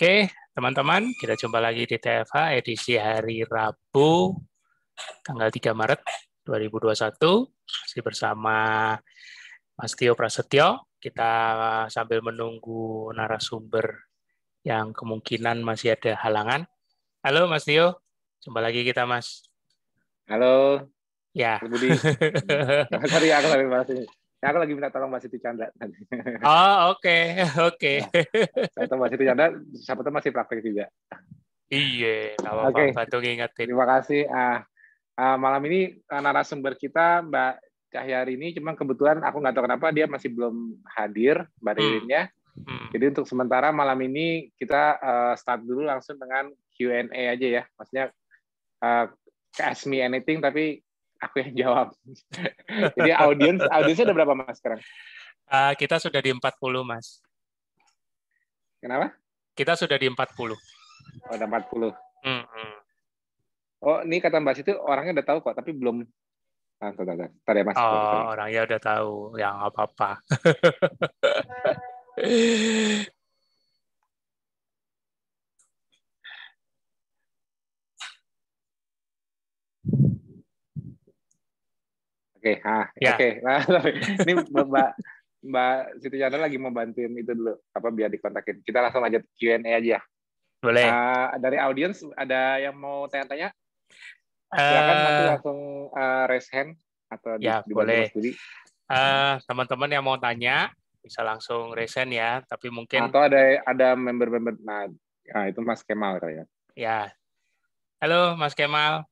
Oke, teman-teman, kita jumpa lagi di TFH edisi hari Rabu, tanggal 3 Maret 2021. Masih bersama Mas Tio Prasetyo. Kita sambil menunggu narasumber yang kemungkinan masih ada halangan. Halo Mas Tio, jumpa lagi kita Mas. Halo, Ya. Mas Budi. Sorry, aku lagi minta tolong Mas Siti Chandra. Oh, oke. Saya tahu Mas Siti Chandra, siapa tahu masih praktek juga. Iya, nggak apa-apa, Oke, bantu ngingetin. terima kasih. Malam ini narasumber kita Mbak Cahyari ini, cuma kebetulan aku nggak tahu kenapa dia masih belum hadir, Mbak Ririnnya. Jadi untuk sementara malam ini kita start dulu langsung dengan Q&A aja ya. Maksudnya ask me anything, tapi aku yang jawab. Jadi audiensnya udah berapa Mas sekarang? Kita sudah di 40, Mas. Kenapa? Kita sudah di 40. Oh, ada 40. Oh, ini kata Mbak Siti orangnya udah tahu kok, tapi belum. Ntar ya Mas. Oh, orangnya udah tahu, ya nggak apa-apa. Oke, Ya. oke. Nah, ini Mbak Siti Chandra lagi mau bantuin itu dulu, biar dikontakin. Kita langsung aja Q&A aja. Boleh. Dari audiens ada yang mau tanya-tanya? Eh, Silakan nanti langsung raise hand atau Ya, dibantu boleh. Mas Budi. Teman-teman yang mau tanya bisa langsung raise hand ya, tapi mungkin Atau ada member-member. Nah, itu Mas Kemal ya. ya. Halo Mas Kemal.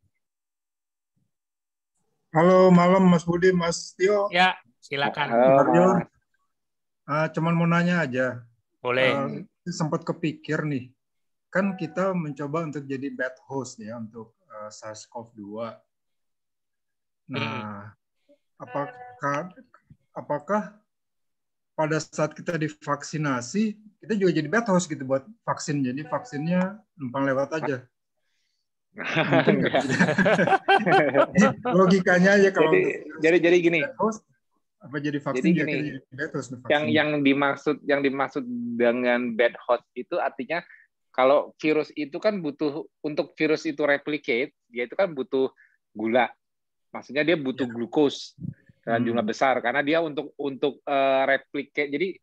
Halo, malam Mas Budi, Mas Tio. Ya, silakan. Halo, Mas. Cuman mau nanya aja. Boleh. Sempat kepikir nih, kan kita mencoba untuk jadi bad host ya untuk SARS-CoV-2. Nah, apakah pada saat kita divaksinasi, kita juga jadi bad host gitu buat vaksin? Jadi vaksinnya numpang lewat aja. Mungkin nggak? Logikanya aja kalau jadi gini. Apa jadi vaksin? Jadi gini, jadi bad host, yang dimaksud dengan bad host itu artinya kalau virus itu kan butuh, untuk virus itu replicate, dia itu kan butuh gula. Maksudnya dia butuh glukos dalam jumlah besar karena dia untuk replicate. Jadi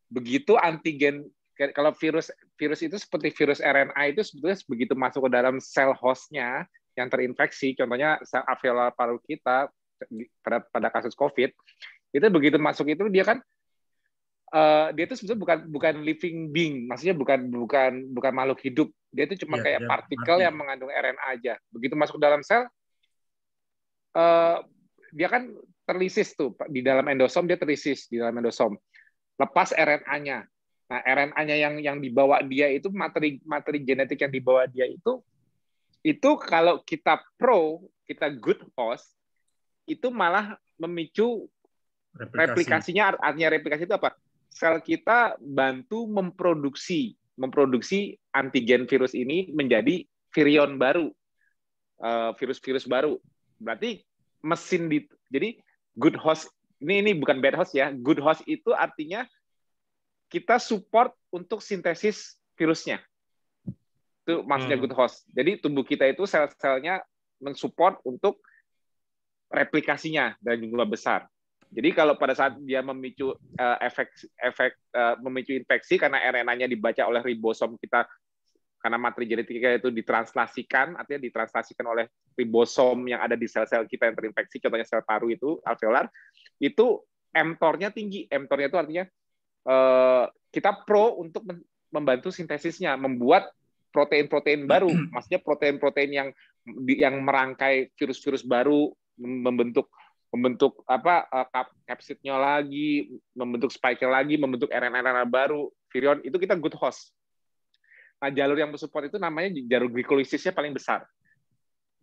begitu antigen, kalau virus itu seperti virus RNA itu sebetulnya begitu masuk ke dalam sel hostnya yang terinfeksi, contohnya sel alveolar paru kita pada kasus COVID, itu begitu masuk itu dia kan dia itu sebetulnya bukan living being, maksudnya bukan makhluk hidup, dia itu cuma kayak partikel yang mengandung RNA aja. Begitu masuk ke dalam sel, dia kan terlisis tuh di dalam endosom, dia terlisis di dalam endosom, lepas RNA-nya. Nah, RNA-nya yang dibawa dia itu materi genetik yang dibawa dia itu kalau kita good host, itu malah memicu replikasinya. Artinya replikasi itu apa? Sel kita bantu memproduksi antigen virus ini menjadi virion baru, virus-virus baru. Berarti jadi good host ini bukan bad host ya. Good host itu artinya kita support untuk sintesis virusnya. Itu maksudnya good host. Jadi tubuh kita itu sel-selnya mensupport untuk replikasinya dalam jumlah besar. Jadi kalau pada saat dia memicu memicu infeksi karena RNA-nya dibaca oleh ribosom kita, karena materi genetika itu ditranslasikan, artinya ditranslasikan oleh ribosom yang ada di sel-sel kita yang terinfeksi, contohnya sel paru itu alveolar, itu mTOR-nya tinggi. mTOR-nya itu artinya kita untuk membantu sintesisnya, membuat protein-protein baru, maksudnya protein-protein yang merangkai virus-virus baru, membentuk kapsidnya lagi, membentuk spike lagi, membentuk RNA baru, virion, itu kita good host. Nah, jalur yang bersupport itu namanya jalur glikolisisnya paling besar.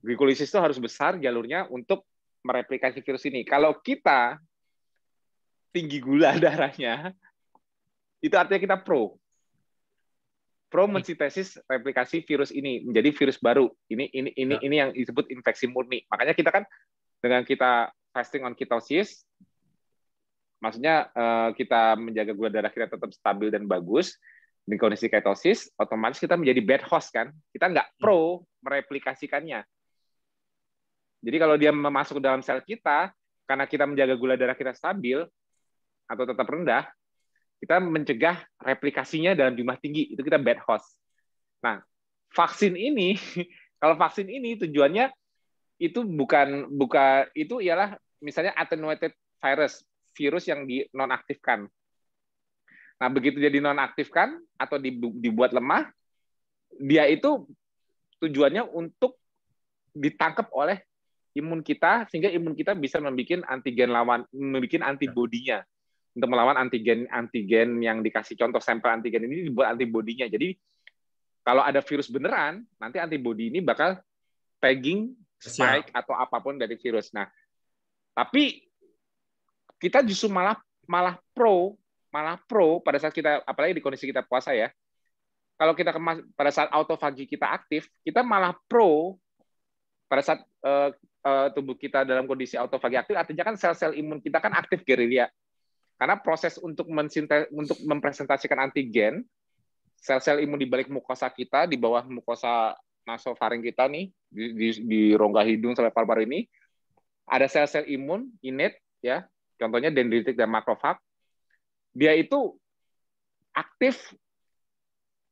Glikolisis itu harus besar jalurnya untuk mereplikasi virus ini. Kalau kita tinggi gula darahnya, itu artinya kita pro mensintesis replikasi virus ini menjadi virus baru. Ini yang disebut infeksi murni. Makanya kita kan dengan kita fasting on ketosis, maksudnya kita menjaga gula darah kita tetap stabil dan bagus, Di kondisi ketosis, otomatis kita menjadi bad host kan. Kita nggak pro mereplikasikannya. Jadi kalau dia masuk ke dalam sel kita, karena kita menjaga gula darah kita stabil atau tetap rendah, kita mencegah replikasinya dalam jumlah tinggi. Itu kita bad host. Nah, vaksin ini, kalau vaksin ini tujuannya itu bukan itu ialah misalnya attenuated virus yang dinonaktifkan. Nah, begitu dia dinonaktifkan atau dibuat lemah, dia itu tujuannya untuk ditangkap oleh imun kita sehingga imun kita bisa membuat antibodinya untuk melawan antigen yang dikasih contoh sampel antigen ini dibuat antibodinya. Jadi kalau ada virus beneran, nanti antibodi ini bakal pegging spike atau apapun dari virus. Nah, tapi kita justru malah pro pada saat kita, apalagi di kondisi kita puasa ya. Kalau kita pada saat autofagi kita aktif, kita malah pro pada saat tubuh kita dalam kondisi autofagi aktif, artinya kan sel-sel imun kita kan aktif gerilya. Karena proses untuk mempresentasikan antigen, sel-sel imun di balik mukosa kita, di bawah mukosa nasofaring kita nih, di rongga hidung sampai paru-paru ini, ada sel-sel imun innate, ya, contohnya dendritik dan makrofag. Dia itu aktif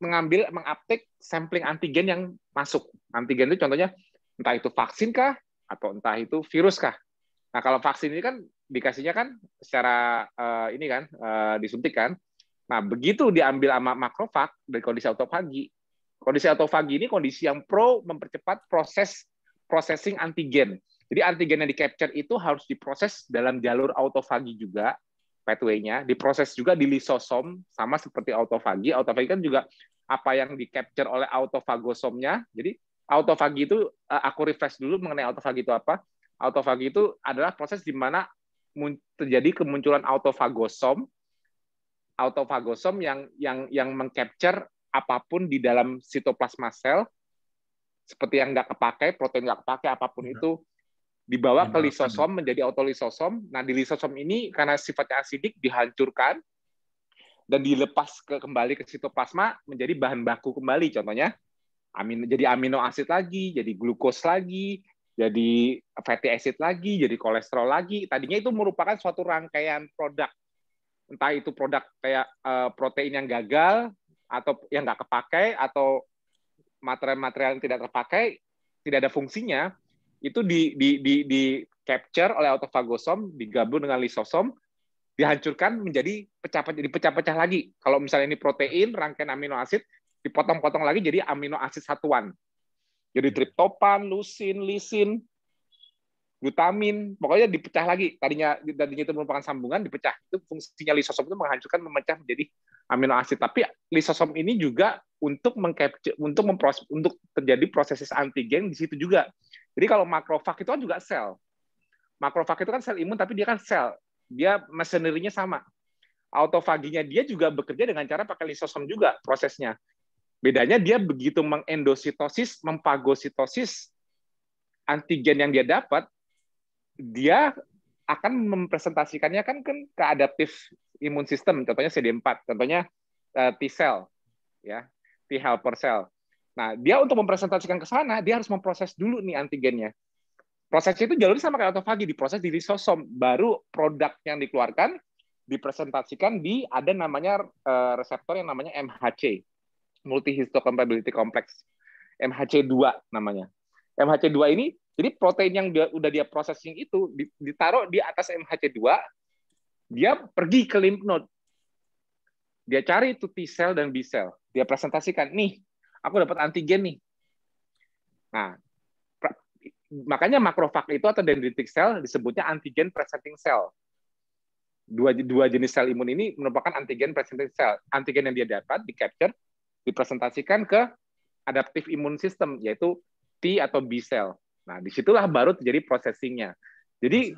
menguptake sampling antigen yang masuk. Antigen itu contohnya entah itu vaksin kah atau entah itu virus kah. Nah, kalau vaksin ini kan dikasihnya kan secara disuntik kan. Nah, begitu diambil sama makrofag dari kondisi autofagi. Kondisi autofagi ini kondisi yang pro mempercepat processing antigen. Jadi antigen yang di-capture itu harus diproses dalam jalur autofagi juga, pathway-nya, diproses juga di lisosom, sama seperti autofagi. Autofagi kan juga apa yang di-capture oleh autofagosomnya. Jadi autofagi itu, aku refresh dulu mengenai autofagi itu apa. Autofagi itu adalah proses di mana terjadi kemunculan autofagosom yang meng-capture apapun di dalam sitoplasma sel, seperti yang nggak kepakai, protein nggak kepakai, apapun itu, dibawa ke lisosom menjadi autolisosom. Nah, di lisosom ini karena sifatnya asidik dihancurkan dan dilepas kembali ke sitoplasma menjadi bahan baku kembali. Contohnya jadi amino asid lagi, jadi glukos lagi, jadi fatty acid lagi, jadi kolesterol lagi. Tadinya itu merupakan suatu rangkaian produk. Entah itu produk kayak protein yang gagal atau yang nggak kepakai atau material-material yang tidak terpakai, tidak ada fungsinya, itu di capture oleh autofagosom, digabung dengan lisosom, dihancurkan menjadi pecah-pecah lagi. Kalau misalnya ini protein, rangkaian amino asid, dipotong-potong lagi jadi amino asid satuan. Jadi triptopan, lusin, lisin, glutamin, pokoknya dipecah lagi. Tadinya itu merupakan sambungan, dipecah. Itu fungsinya lisosom itu menghancurkan, memecah menjadi amino asid. Tapi lisosom ini juga untuk terjadi proses antigen di situ juga. Jadi kalau makrofag itu kan juga sel. Makrofag itu kan sel imun, tapi dia kan sel. Dia mesinerinya sama. Autofaginya dia juga bekerja dengan cara pakai lisosom juga prosesnya. Bedanya dia begitu mengendositosis, mempagositosis antigen yang dia dapat, dia akan mempresentasikannya kan ke adaptif imun sistem, contohnya CD4, contohnya T-cell, ya, T helper cell. Nah, dia untuk mempresentasikan ke sana, dia harus memproses dulu nih antigennya. Prosesnya itu jalurnya sama kayak autofagi, diproses di lisosom, baru produk yang dikeluarkan dipresentasikan di ada namanya reseptor yang namanya MHC, multi-histocompatibility complex, MHC2 namanya. MHC2 ini, jadi protein yang udah dia processing itu ditaruh di atas MHC2, dia pergi ke lymph node. Dia cari itu T-cell dan B-cell. Dia presentasikan, nih, aku dapat antigen nih. Nah, makanya makrofag itu atau dendritic cell disebutnya antigen presenting cell. Dua jenis sel imun ini merupakan antigen presenting cell. Antigen yang dia dapat, di-capture, dipresentasikan ke adaptive immune system, yaitu T atau B-cell. Nah, disitulah baru terjadi processing-nya. Jadi,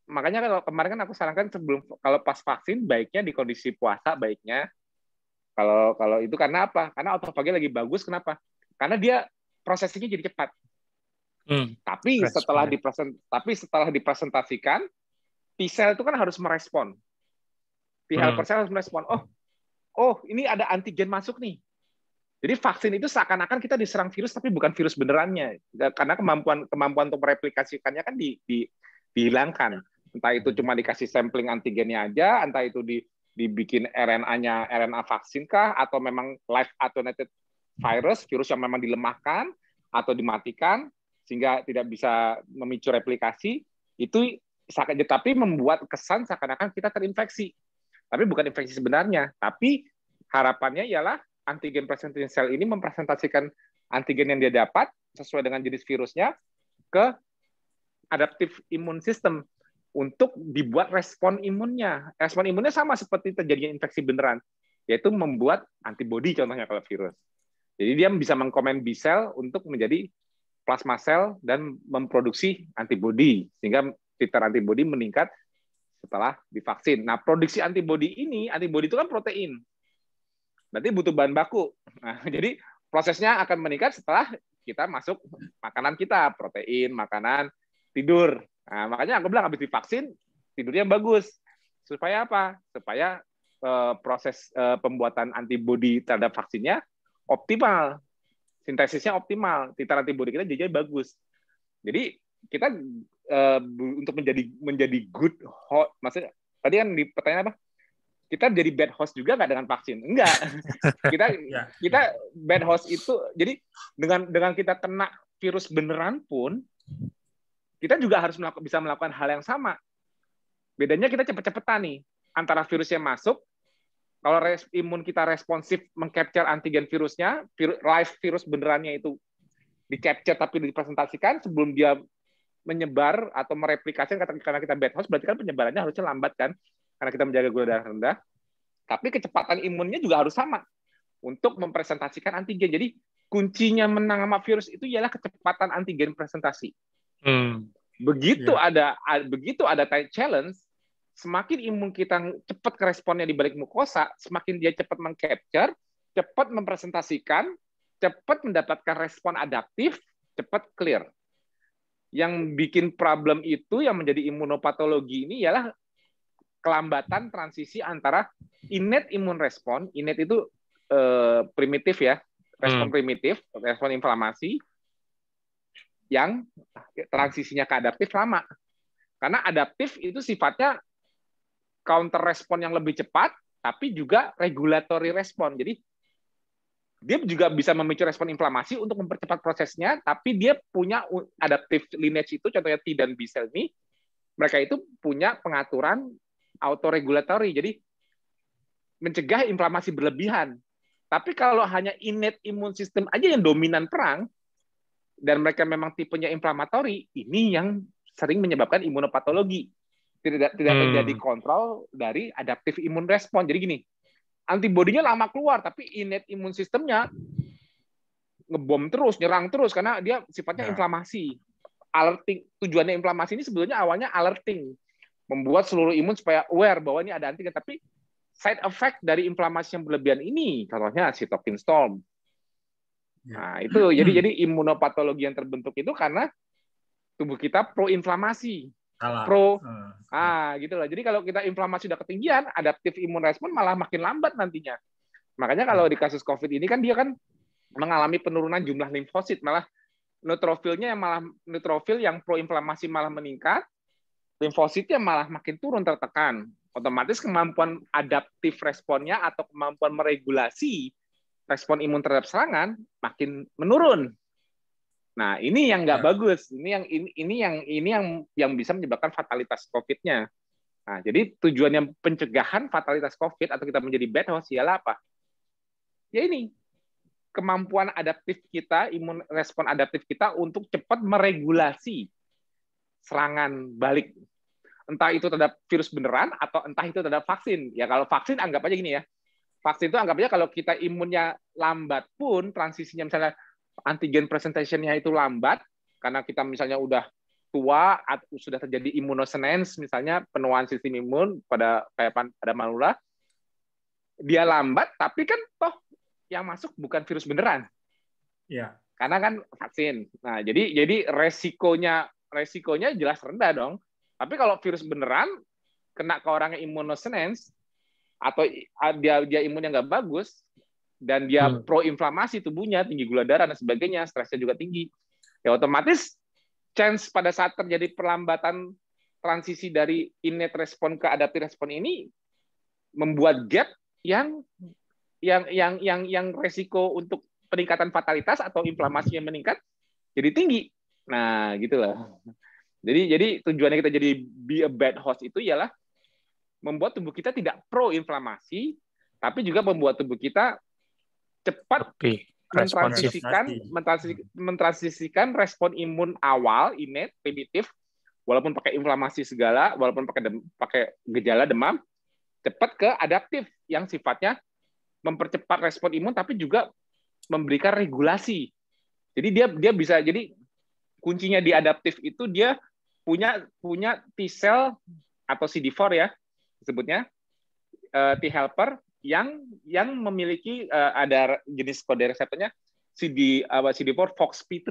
makanya kalau kemarin kan aku sarankan kalau pas vaksin, baiknya di kondisi puasa, baiknya. Kalau itu karena apa? Karena autofagi lagi bagus, kenapa? Karena dia prosesnya jadi cepat. Tapi setelah dipresentasikan, T-cell itu kan harus merespon. T helper cell harus merespon. Oh, oh ini ada antigen masuk nih. Jadi vaksin itu seakan-akan kita diserang virus tapi bukan virus benerannya, karena kemampuan untuk mereplikasikannya kan dihilangkan. Entah itu cuma dikasih sampling antigennya aja, entah itu dibikin RNA-nya RNA vaksin kah, atau memang live attenuated virus yang memang dilemahkan atau dimatikan sehingga tidak bisa memicu replikasi, itu tapi membuat kesan seakan-akan kita terinfeksi. Tapi bukan infeksi sebenarnya. Tapi harapannya ialah antigen presentation cell ini mempresentasikan antigen yang dia dapat sesuai dengan jenis virusnya ke adaptive immune system untuk dibuat respon imunnya. Respon imunnya sama seperti terjadinya infeksi beneran, yaitu membuat antibodi contohnya kalau virus. Jadi dia bisa mengkomen B cell untuk menjadi plasma cell dan memproduksi antibodi, sehingga titer antibodi meningkat setelah divaksin. Nah, produksi antibodi itu kan protein. Berarti butuh bahan baku. Nah, jadi prosesnya akan meningkat setelah kita masuk makanan kita, protein, makanan, tidur. Nah, makanya aku bilang habis divaksin, tidurnya bagus. Supaya apa? Supaya proses pembuatan antibodi terhadap vaksinnya optimal. Sintesisnya optimal. Titer antibodi kita jadi bagus. Jadi kita untuk menjadi good host, maksudnya tadi kan di pertanyaan apa? Kita jadi bad host juga nggak dengan vaksin? Enggak. Kita bad host itu, jadi dengan kita kena virus beneran pun, kita juga harus bisa melakukan hal yang sama. Bedanya kita cepet-cepetan nih, antara virusnya masuk, kalau imun kita responsif mengcapture antigen virusnya, live virus benerannya itu di-capture tapi dipresentasikan sebelum dia menyebar atau mereplikasi, karena kita bad host, berarti kan penyebarannya harusnya lambat kan, karena kita menjaga gula darah rendah. Tapi kecepatan imunnya juga harus sama untuk mempresentasikan antigen. Jadi kuncinya menang sama virus itu ialah kecepatan antigen presentasi. Begitu ada tight challenge, semakin imun kita cepat ke responnya di balik mukosa, semakin dia cepat mengcapture, cepat mempresentasikan, cepat mendapatkan respon adaptif, cepat clear. Yang bikin problem itu, yang menjadi imunopatologi ini ialah kelambatan transisi antara innate immune response, innate itu primitif ya, respon primitif, respon inflamasi, yang transisinya ke adaptif lama. Karena adaptif itu sifatnya counter respon yang lebih cepat, tapi juga regulatory respon. Jadi dia juga bisa memicu respon inflamasi untuk mempercepat prosesnya, tapi dia punya adaptive lineage itu, contohnya T dan B cell ini, mereka itu punya pengaturan autoregulatory, jadi mencegah inflamasi berlebihan. Tapi kalau hanya innate immune system aja yang dominan perang, dan mereka memang tipenya inflammatory, ini yang sering menyebabkan imunopatologi. Tidak terjadi kontrol dari adaptive immune response. Jadi gini, antibodinya lama keluar, tapi innate immune systemnya ngebom terus, nyerang terus, karena dia sifatnya inflamasi. Alerting, tujuannya inflamasi ini sebetulnya awalnya alerting, membuat seluruh imun supaya aware bahwa ini ada antigen. Tapi side effect dari inflamasi yang berlebihan ini, contohnya cytokine storm. Nah, itu jadi imunopatologi yang terbentuk itu karena tubuh kita pro-inflamasi. Gitu loh. Jadi kalau kita inflamasi udah ketinggian, adaptive immune response malah makin lambat nantinya. Makanya kalau di kasus COVID ini kan dia kan mengalami penurunan jumlah limfosit, malah neutrofil yang pro-inflamasi malah meningkat, limfositnya malah makin turun, tertekan. Otomatis kemampuan adaptif responnya atau kemampuan meregulasi respon imun terhadap serangan makin menurun. Nah, ini yang nggak bagus. Ini yang bisa menyebabkan fatalitas COVID-nya. Nah, jadi tujuannya pencegahan fatalitas COVID atau kita menjadi bad host ialah apa? Ya ini, kemampuan adaptif kita, imun respon adaptif kita untuk cepat meregulasi serangan balik. Entah itu terhadap virus beneran atau entah itu terhadap vaksin. Ya kalau vaksin anggap aja gini ya. Vaksin itu anggap aja kalau kita imunnya lambat pun, transisinya misalnya antigen presentation-nya itu lambat, karena kita misalnya udah tua, atau sudah terjadi immunosenescence, misalnya penuaan sistem imun pada manula, dia lambat, tapi kan toh yang masuk bukan virus beneran. Ya. Karena kan vaksin. Nah, jadi resikonya jelas rendah dong. Tapi kalau virus beneran, kena ke orang yang immunosenescence, atau dia imunnya nggak bagus, dan dia pro-inflamasi tubuhnya, tinggi gula darah dan sebagainya, stresnya juga tinggi, ya otomatis chance pada saat terjadi perlambatan transisi dari innate respon ke adaptive respon ini membuat gap yang resiko untuk peningkatan fatalitas atau inflamasi yang meningkat jadi tinggi. Nah, gitulah. Jadi tujuannya kita jadi be a bad host itu ialah membuat tubuh kita tidak pro-inflamasi, tapi juga membuat tubuh kita cepat mentransisikan respon imun awal, innate, primitif, walaupun pakai inflamasi segala, walaupun pakai gejala demam, cepat ke adaptif yang sifatnya mempercepat respon imun, tapi juga memberikan regulasi. Jadi dia bisa, jadi kuncinya di adaptif itu dia punya T cell atau CD4 ya disebutnya, T helper yang memiliki ada jenis kode reseptornya CD4 FOXP3.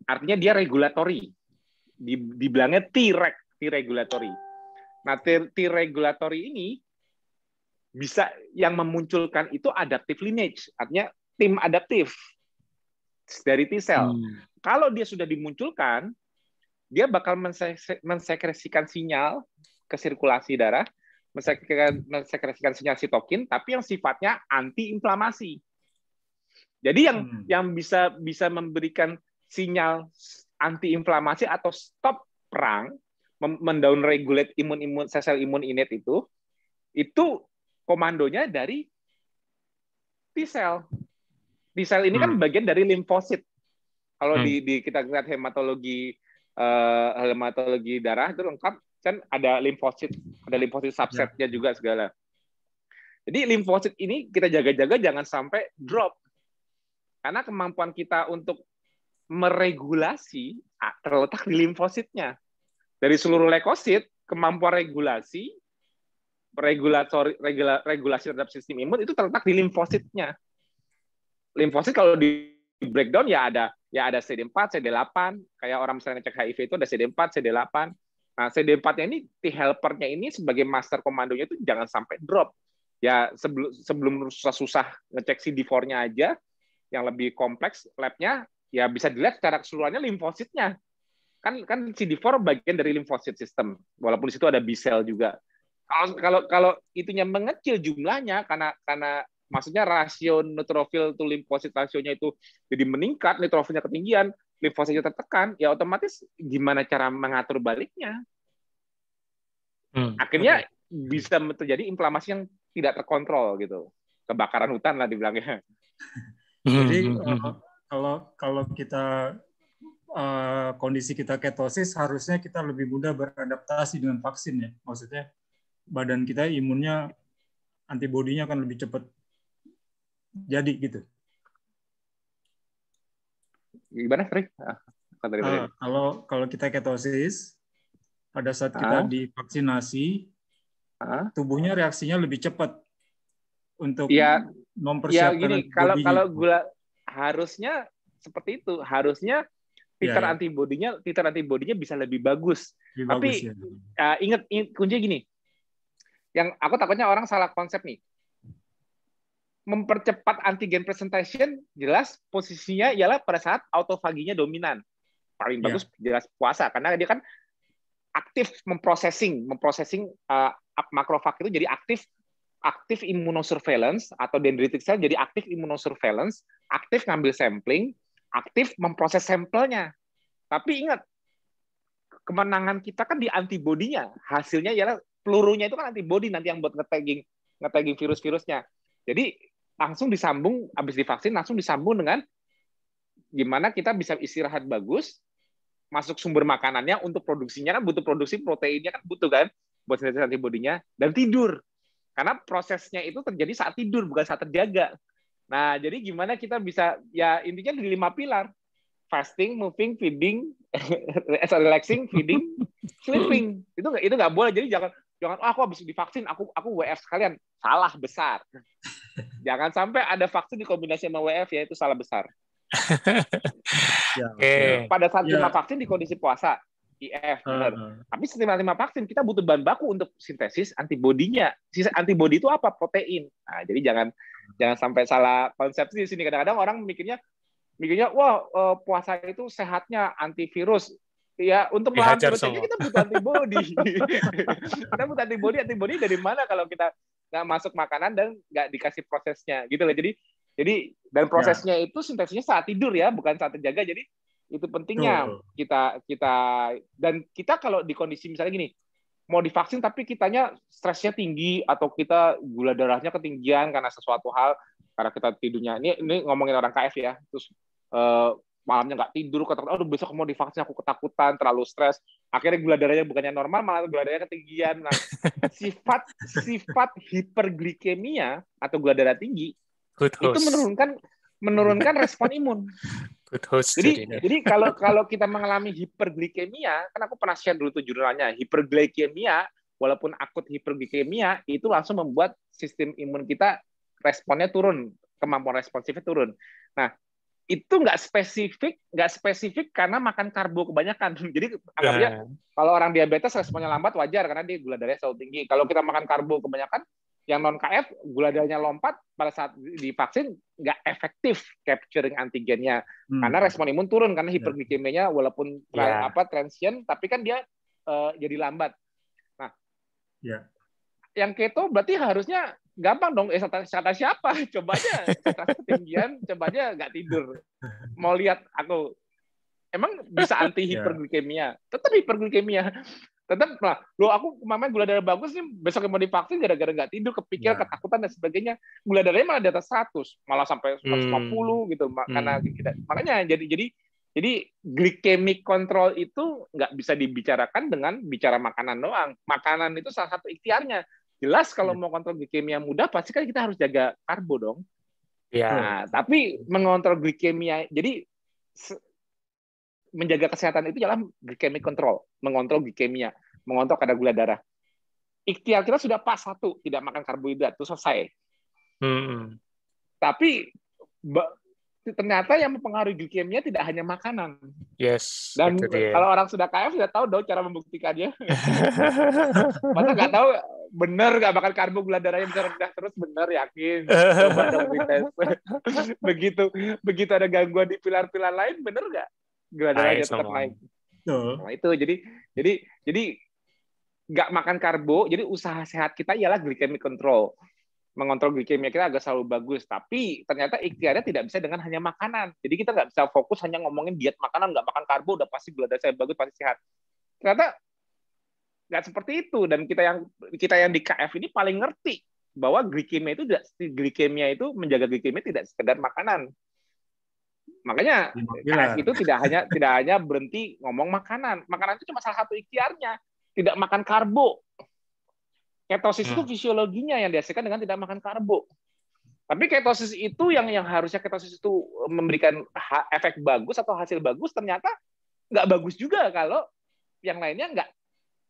Artinya dia regulatory. Dibilangnya T-reg, T-regulatory. Nah, T-regulatory ini bisa yang memunculkan itu adaptive lineage, artinya tim adaptif dari T cell. Kalau dia sudah dimunculkan, dia bakal mensekresikan sinyal ke sirkulasi darah, mensekresikan sinyal sitokin, tapi yang sifatnya anti-inflamasi. Jadi yang bisa memberikan sinyal anti-inflamasi atau stop perang, mendown regulate sel imun innate itu komandonya dari T cell. T cell ini kan bagian dari limfosit. Kalau kita lihat hematologi darah itu lengkap kan, ada limfosit subsetnya juga segala. Jadi limfosit ini kita jaga-jaga jangan sampai drop. Karena kemampuan kita untuk meregulasi terletak di limfositnya. Dari seluruh leukosit, kemampuan regulasi terhadap sistem imun itu terletak di limfositnya. Limfosit kalau di breakdown ya ada CD4, CD8, kayak orang misalnya cek HIV itu ada CD4, CD8. Nah, CD4-nya ini T helper-nya ini sebagai master komandonya itu jangan sampai drop. Ya sebelum susah-susah ngecek CD4-nya aja, yang lebih kompleks labnya ya bisa dilihat secara keseluruhannya limfositnya. Kan CD4 bagian dari limfosit system, walaupun di situ ada B cell juga. Kalau itunya mengecil jumlahnya karena maksudnya rasio neutrofil to limfosit rasionya itu jadi meningkat, neutrofilnya ketinggian, limfositnya tertekan, ya otomatis gimana cara mengatur baliknya? Akhirnya bisa terjadi inflamasi yang tidak terkontrol gitu. Kebakaran hutan lah dibilangnya. Jadi kalau kita kondisi kita ketosis, harusnya kita lebih mudah beradaptasi dengan vaksin ya. Maksudnya badan kita imunnya, antibodinya akan lebih cepat jadi gitu. Gimana, Frik? Kalau kita ketosis, pada saat kita divaksinasi, tubuhnya reaksinya lebih cepat untuk mempersiapkan. Ya gini, kalau gula harusnya seperti itu, harusnya titer antibodinya bisa lebih bagus. Tapi ingat kuncinya gini, yang aku takutnya orang salah konsep nih. Mempercepat antigen presentation, jelas posisinya ialah pada saat autofaginya dominan. Paling bagus jelas puasa, karena dia kan aktif memprosesing makrofag itu jadi aktif immunosurveillance, atau dendritic cell jadi aktif immunosurveillance, aktif ngambil sampling, aktif memproses sampelnya. Tapi ingat, kemenangan kita kan di antibodinya. Hasilnya ialah pelurunya itu kan antibody nanti yang buat nge-tagging virus-virusnya. Jadi langsung disambung, habis divaksin langsung disambung dengan gimana kita bisa istirahat bagus, masuk sumber makanannya untuk produksinya kan butuh produksi proteinnya kan butuh kan buat sintesis antibodinya, dan tidur. Karena prosesnya itu terjadi saat tidur bukan saat terjaga. Nah, jadi gimana kita bisa, ya intinya di 5 pilar. Fasting, moving, feeding, relaxing, feeding, sleeping. Itu nggak boleh. Jadi jangan aku habis divaksin, aku WF sekalian. Salah besar. Jangan sampai ada vaksin dikombinasi sama WF, ya itu salah besar. Pada saat kita vaksin di kondisi puasa, IF, benar. Tapi setelah 5 vaksin kita butuh bahan baku untuk sintesis antibodinya. Antibodi itu apa? Protein. Nah, jadi jangan sampai salah konsepsi di sini. Kadang-kadang orang mikirnya wah puasa itu sehatnya antivirus. Ya, untuk melawan virus aja kita butuh antibodi. Kita butuh antibodi dari mana kalau kita nggak masuk makanan dan nggak dikasih prosesnya, gitu loh. Jadi dan prosesnya itu sintesisnya saat tidur ya, bukan saat terjaga. Jadi itu pentingnya kita kalau di kondisi misalnya gini, mau divaksin tapi kitanya stresnya tinggi atau kita gula darahnya ketinggian karena sesuatu hal, karena kita tidurnya ini ngomongin orang KF ya, terus malamnya nggak tidur, aduh besok mau divaksin aku ketakutan, terlalu stres, akhirnya gula darahnya bukannya normal malah gula darahnya ketinggian. Nah, sifat hiperglikemia atau gula darah tinggi itu menurunkan respon imun. Jadi kalau kita mengalami hiperglikemia, kan aku pernah share dulu tuh jurnalnya, hiperglikemia walaupun akut hiperglikemia itu langsung membuat sistem imun kita responnya turun, kemampuan responsifnya turun. Nah, itu nggak spesifik karena makan karbo kebanyakan. Jadi anggapnya kalau orang diabetes responnya lambat wajar karena dia gula darahnya selalu tinggi. Kalau kita makan karbo kebanyakan, yang non KF gula darahnya lompat pada saat divaksin nggak efektif capturing antigennya karena respon imun turun karena hiperglikemianya walaupun transient tapi kan dia jadi lambat. Nah, yang keto berarti harusnya gampang dong. Kata siapa? Cobanya ketinggian, cobanya nggak tidur. Mau lihat aku emang bisa anti hiperglikemia, tetap hiperglikemia. Tetap lah, aku kemarin gula darah bagus nih, besok mau divaksin gara-gara nggak tidur, kepikiran, ketakutan dan sebagainya. Gula darahnya malah di atas 100, malah sampai 150 gitu. Makanya jadi glycemic control itu nggak bisa dibicarakan dengan bicara makanan doang. Makanan itu salah satu ikhtiarnya. Jelas kalau mau kontrol glikemia mudah, pasti kan kita harus jaga karbo dong. Nah, tapi mengontrol glikemia, jadi menjaga kesehatan itu adalah glycemic control, mengontrol glikemia, mengontrol kadar gula darah. Ikhtiar kita sudah pas, 1, tidak makan karbohidrat, itu selesai. Tapi ternyata yang mempengaruhi glikemia tidak hanya makanan. Yes. Dan kalau orang sudah KF sudah tahu dong cara membuktikannya. Masa nggak tahu benar nggak makan karbo gula darahnya bisa rendah terus, benar yakin? Coba dong dites. Begitu ada gangguan di pilar-pilar lain, benar nggak? Gula darahnya tetap naik. Nah, itu jadi nggak makan karbo. Jadi usaha sehat kita ialah glycemic control, mengontrol glikemia kita agak selalu bagus. Tapi ternyata ikhtiarnya tidak bisa dengan hanya makanan. Jadi kita nggak bisa fokus hanya ngomongin diet makanan, nggak makan karbo udah pasti gula darah saya bagus, pasti sehat. Ternyata nggak seperti itu. Dan kita yang di KF ini paling ngerti bahwa glikemia itu menjaga glikemia tidak sekedar makanan. Makanya KF itu tidak hanya berhenti ngomong makanan. Makanan itu cuma salah satu ikhtiarnya. Tidak makan karbo. Ketosis itu fisiologinya yang dihasilkan dengan tidak makan karbo. Tapi ketosis itu yang harusnya ketosis itu memberikan efek bagus atau hasil bagus, ternyata nggak bagus juga kalau yang lainnya nggak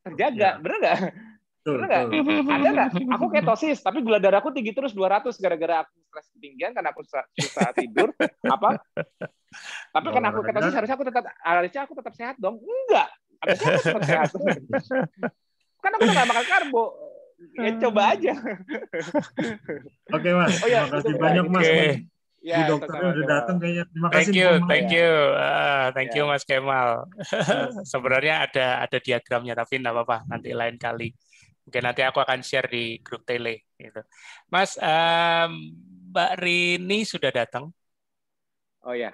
terjaga. Bener nggak? Bener nggak? Ada nggak? Aku ketosis, tapi gula darahku tinggi terus 200 gara-gara aku stres ketinggian, karena aku susah tidur. Tapi karena aku ketosis harusnya aku tetap sehat dong? Enggak. Harusnya aku tetap sehat. Karena aku nggak makan karbo. Ya coba aja. Oke Mas, terima kasih banyak Mas. Ya, dokternya udah datang kayaknya. Terima kasih. Thank you Mas Kemal. Sebenarnya ada diagramnya tapi nggak apa-apa, nanti lain kali. Mungkin nanti aku akan share di grup tele. Gitu. Mas, Mbak Rini sudah datang. Oh ya.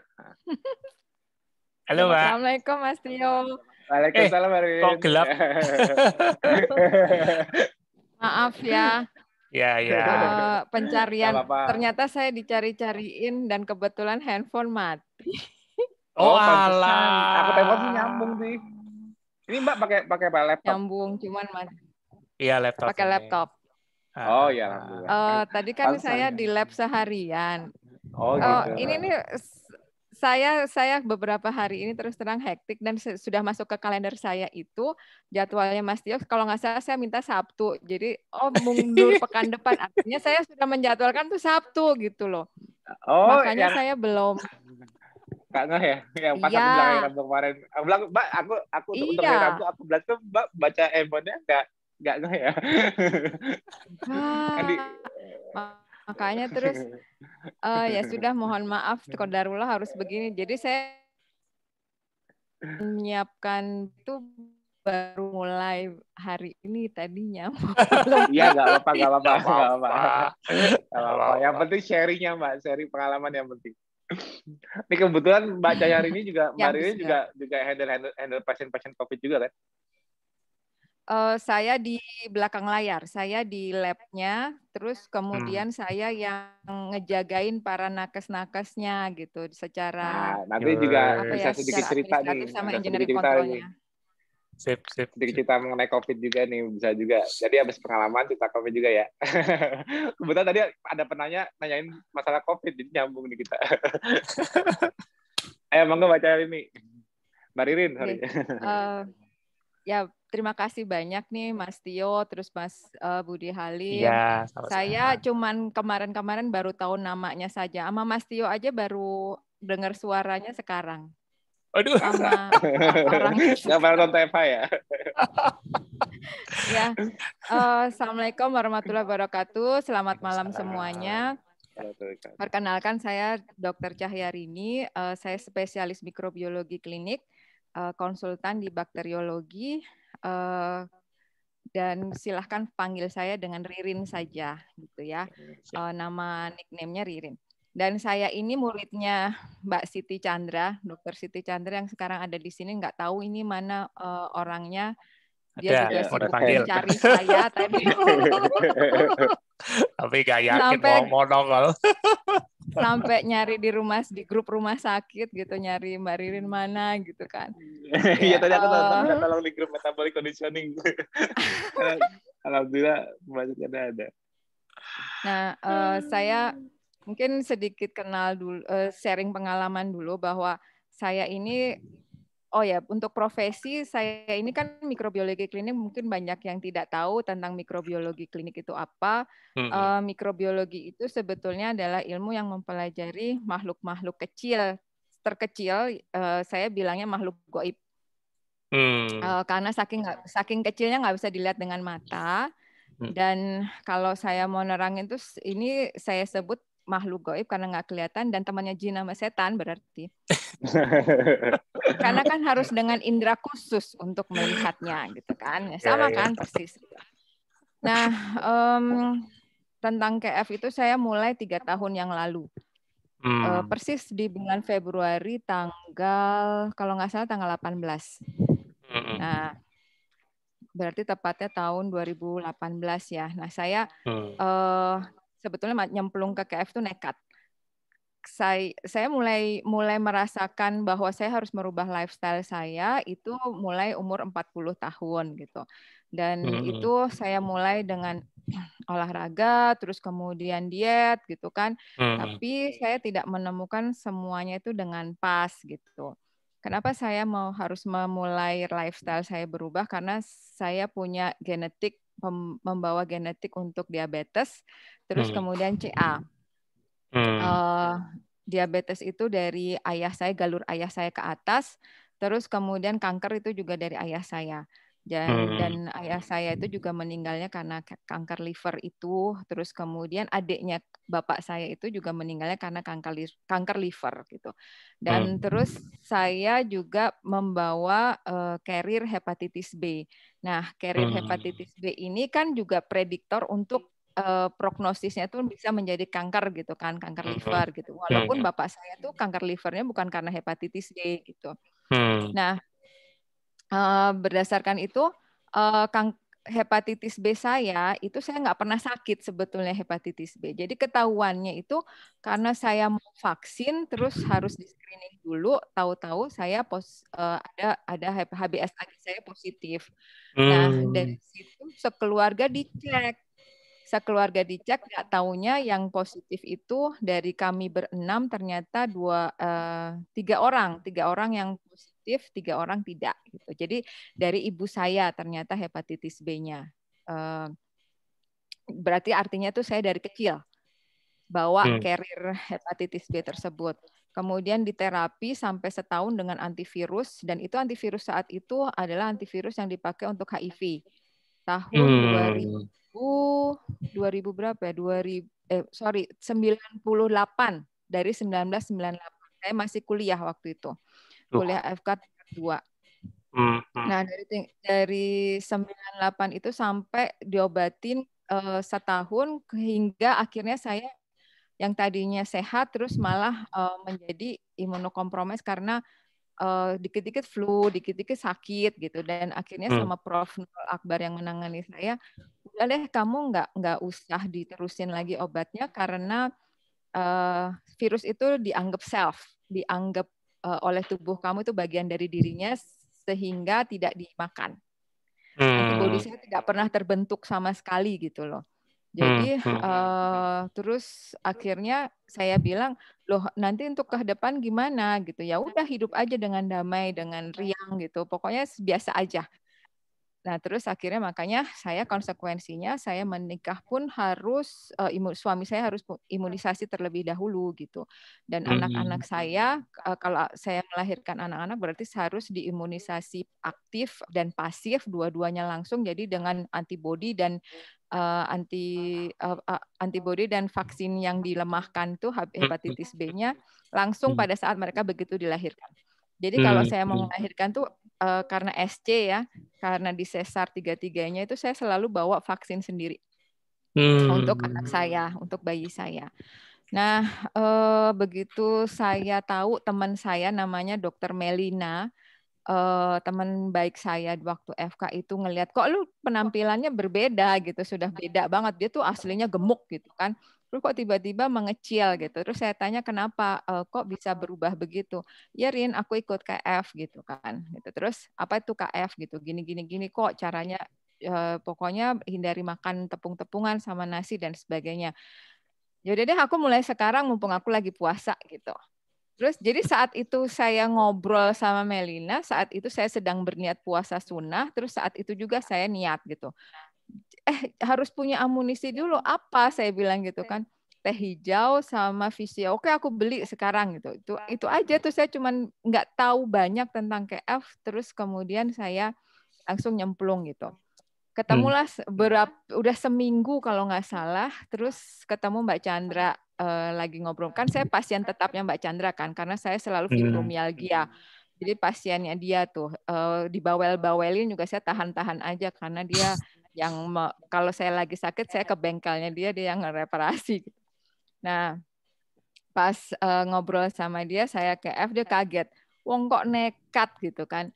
Halo Mbak. Assalamualaikum Mas Tio. Waalaikumsalam Mbak Rini. Kok gelap? Maaf ya. Ya. Pencarian. Ternyata saya dicari-cariin dan kebetulan handphone mati. Oh alah. Aku telepon sih nyambung sih. Ini Mbak pakai laptop? Nyambung, cuman mati. Iya, laptop. Pakai laptop. Oh ya. Tadi kan saya di lab seharian. Oh gitu. Ini nih saya beberapa hari ini terus terang hektik dan sudah masuk ke kalender saya itu jadwalnya Mas Tio kalau nggak salah saya minta Sabtu. Jadi mundur pekan depan. Artinya saya sudah menjadwalkan tuh Sabtu gitu loh. Makanya saya belum Nggak ngeh ya? Yang pas aku bilang hari Iya, Rabu kemarin. Aku bilang, Mbak, aku untuk hari Rabu, iya. aku bilang tuh Mbak baca handphonenya nggak ngeh ya? Kan di... Makanya terus ya sudah, mohon maaf, qadarullah harus begini. Jadi saya menyiapkan itu baru mulai hari ini tadinya. Belum. Iya, nggak apa-apa, nggak apa-apa, Nggak nggak apa-apa. apa-apa. Nggak apa-apa. Yang penting sharingnya, Mbak. Sharing pengalaman yang penting. Ini kebetulan Mbak Cahya ini juga, Ya, Mbak Ririn bismillah. juga handle pasien-pasien COVID juga kan? Saya di belakang layar, saya di labnya, terus kemudian saya yang ngejagain para nakes-nakesnya gitu, secara Nah, nanti juga apa ya, bisa sedikit secara cerita administratif nih. sama Ada sedikit engineering cerita nih. kontrolnya. Sip. Sedikit cerita mengenai COVID juga nih, bisa juga. Jadi habis pengalaman cerita COVID juga ya. Kebetulan tadi ada penanya nanyain masalah COVID, jadi nyambung nih kita. Ayo, monggo baca ini. Mbak Ririn, sorry. Ya, terima kasih banyak nih Mas Tio, terus Mas Budi Halim. Iya, sama-sama. Saya cuman kemarin-kemarin baru tahu namanya saja. Sama Mas Tio aja baru dengar suaranya sekarang. Aduh. Sama orangnya. Nggak pernah nonton Eva ya? Ya, Assalamualaikum warahmatullahi wabarakatuh. Selamat malam semuanya. Perkenalkan, saya Dr. Cahyarini. Saya spesialis mikrobiologi klinik, konsultan di bakteriologi, dan silahkan panggil saya dengan Ririn saja, gitu ya. Nama nickname-nya Ririn. Dan saya ini muridnya Mbak Siti Chandra, Dr. Siti Chandra yang sekarang ada di sini. Nggak tahu ini mana orangnya. Dia juga sibuk mencari saya tadi. Tapi gak yakin mau nongol. Sampai nyari di grup rumah sakit gitu, nyari Mbak Ririn mana gitu kan. Iya, tadi aku minta tolong di grup metabolic conditioning. Alhamdulillah budgetnya ada. Nah, saya mungkin sedikit kenal dulu, sharing pengalaman dulu bahwa saya ini, untuk profesi saya ini kan mikrobiologi klinik, mungkin banyak yang tidak tahu tentang mikrobiologi klinik itu apa. Mikrobiologi itu sebetulnya adalah ilmu yang mempelajari makhluk-makhluk terkecil, saya bilangnya makhluk gaib. Karena saking kecilnya nggak bisa dilihat dengan mata. Dan kalau saya mau nerangin itu, ini saya sebut makhluk gaib karena nggak kelihatan, dan temannya jin sama setan berarti. Karena kan harus dengan indera khusus untuk melihatnya gitu kan. Sama kan, persis. Nah, tentang KF itu saya mulai 3 tahun yang lalu. Persis di bulan Februari kalau nggak salah tanggal 18. Nah, berarti tepatnya tahun 2018 ya. Nah, saya sebetulnya nyemplung ke KF itu nekat. Saya mulai merasakan bahwa saya harus merubah lifestyle saya itu mulai umur 40 tahun gitu. Dan itu saya mulai dengan olahraga, terus kemudian diet gitu kan. Tapi saya tidak menemukan semuanya itu dengan pas gitu. Kenapa saya harus memulai lifestyle saya berubah? Karena saya punya genetik, membawa genetik untuk diabetes, terus kemudian CA. Diabetes itu dari ayah saya, galur ayah saya ke atas, terus kemudian kanker itu juga dari ayah saya. Dan ayah saya itu juga meninggalnya karena kanker liver itu, terus kemudian adiknya bapak saya itu juga meninggalnya karena kanker liver gitu. Dan terus saya juga membawa carrier hepatitis B. Nah, carrier hepatitis B ini kan juga prediktor untuk prognosisnya itu bisa menjadi kanker gitu kan, kanker liver gitu. Walaupun bapak saya tuh kanker livernya bukan karena hepatitis B gitu. Nah, berdasarkan itu hepatitis B saya nggak pernah sakit sebetulnya hepatitis B. Jadi ketahuannya itu karena saya mau vaksin terus harus di screening dulu, tahu-tahu saya ada HBS lagi saya positif. Nah, dari situ sekeluarga dicek, nggak taunya yang positif itu dari kami berenam ternyata 3 orang yang positif, 3 orang tidak gitu. Jadi dari ibu saya ternyata hepatitis B-nya. Berarti artinya tuh saya dari kecil bawa carrier hepatitis B tersebut. Kemudian diterapi sampai setahun dengan antivirus, dan itu antivirus saat itu adalah antivirus yang dipakai untuk HIV. Tahun 2000 berapa ya? 98, dari 1998. Saya masih kuliah waktu itu. Kuliah FK 2. Nah, dari 98 itu sampai diobatin setahun, hingga akhirnya saya yang tadinya sehat terus malah menjadi imunokompromis karena dikit-dikit flu, dikit-dikit sakit gitu. Dan akhirnya sama Prof. Nurul Akbar yang menangani saya, udah deh kamu nggak usah diterusin lagi obatnya karena virus itu dianggap dianggap oleh tubuh kamu itu bagian dari dirinya sehingga tidak dimakan. Antibodi saya tidak pernah terbentuk sama sekali gitu loh. Jadi terus akhirnya saya bilang, loh nanti untuk ke depan gimana gitu. Ya udah hidup aja dengan damai, dengan riang gitu. Pokoknya biasa aja. Nah, terus akhirnya makanya saya konsekuensinya saya menikah pun harus suami saya harus imunisasi terlebih dahulu gitu. Dan anak-anak saya kalau saya melahirkan anak-anak berarti harus diimunisasi aktif dan pasif dua-duanya langsung, jadi dengan antibodi dan antibodi dan vaksin yang dilemahkan tuh hepatitis B-nya langsung pada saat mereka begitu dilahirkan. Jadi kalau saya mau melahirkan tuh karena SC ya, karena di sesar 3-3-nya itu saya selalu bawa vaksin sendiri untuk anak saya, untuk bayi saya. Nah, begitu saya tahu teman saya namanya Dr. Melina, teman baik saya waktu FK itu ngelihat, kok lu penampilannya berbeda gitu, sudah beda banget. Dia tuh aslinya gemuk gitu kan. Terus kok tiba-tiba mengecil gitu. Terus saya tanya kenapa, kok bisa berubah begitu? Ya Rin, aku ikut KF gitu kan. Gitu. Terus apa itu KF gitu? Gini kok caranya, pokoknya hindari makan tepung-tepungan sama nasi dan sebagainya. Yaudah deh, aku mulai sekarang mumpung aku lagi puasa gitu. Terus jadi saat itu saya ngobrol sama Melina, saat itu saya sedang berniat puasa sunnah, terus saat itu juga saya niat gitu. Harus punya amunisi dulu, apa saya bilang gitu kan. Teh hijau sama Visio. Oke, aku beli sekarang gitu. Itu aja tuh, saya cuman nggak tahu banyak tentang KF, terus kemudian saya langsung nyemplung gitu. Ketemulah udah seminggu kalau nggak salah, terus ketemu Mbak Chandra lagi ngobrol. Kan saya pasien tetapnya Mbak Chandra kan, karena saya selalu fibromialgia. Jadi pasiennya dia tuh dibawel-bawelin juga saya tahan-tahan aja karena dia yang kalau saya lagi sakit saya ke bengkelnya dia yang ngereparasi. Nah, pas ngobrol sama dia saya ke F, dia kaget. Wong kok nekat gitu kan.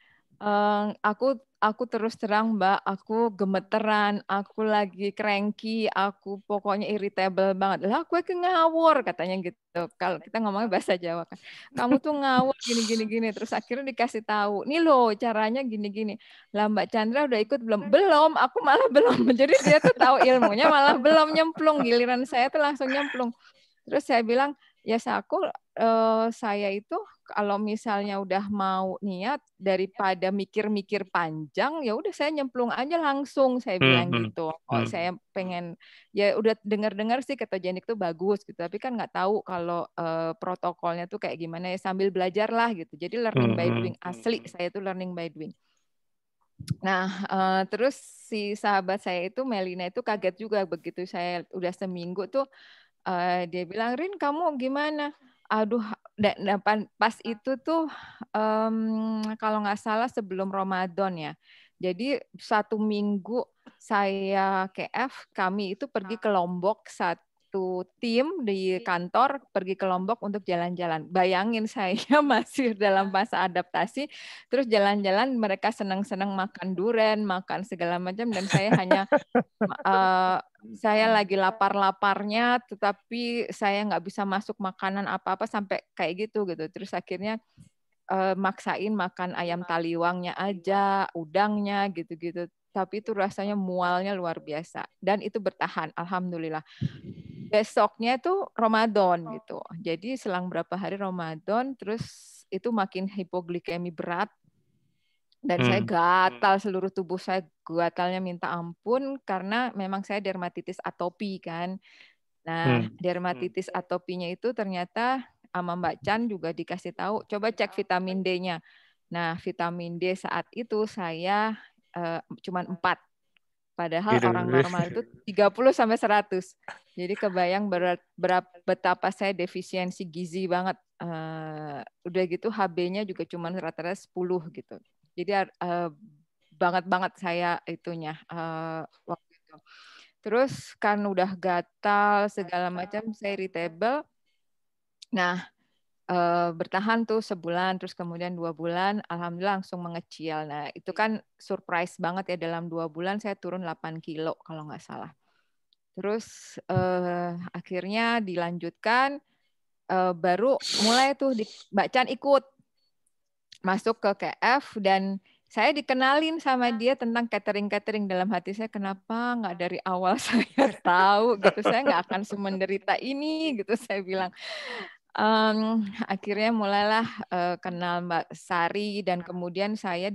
Aku terus terang Mbak, aku gemeteran, aku lagi cranky, aku pokoknya irritable banget. Lah aku ngawur katanya gitu. Kalau kita ngomongnya bahasa Jawa kan. Kamu tuh ngawur gini. Terus akhirnya dikasih tahu, nih loh caranya gini. Lah Mbak Chandra udah ikut belum? Belum, aku malah belum. Jadi dia tuh tahu ilmunya malah belum nyemplung. Giliran saya tuh langsung nyemplung. Terus saya bilang, ya saya itu kalau misalnya udah mau niat daripada mikir-mikir panjang, ya udah saya nyemplung aja langsung, saya bilang gitu. Oh, saya pengen ya udah dengar-dengar sih ketogenik itu bagus gitu, tapi kan nggak tahu kalau protokolnya tuh kayak gimana ya, sambil belajar lah gitu. Jadi learning by doing, asli saya tuh learning by doing. Nah, terus si sahabat saya itu Melina itu kaget juga begitu saya udah seminggu tuh. Dia bilang, Rin kamu gimana? Aduh, pas itu tuh kalau nggak salah sebelum Ramadan ya. Jadi 1 minggu saya KF, kami itu pergi ke Lombok, satu tim di kantor pergi ke Lombok untuk jalan-jalan. Bayangin saya masih dalam masa adaptasi, terus jalan-jalan mereka senang-senang makan durian, makan segala macam, dan saya hanya saya lagi lapar-laparnya, tetapi saya nggak bisa masuk makanan apa-apa sampai kayak gitu. Terus akhirnya maksain makan ayam taliwangnya aja, udangnya gitu-gitu. Tapi itu rasanya mualnya luar biasa. Dan itu bertahan, alhamdulillah. Besoknya itu Ramadan gitu. Jadi selang berapa hari Ramadan, terus itu makin hipoglikemi berat. Dan saya gatal, seluruh tubuh saya gatalnya minta ampun karena memang saya dermatitis atopi kan. Nah, dermatitis atopinya itu ternyata sama Mbak Chan juga dikasih tahu, coba cek vitamin D-nya. Nah, vitamin D saat itu saya cuma 4. Padahal orang normal itu 30 sampai 100. Jadi kebayang betapa saya defisiensi gizi banget. Udah gitu HB-nya juga cuma rata-rata 10 gitu. Jadi banget saya itunya waktu itu. Terus kan udah gatal segala macam, saya irritable. Nah, bertahan tuh sebulan, terus kemudian 2 bulan, alhamdulillah langsung mengecil. Nah, itu kan surprise banget ya, dalam 2 bulan saya turun 8 kilo kalau nggak salah. Terus akhirnya dilanjutkan, baru mulai tuh Mbak Chan ikut masuk ke KF, dan saya dikenalin sama dia tentang catering. Dalam hati saya, kenapa nggak dari awal saya tahu gitu, saya nggak akan semenderita ini gitu, saya bilang. Akhirnya mulailah kenal Mbak Sari, dan kemudian saya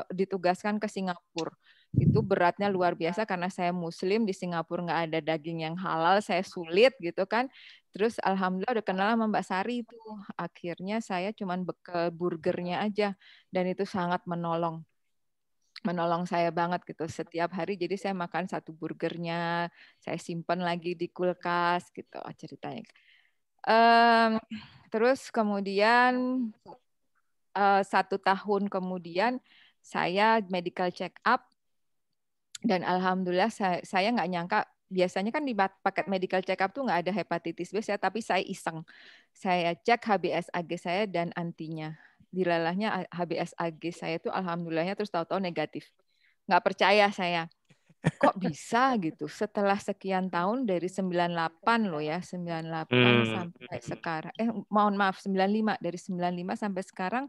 ditugaskan ke Singapura. Itu beratnya luar biasa karena saya Muslim, di Singapura nggak ada daging yang halal, saya sulit gitu kan. Terus alhamdulillah udah kenal sama Mbak Sari itu. Akhirnya saya cuman bekal burgernya aja, dan itu sangat menolong saya banget gitu setiap hari. Jadi saya makan 1 burgernya, saya simpan lagi di kulkas gitu ceritanya. Terus kemudian 1 tahun kemudian saya medical check up, dan alhamdulillah saya nggak nyangka. Biasanya kan di paket medical check up tuh nggak ada hepatitis B, tapi saya iseng. Saya cek HBsAg saya dan antinya. Dilalahnya HBsAg saya itu alhamdulillahnya terus tahu-tahu negatif. Nggak percaya saya. Kok bisa gitu? Setelah sekian tahun, dari 98 loh ya, 98 sampai sekarang. Mohon maaf, 95. Dari 95 sampai sekarang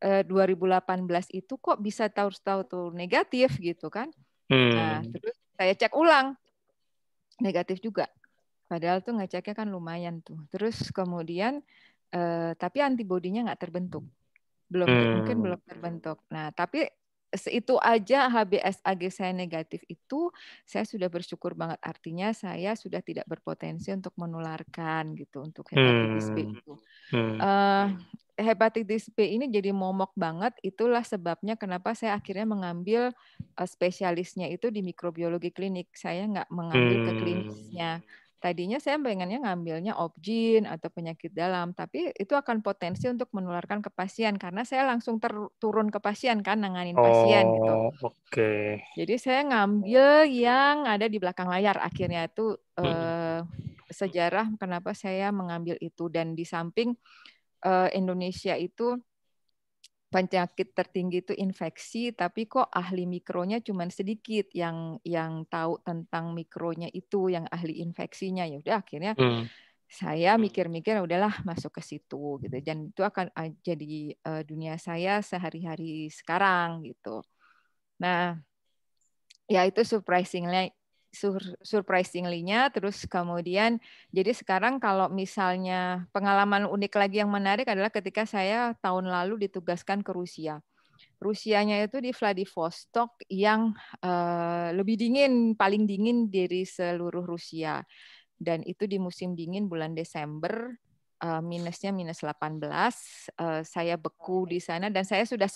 2018 itu kok bisa tahu negatif gitu kan? Nah, terus saya cek ulang, negatif juga. Padahal tuh ngeceknya kan lumayan tuh. Terus kemudian, tapi antibodinya nggak terbentuk. Mungkin belum terbentuk. Nah, tapi itu aja HBsAg saya negatif itu, saya sudah bersyukur banget. Artinya saya sudah tidak berpotensi untuk menularkan gitu, untuk hepatitis B itu. Hepatitis B ini jadi momok banget, itulah sebabnya kenapa saya akhirnya mengambil spesialisnya itu di mikrobiologi klinik. Saya nggak mengambil ke klinisnya. Tadinya saya pengennya ngambilnya obgyn atau penyakit dalam, tapi itu akan potensi untuk menularkan ke pasien karena saya langsung turun ke pasien kan, nanganin pasien gitu. Oke. Jadi saya ngambil yang ada di belakang layar. Akhirnya itu sejarah kenapa saya mengambil itu. Dan di samping Indonesia itu penyakit tertinggi itu infeksi, tapi kok ahli mikronya cuma sedikit yang tahu tentang mikronya itu, yang ahli infeksinya. Ya udah akhirnya saya mikir-mikir udahlah masuk ke situ gitu, dan itu akan jadi dunia saya sehari-hari sekarang gitu. Nah, ya itu surprisingly-nya. Terus kemudian jadi sekarang kalau misalnya pengalaman unik lagi yang menarik adalah ketika saya tahun lalu ditugaskan ke Rusia. Rusianya itu di Vladivostok yang lebih dingin, paling dingin dari seluruh Rusia. Dan itu di musim dingin bulan Desember, minusnya -18. Saya beku di sana, dan saya sudah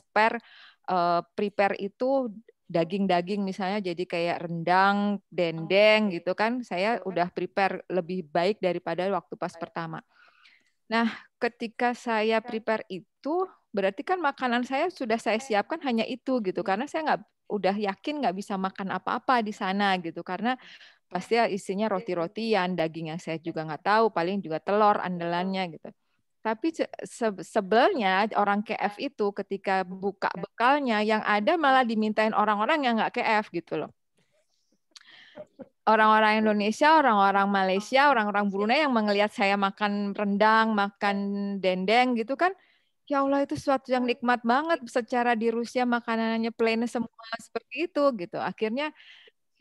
prepare itu daging-daging misalnya jadi kayak rendang, dendeng gitu kan. Saya udah prepare lebih baik daripada waktu pas pertama. Nah, ketika saya prepare itu, berarti kan makanan saya sudah saya siapkan hanya itu gitu, karena saya udah yakin nggak bisa makan apa-apa di sana gitu, karena pasti isinya roti-rotian, daging yang saya juga nggak tahu, paling juga telur andalannya gitu. Tapi sebelnya orang KF itu ketika buka bekalnya, yang ada malah dimintain orang-orang yang nggak KF gitu loh. Orang-orang Indonesia, orang-orang Malaysia, orang-orang Brunei yang melihat saya makan rendang, makan dendeng gitu kan, ya Allah itu sesuatu yang nikmat banget. Secara di Rusia makanannya plain semua seperti itu gitu. Akhirnya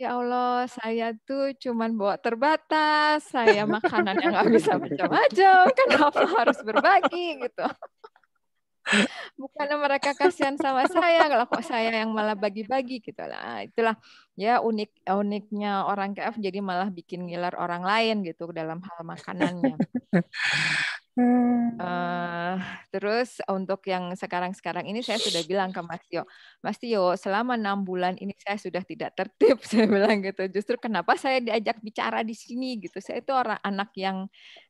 ya Allah, saya tuh cuman bawa terbatas, saya makanan yang nggak bisa macam-macam, kenapa harus berbagi gitu. Bukannya mereka kasihan sama saya, kalau kok saya yang malah bagi-bagi gitu lah. Itulah ya uniknya orang KF, jadi malah bikin ngiler orang lain gitu dalam hal makanannya. Eh, terus untuk yang sekarang ini saya sudah bilang ke Mas Tio, selama 6 bulan ini saya sudah tidak tertib, saya bilang gitu. Justru kenapa saya diajak bicara di sini gitu. Saya itu orang anak yang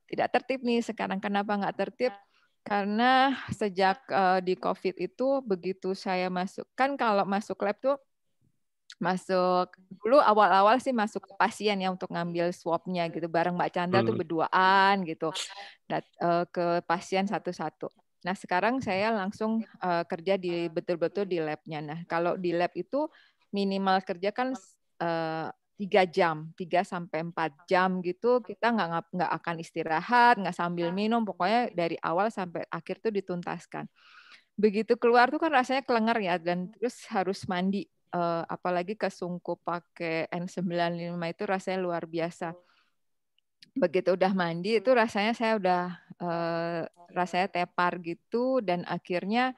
tidak tertib nih. Sekarang kenapa nggak tertib? Karena sejak di COVID itu begitu saya masuk, kan kalau masuk lab tuh dulu awal-awal sih masuk ke pasien ya untuk ngambil swabnya gitu bareng Mbak Chandra tuh berduaan gitu ke pasien satu-satu. Nah sekarang saya langsung kerja di betul-betul di labnya. Nah kalau di lab itu minimal kerja kan 3 jam, 3 sampai 4 jam gitu, kita nggak akan istirahat, nggak sambil minum, pokoknya dari awal sampai akhir tuh dituntaskan. Begitu keluar tuh kan rasanya kelenger ya, dan terus harus mandi, apalagi kesungkup pakai N95 itu rasanya luar biasa. Begitu udah mandi itu rasanya saya udah rasanya tepar gitu, dan akhirnya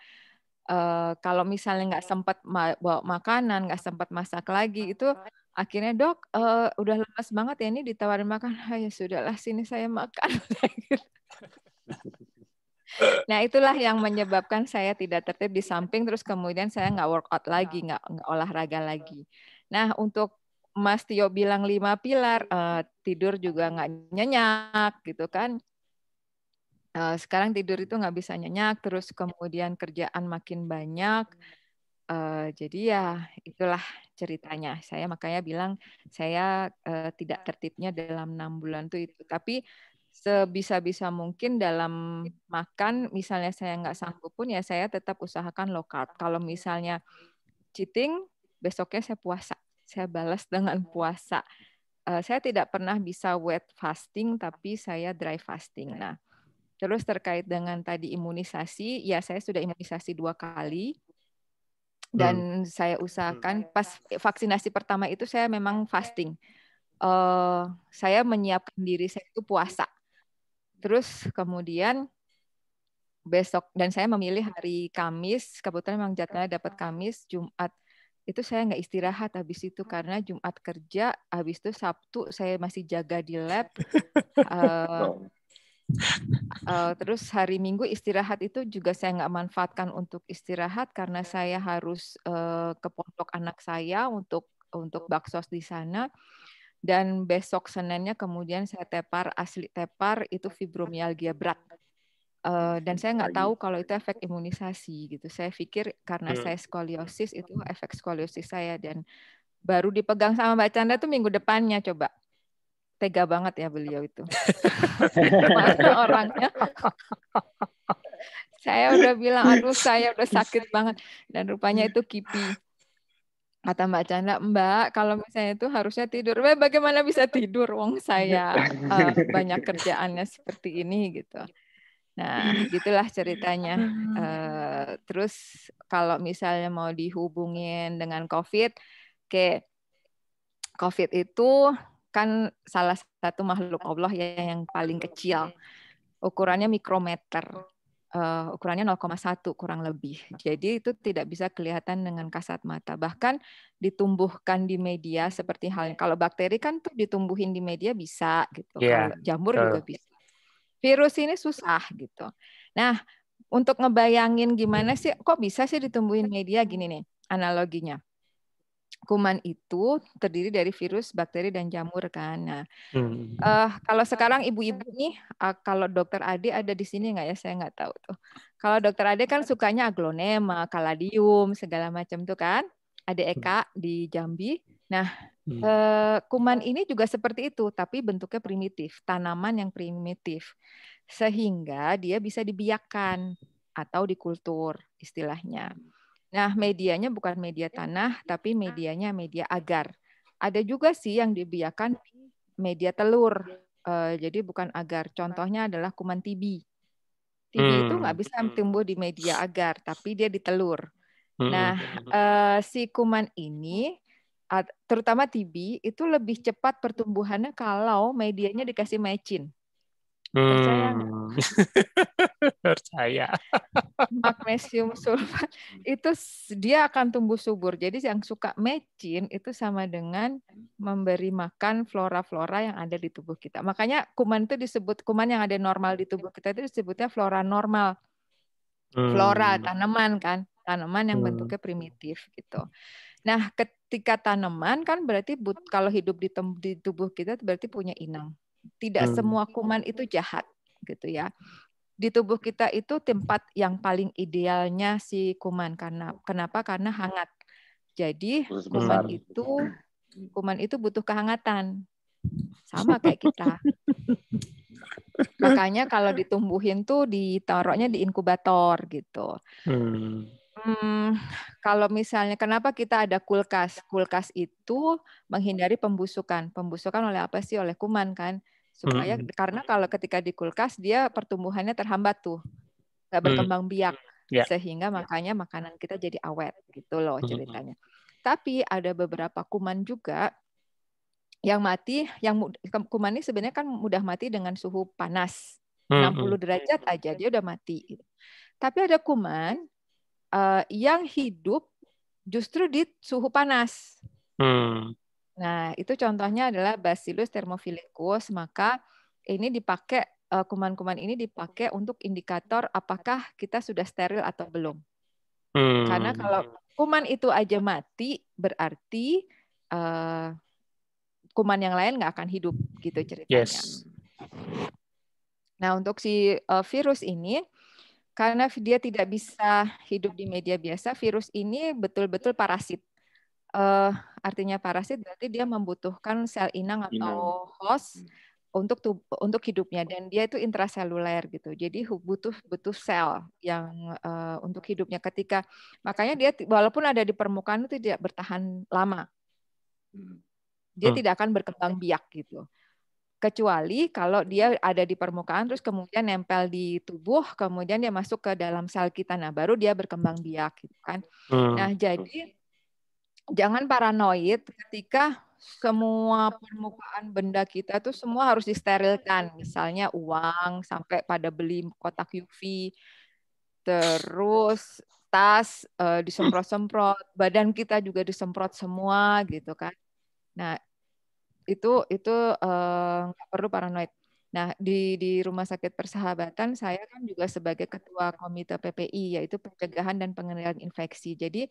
kalau misalnya nggak sempat bawa makanan, nggak sempat masak lagi, itu akhirnya dok udah lemas banget ya, ini ditawarin makan, ya sudahlah sini saya makan. Nah itulah yang menyebabkan saya tidak tertib di samping, terus kemudian saya nggak workout lagi, nggak olahraga lagi. Nah untuk Mas Tio bilang 5 pilar, tidur juga nggak nyenyak gitu kan. Sekarang tidur itu nggak bisa nyenyak, terus kemudian kerjaan makin banyak. Jadi ya itulah ceritanya. Saya makanya bilang saya tidak tertibnya dalam 6 bulan itu. Tapi sebisa-bisa mungkin dalam makan, misalnya saya nggak sanggup pun ya saya tetap usahakan low carb. Kalau misalnya cheating, besoknya saya puasa. Saya balas dengan puasa. Saya tidak pernah bisa wet fasting, tapi saya dry fasting. Nah, terus terkait dengan tadi imunisasi, ya saya sudah imunisasi 2 kali. Dan saya usahakan pas vaksinasi pertama itu saya memang fasting. Saya menyiapkan diri saya itu puasa. Terus kemudian besok, dan saya memilih hari Kamis, kebetulan memang jadwalnya dapat Kamis, Jumat itu saya nggak istirahat habis itu, karena Jumat kerja, habis itu Sabtu saya masih jaga di lab. Terus hari Minggu istirahat itu juga saya nggak manfaatkan untuk istirahat, karena saya harus ke pondok anak saya untuk baksos di sana. Dan besok Seninnya kemudian saya tepar, asli tepar itu fibromialgia berat. Dan saya nggak tahu kalau itu efek imunisasi gitu. Saya pikir karena saya skoliosis itu efek skoliosis saya, dan baru dipegang sama Mbak Chandra itu minggu depannya. Coba, tega banget ya beliau itu. Mana orangnya? Saya udah bilang, aduh saya udah sakit banget, dan rupanya itu kipi. Kata Mbak Chandra, Mbak, kalau misalnya itu harusnya tidur. Bagaimana bisa tidur, wong saya banyak kerjaannya seperti ini gitu. Nah, gitulah ceritanya. Terus kalau misalnya mau dihubungin dengan COVID, kayak COVID itu kan salah satu makhluk Allah ya yang paling kecil. Ukurannya mikrometer. Ukurannya 0,1 kurang lebih. Jadi itu tidak bisa kelihatan dengan kasat mata. Bahkan ditumbuhkan di media seperti halnya. Kalau bakteri kan tuh ditumbuhin di media bisa gitu. Kalau jamur juga bisa. Virus ini susah gitu. Nah, untuk ngebayangin gimana sih, kok bisa sih ditumbuhin media gini nih analoginya. Kuman itu terdiri dari virus, bakteri, dan jamur kan. Nah, kalau sekarang ibu-ibu nih, kalau dokter Ade ada di sini nggak ya? Saya nggak tahu tuh. Kalau dokter Ade kan sukanya aglonema, kaladium, segala macam tuh kan. Ada Eka di Jambi. Nah, kuman ini juga seperti itu, tapi bentuknya primitif, tanaman yang primitif. Sehingga dia bisa dibiakkan atau dikultur istilahnya. Nah, medianya bukan media tanah, tapi medianya media agar. Ada juga sih yang dibiarkan media telur. Jadi bukan agar. Contohnya adalah kuman TB. TB itu nggak bisa tumbuh di media agar, tapi dia di telur. Nah, si kuman ini, terutama TB, itu lebih cepat pertumbuhannya kalau medianya dikasih mecin. Percaya nggak? Percaya. Magnesium sulfat itu dia akan tumbuh subur. Jadi yang suka mecin itu sama dengan memberi makan flora-flora yang ada di tubuh kita. Makanya kuman itu disebut, kuman yang ada normal di tubuh kita itu disebutnya flora normal. Flora tanaman kan, tanaman yang bentuknya primitif gitu. Nah, ketika tanaman kan berarti kalau hidup di tubuh kita berarti punya inang. Tidak semua kuman itu jahat gitu ya. Di tubuh kita itu tempat yang paling idealnya si kuman. Kenapa? Karena hangat. Jadi kuman itu butuh kehangatan. Sama kayak kita. Makanya kalau ditumbuhin tuh ditaruhnya di inkubator gitu. Kalau misalnya kenapa kita ada kulkas? Kulkas itu menghindari pembusukan. Pembusukan oleh apa sih? Oleh kuman kan. Supaya karena kalau ketika di kulkas dia pertumbuhannya terhambat tuh. Nggak berkembang biak. Sehingga makanya makanan kita jadi awet gitu loh ceritanya. Tapi ada beberapa kuman juga yang mati, kuman ini sebenarnya kan mudah mati dengan suhu panas. 60 derajat aja dia udah mati. Tapi ada kuman yang hidup justru di suhu panas. Nah, itu contohnya adalah Bacillus thermophilus. Maka ini dipakai, kuman-kuman ini dipakai untuk indikator apakah kita sudah steril atau belum. Karena kalau kuman itu aja mati, berarti kuman yang lain nggak akan hidup, gitu ceritanya. Nah, untuk si virus ini, karena dia tidak bisa hidup di media biasa, virus ini betul-betul parasit. Artinya parasit berarti dia membutuhkan sel inang atau host untuk hidupnya, dan dia itu intraseluler gitu. Jadi butuh sel yang untuk hidupnya. Makanya dia walaupun ada di permukaan itu tidak bertahan lama. Dia tidak akan berkembang biak gitu. Kecuali kalau dia ada di permukaan terus kemudian nempel di tubuh, kemudian dia masuk ke dalam sel kita, nah baru dia berkembang biak gitu kan. Nah, jadi jangan paranoid ketika semua permukaan benda kita tuh semua harus disterilkan. Misalnya uang sampai pada beli kotak UV, terus tas disemprot-semprot, badan kita juga disemprot semua gitu kan. Nah, itu nggak perlu paranoid. Nah, di Rumah Sakit Persahabatan saya kan juga sebagai ketua komite PPI, yaitu pencegahan dan pengendalian infeksi. Jadi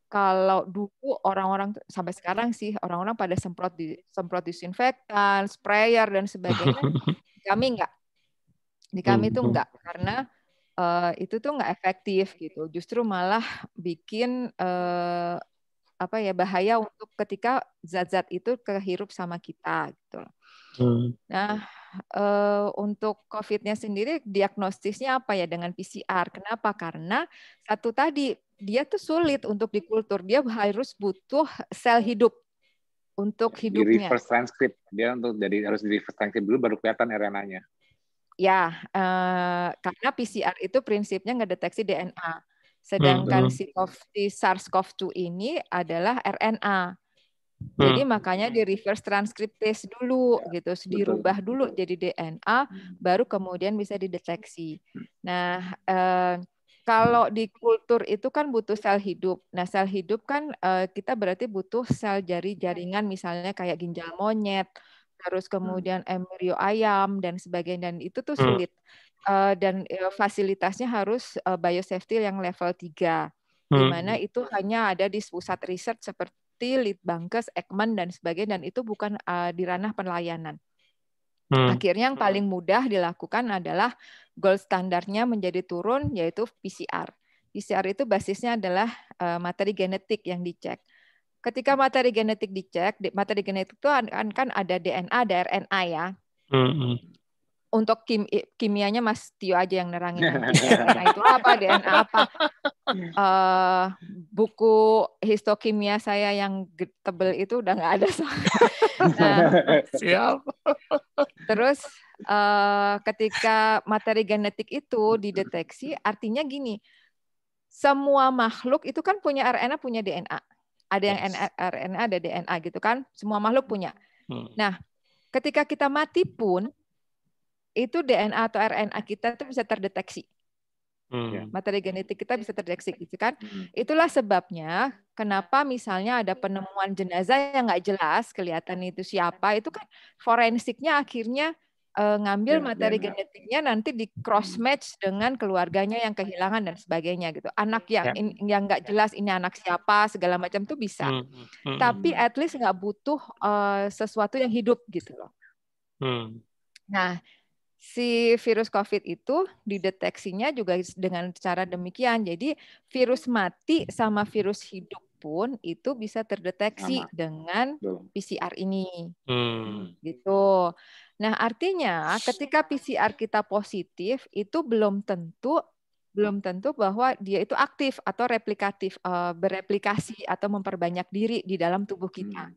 kalau dulu orang-orang sampai sekarang sih orang-orang pada semprot disinfektan, sprayer dan sebagainya, kami enggak. Di kami itu enggak, karena itu tuh enggak efektif gitu. Justru malah bikin bahaya untuk ketika zat-zat itu kehirup sama kita gitu. Nah, untuk COVID-nya sendiri diagnostisnya apa ya dengan PCR? Kenapa? Karena satu tadi dia tuh sulit untuk dikultur. Dia harus butuh sel hidup untuk hidupnya. Di reverse transcript dia harus di reverse transcript dulu baru kelihatan RNA-nya. Ya, karena PCR itu prinsipnya ngedeteksi DNA. Sedangkan si SARS-CoV-2 ini adalah RNA. Jadi makanya di reverse transcriptase dulu gitu, dirubah dulu jadi DNA, baru kemudian bisa dideteksi. Nah, kalau di kultur itu kan butuh sel hidup. Nah, sel hidup kan kita berarti butuh sel jaringan misalnya kayak ginjal monyet, terus kemudian embrio ayam dan sebagainya, dan itu tuh sulit. Dan fasilitasnya harus biosafety yang level 3, di mana itu hanya ada di pusat riset seperti Litbangkes, Ekman dan sebagainya, dan itu bukan di ranah pelayanan. Akhirnya yang paling mudah dilakukan adalah gold standarnya menjadi turun, yaitu PCR. PCR itu basisnya adalah materi genetik yang dicek. Ketika materi genetik dicek, materi genetik itu kan ada DNA, ada RNA ya. Untuk kimianya Mas Tio aja yang nerangin nanti. RNA itu apa, DNA apa. Buku histokimia saya yang tebel itu udah nggak ada. Nah, siap. Terus ketika materi genetik itu dideteksi, artinya gini, semua makhluk itu kan punya RNA, punya DNA. Ada yang RNA, ada DNA gitu kan. Semua makhluk punya. Nah, ketika kita mati pun, itu DNA atau RNA kita itu bisa terdeteksi. Hmm. Materi genetik kita bisa terdeteksi gitu kan. Itulah sebabnya kenapa misalnya ada penemuan jenazah yang nggak jelas kelihatan itu siapa, itu kan forensiknya akhirnya ngambil materi genetiknya nanti di cross match dengan keluarganya yang kehilangan dan sebagainya gitu. Anak yang nggak jelas ini anak siapa segala macam tuh bisa. Tapi at least nggak butuh sesuatu yang hidup gitu loh. Nah, si virus COVID itu dideteksinya juga dengan cara demikian. Jadi virus mati sama virus hidup pun itu bisa terdeteksi dengan PCR ini. Gitu. Nah, artinya ketika PCR kita positif itu belum tentu bahwa dia itu aktif atau replikatif, bereplikasi atau memperbanyak diri di dalam tubuh kita.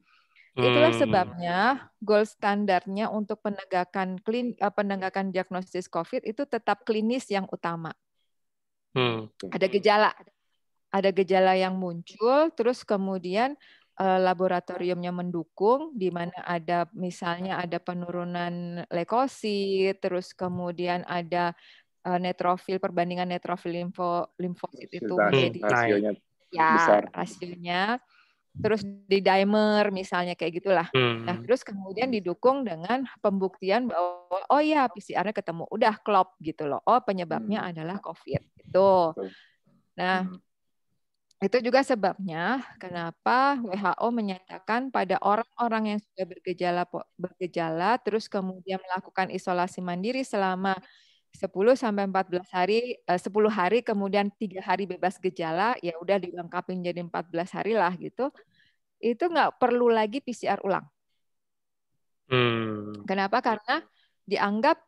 Itulah sebabnya gold standarnya untuk penegakan diagnosis COVID itu tetap klinis yang utama. Ada gejala yang muncul, terus kemudian laboratoriumnya mendukung, di mana ada misalnya ada penurunan leukosit, terus kemudian ada neutrofil, perbandingan neutrofil limfosit itu menjadi rasionya. Terus di dimer misalnya kayak gitulah. Nah, terus kemudian didukung dengan pembuktian bahwa oh ya PCR-nya ketemu, udah klop gitu loh. Oh, penyebabnya adalah COVID. Itu. Nah, itu juga sebabnya kenapa WHO menyatakan pada orang-orang yang sudah bergejala terus kemudian melakukan isolasi mandiri selama 10 sampai 14 hari, 10 hari kemudian 3 hari bebas gejala, ya udah dilengkapi jadi 14 hari lah gitu. Itu nggak perlu lagi PCR ulang. Kenapa? Karena dianggap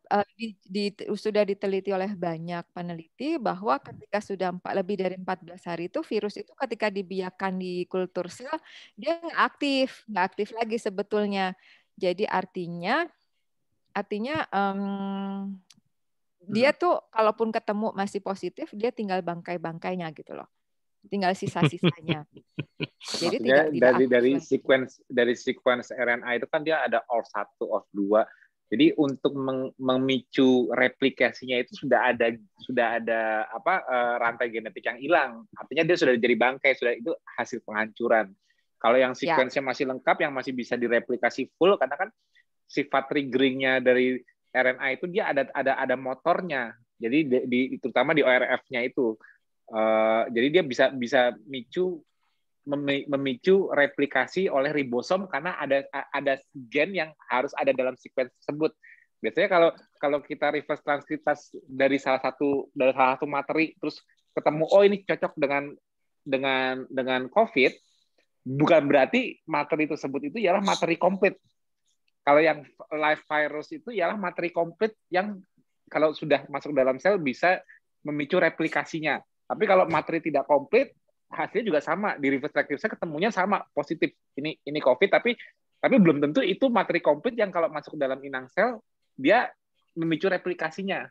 sudah diteliti oleh banyak peneliti bahwa ketika sudah lebih dari 14 hari itu virus itu ketika dibiarkan di kultur sel dia nggak aktif lagi sebetulnya. Jadi artinya dia tuh kalaupun ketemu masih positif dia tinggal bangkai-bangkainya gitu loh. Tinggal sisa-sisanya. Jadi dari sequence RNA itu kan dia ada OR1, OR2. Jadi untuk memicu replikasinya itu sudah ada rantai genetik yang hilang. Artinya dia sudah jadi bangkai, itu hasil penghancuran. Kalau yang sequence-nya masih lengkap, yang masih bisa direplikasi full, karena kan sifat triggeringnya dari RNA itu dia ada motornya. Jadi terutama di ORF-nya itu. Jadi dia bisa memicu replikasi oleh ribosom karena ada gen yang harus ada dalam sequence tersebut. Biasanya kalau kita reverse transkriptasi dari salah satu materi terus ketemu oh ini cocok dengan COVID, bukan berarti materi tersebut itu ialah materi komplit. Kalau yang live virus itu ialah materi komplit yang kalau sudah masuk dalam sel bisa memicu replikasinya. Tapi kalau materi tidak komplit, hasilnya juga sama. Di reverse transkripsi ketemunya sama, positif. Ini COVID, tapi belum tentu itu materi komplit yang kalau masuk ke dalam inang sel, dia memicu replikasinya.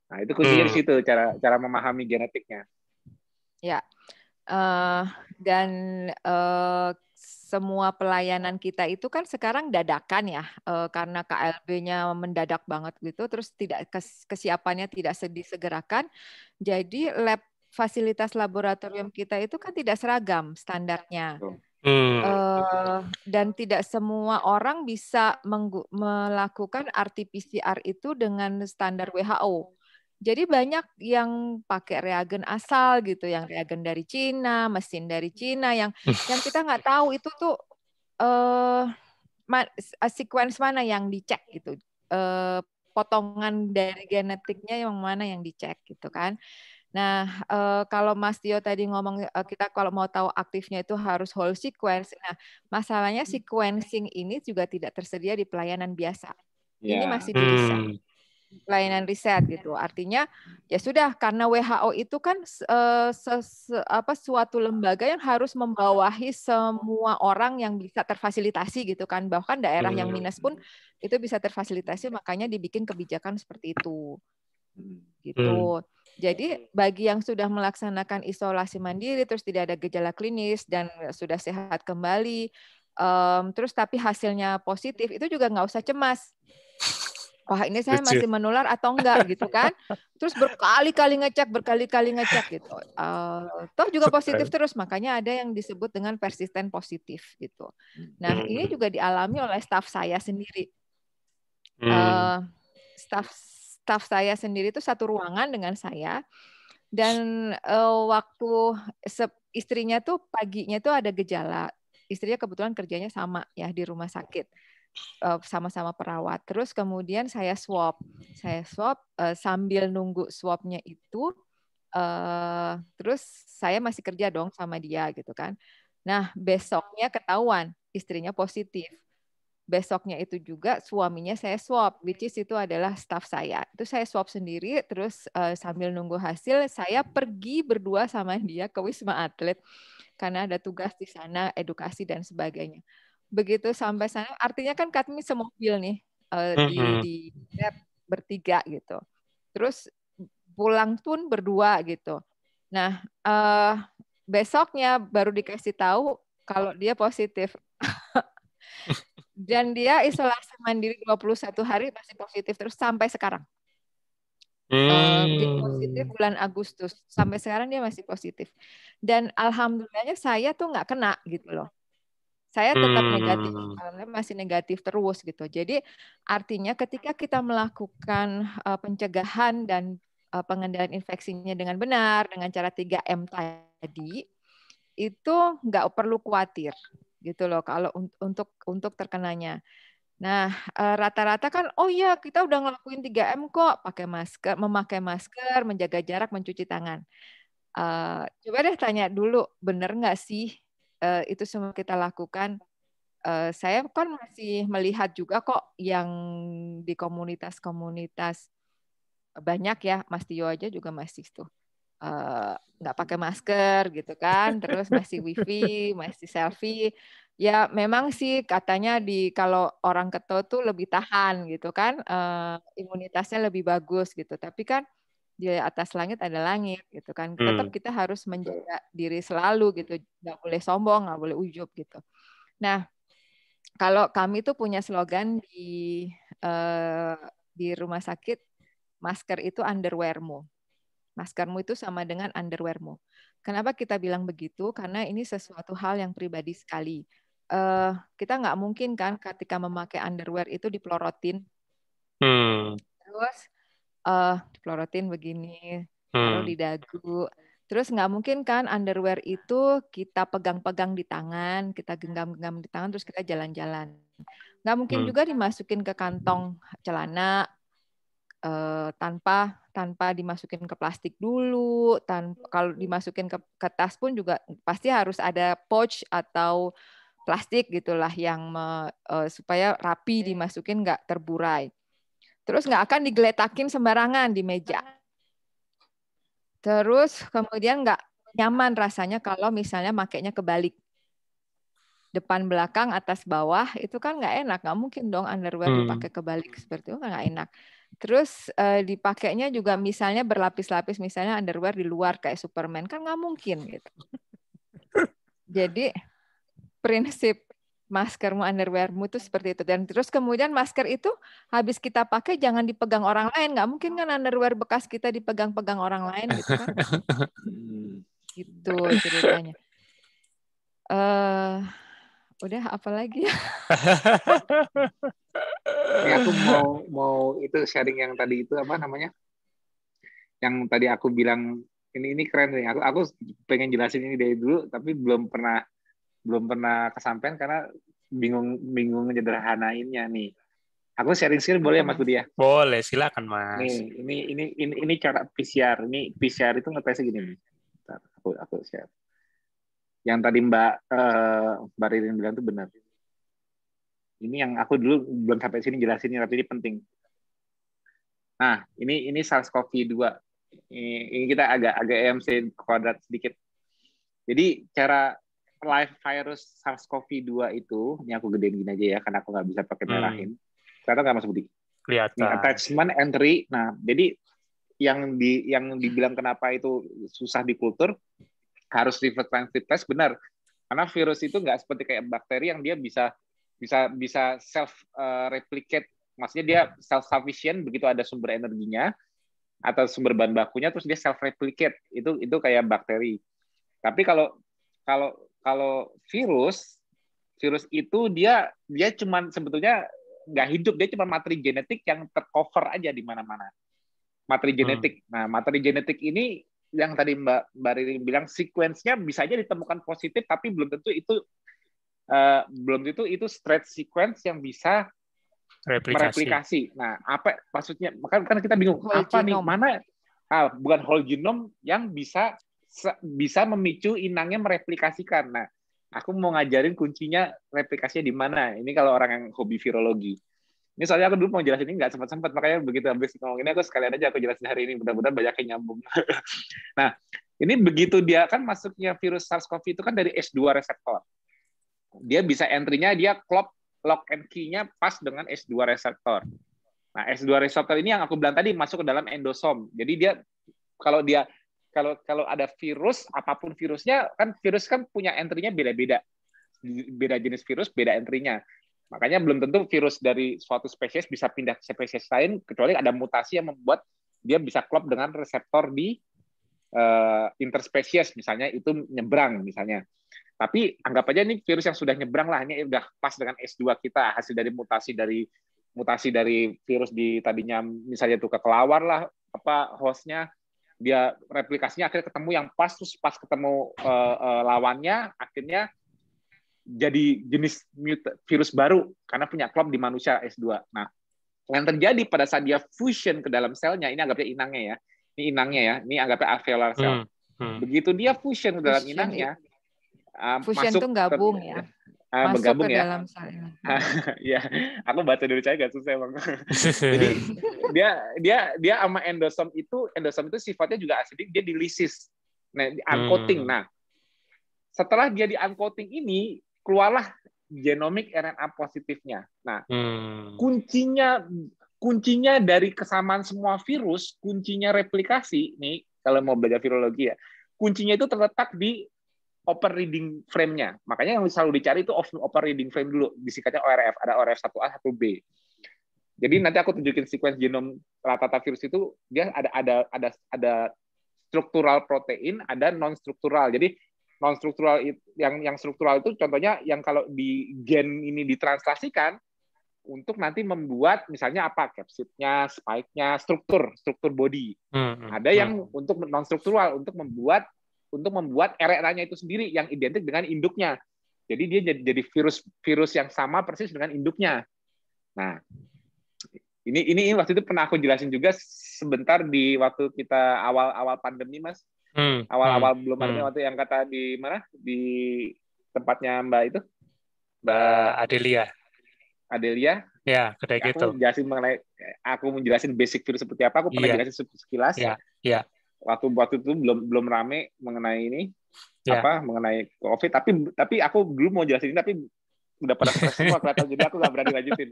Nah, itu kuncinya di situ, cara memahami genetiknya. Ya, dan semua pelayanan kita itu kan sekarang dadakan ya, karena KLB-nya mendadak banget gitu, terus tidak kesiapannya tidak disegerakan. Jadi fasilitas laboratorium kita itu kan tidak seragam standarnya. Dan tidak semua orang bisa melakukan RT-PCR itu dengan standar WHO. Jadi banyak yang pakai reagen asal gitu, yang reagen dari Cina, mesin dari Cina, yang kita nggak tahu itu tuh sequence mana yang dicek gitu, potongan dari genetiknya yang mana yang dicek gitu kan. Nah, kalau Mas Tio tadi ngomong kita kalau mau tahu aktifnya itu harus whole sequence. Nah, masalahnya sequencing ini juga tidak tersedia di pelayanan biasa. Ini masih di riset. Pelayanan riset gitu. Artinya ya sudah karena WHO itu kan suatu lembaga yang harus membawahi semua orang yang bisa terfasilitasi gitu kan. Bahkan daerah yang minus pun itu bisa terfasilitasi, makanya dibikin kebijakan seperti itu. Gitu. Jadi bagi yang sudah melaksanakan isolasi mandiri terus tidak ada gejala klinis dan sudah sehat kembali terus tapi hasilnya positif itu juga nggak usah cemas. wah ini saya Lucu. masih menular atau enggak gitu kan. Terus berkali-kali ngecek gitu. Toh juga positif terus, makanya ada yang disebut dengan persisten positif gitu. Nah ini juga dialami oleh staf saya sendiri. Staf saya sendiri itu satu ruangan dengan saya, dan waktu istrinya tuh paginya tuh ada gejala. Istrinya kebetulan kerjanya sama ya di rumah sakit. Sama-sama perawat. Terus kemudian saya swab sambil nunggu swabnya itu, terus saya masih kerja dong sama dia gitu kan. Nah besoknya ketahuan istrinya positif. Besoknya itu juga suaminya saya swab, which is itu adalah staf saya. Itu saya swab sendiri, terus sambil nunggu hasil saya pergi berdua sama dia ke Wisma Atlet karena ada tugas di sana, edukasi dan sebagainya. Begitu sampai sana, artinya kan kami semobil nih di bertiga gitu. Terus pulang pun berdua gitu. Nah besoknya baru dikasih tahu kalau dia positif. Dan dia isolasi mandiri 21 hari masih positif terus sampai sekarang. Dia positif bulan Agustus. Sampai sekarang dia masih positif. Dan alhamdulillahnya saya tuh nggak kena gitu loh. Saya tetap negatif, masih negatif terus gitu. Jadi artinya ketika kita melakukan pencegahan dan pengendalian infeksinya dengan benar, dengan cara 3M tadi, itu nggak perlu khawatir gitu loh kalau untuk terkenanya. Nah, rata-rata kan, oh ya kita udah ngelakuin 3M kok, memakai masker, menjaga jarak, mencuci tangan. Coba deh tanya dulu, bener nggak sih itu semua kita lakukan? Saya kan masih melihat juga kok yang di komunitas-komunitas banyak ya, Mas Tio aja juga masih tuh nggak pakai masker gitu kan, terus masih wifi, masih selfie. Ya memang sih katanya kalau orang keto tuh lebih tahan gitu kan, imunitasnya lebih bagus gitu. Tapi kan di atas langit ada langit gitu kan. Tetap kita harus menjaga diri selalu gitu, nggak boleh sombong, nggak boleh ujub gitu. Nah kalau kami tuh punya slogan di rumah sakit, masker itu underwearmu. Maskermu itu sama dengan underwearmu. Kenapa kita bilang begitu? Karena ini sesuatu hal yang pribadi sekali. Kita nggak mungkin kan ketika memakai underwear itu dipelorotin. Terus dipelorotin begini, taruh di dagu. Terus nggak mungkin kan underwear itu kita pegang-pegang di tangan, kita genggam-genggam di tangan, terus kita jalan-jalan. Nggak mungkin juga dimasukin ke kantong celana, tanpa dimasukin ke plastik dulu, kalau dimasukin ke tas pun juga pasti harus ada pouch atau plastik gitulah yang supaya rapi dimasukin, nggak terburai. Terus nggak akan digeletakin sembarangan di meja. Terus kemudian nggak nyaman rasanya kalau misalnya makainya kebalik. Depan belakang atas bawah itu kan nggak enak, nggak mungkin dong underwear dipakai kebalik seperti itu, nggak enak. Terus dipakainya juga misalnya berlapis-lapis, misalnya underwear di luar kayak Superman, kan nggak mungkin gitu. Jadi prinsip maskermu, underwearmu itu seperti itu. Dan terus kemudian masker itu habis kita pakai jangan dipegang orang lain, nggak mungkin kan underwear bekas kita dipegang-pegang orang lain gitu kan. Itu ceritanya. Udah apa lagi ya? Ini aku mau itu sharing yang tadi itu apa namanya? Yang tadi aku bilang ini keren nih. Aku pengen jelasin ini dari dulu tapi belum pernah kesampaian karena bingung nyederhanainnya nih. Aku sharing boleh ya Mas Budi ya? Boleh, silakan Mas. Nih, ini cara PCR. Ini PCR itu ngetesnya gini nih. Aku share. Yang tadi Mbak Ririn bilang itu benar. Ini yang aku dulu belum sampai sini jelasinnya, tapi ini penting. Nah, ini SARS-CoV-2. Ini kita agak EMC kuadrat sedikit. Jadi cara live virus SARS-CoV-2 itu, ini aku gedein gini aja ya, karena aku nggak bisa pakai merahin. Kelihatan nggak Mas Budi? Kelihatan. Ini attachment entry. Nah, jadi yang dibilang kenapa itu susah dikultur, harus reverse transcriptase benar. Karena virus itu nggak seperti kayak bakteri yang dia bisa self replicate Maksudnya dia self-sufficient, begitu ada sumber energinya atau sumber bahan bakunya, terus dia self-replicate. Itu kayak bakteri. Tapi kalau virus itu dia cuman sebetulnya nggak hidup, dia cuma materi genetik yang tercover aja di mana-mana. Materi genetik. Nah, materi genetik ini yang tadi Mbak Riri bilang sequence-nya bisa aja ditemukan positif, tapi belum tentu itu straight sequence yang bisa mereplikasi. Nah, apa maksudnya? Makanya kita bingung Whole apa genome. nih mana bukan whole genome yang bisa memicu inangnya mereplikasikan. Nah, aku mau ngajarin kuncinya replikasinya di mana. Ini kalau orang yang hobi virologi. Ini soalnya aku dulu mau jelasin ini nggak sempat, makanya begitu habis ngomong ini aku sekalian aja aku jelasin hari ini. Mudah-mudahan banyak yang nyambung. Nah, ini begitu dia kan masuknya virus SARS-CoV itu kan dari S2 reseptor. Dia bisa entry-nya dia lock and key-nya pas dengan S2 reseptor. Nah, S2 reseptor ini yang aku bilang tadi masuk ke dalam endosom. Jadi dia kalau ada virus, apapun virusnya, kan virus kan punya entry-nya beda-beda. Beda jenis virus, beda entry-nya. Makanya belum tentu virus dari suatu spesies bisa pindah ke spesies lain, kecuali ada mutasi yang membuat dia bisa klop dengan reseptor di interspesies, misalnya itu nyebrang misalnya. Tapi anggap aja ini virus yang sudah nyebrang lah, ini udah pas dengan S2 kita, hasil dari mutasi dari virus di tadinya misalnya itu ke kelawar lah, hostnya, dia replikasinya akhirnya ketemu yang pas, terus pas ketemu lawannya, akhirnya jadi jenis virus baru karena punya klop di manusia S2. Nah, yang terjadi pada saat dia fusion ke dalam selnya, ini anggapnya inangnya ya. Ini inangnya ya, ini anggapnya alveolar cell. Begitu dia fusion ke dalam inangnya, fusion itu gabung ya. Masuk ke dalam sel. Ya, aku baca dulu saya agak susah emang. Jadi dia sama endosom itu sifatnya juga asidik, dia dilisis. Nah, di uncoating. Nah, setelah dia di uncoating ini keluarlah genomic RNA positifnya. Nah, kuncinya dari kesamaan semua virus, kuncinya replikasi nih kalau mau belajar virologi ya, kuncinya itu terletak di open reading frame-nya. Makanya yang selalu dicari itu open reading frame dulu, disingkatnya ORF, ada ORF 1A, 1B. Jadi nanti aku tunjukin sequence genom rata-rata virus itu dia ada struktural protein, ada non struktural. Jadi non struktural yang struktural itu contohnya yang kalau di gen ini ditranslasikan untuk nanti membuat misalnya apa capsidnya, spike-nya, struktur body. Ada yang untuk non struktural untuk membuat RNA-nya itu sendiri yang identik dengan induknya. Jadi dia jadi virus yang sama persis dengan induknya. Nah, ini waktu itu pernah aku jelasin juga sebentar di waktu kita awal pandemi, Mas. Awal belum ada waktu yang kata di mana? Di tempatnya Mbak itu? Mbak Adelia. Ya, kedai gitu. Aku menjelasin basic virus seperti apa, aku pernah jelasin sekilas. Iya. Waktu itu belum rame mengenai ini, mengenai COVID, tapi aku dulu mau jelasin ini, tapi udah pada stres semua kelihatan, jadi aku nggak berani lanjutin.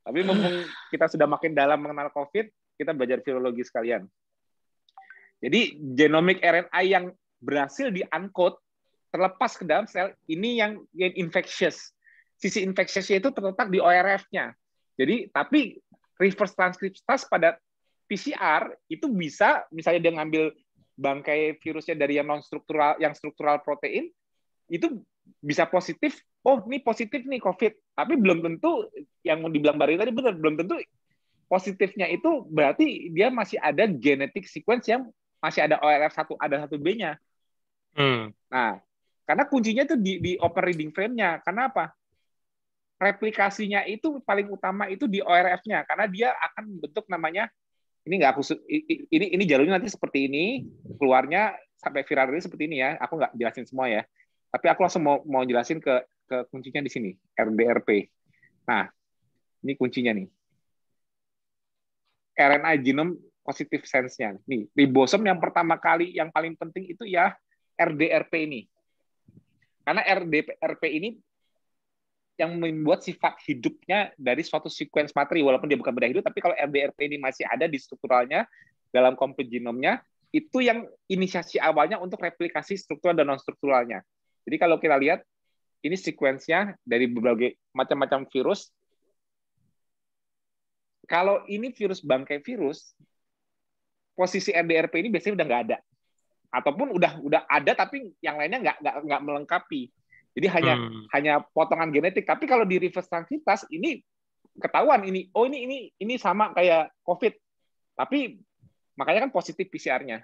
Tapi mumpung kita sudah makin dalam mengenal COVID, kita belajar virologi sekalian. Jadi genomic RNA yang berhasil di-uncode terlepas ke dalam sel, ini yang infectious. Sisi infectiousnya itu terletak di ORF-nya. Jadi, tapi reverse transkriptase pada PCR itu bisa, misalnya dia ngambil bangkai virusnya dari yang non-struktural, yang struktural protein, itu bisa positif. Oh, ini positif nih COVID. Tapi belum tentu, yang dibilang Bari tadi benar, belum tentu positifnya itu berarti dia masih ada genetic sequence yang masih ada ORF1, ada 1B-nya. Nah, karena kuncinya itu di open reading frame-nya. Karena apa? Replikasinya itu paling utama itu di ORF-nya, karena dia akan membentuk namanya, ini nggak khusus, ini jalurnya nanti seperti ini, keluarnya sampai viral ini seperti ini ya. Aku nggak jelasin semua ya. Tapi aku langsung mau jelasin ke kuncinya di sini, RDRP. Nah, ini kuncinya nih. RNA genome positive sense-nya. Nih, ribosom yang pertama kali yang paling penting itu ya RDRP ini. Karena RDRP ini yang membuat sifat hidupnya dari suatu sequence materi, walaupun dia bukan benda hidup, tapi kalau RDRP ini masih ada di strukturalnya, dalam complete genomnya, itu yang inisiasi awalnya untuk replikasi struktural dan non-strukturalnya. Jadi kalau kita lihat, ini sequence-nya dari berbagai macam-macam virus, Kalau ini virus bangkai virus, posisi RDRP ini biasanya udah nggak ada, ataupun udah ada tapi yang lainnya nggak melengkapi. Jadi hanya potongan genetik. Tapi kalau di reverse transkriptase ini ketahuan ini sama kayak COVID. Tapi makanya kan positif PCR-nya.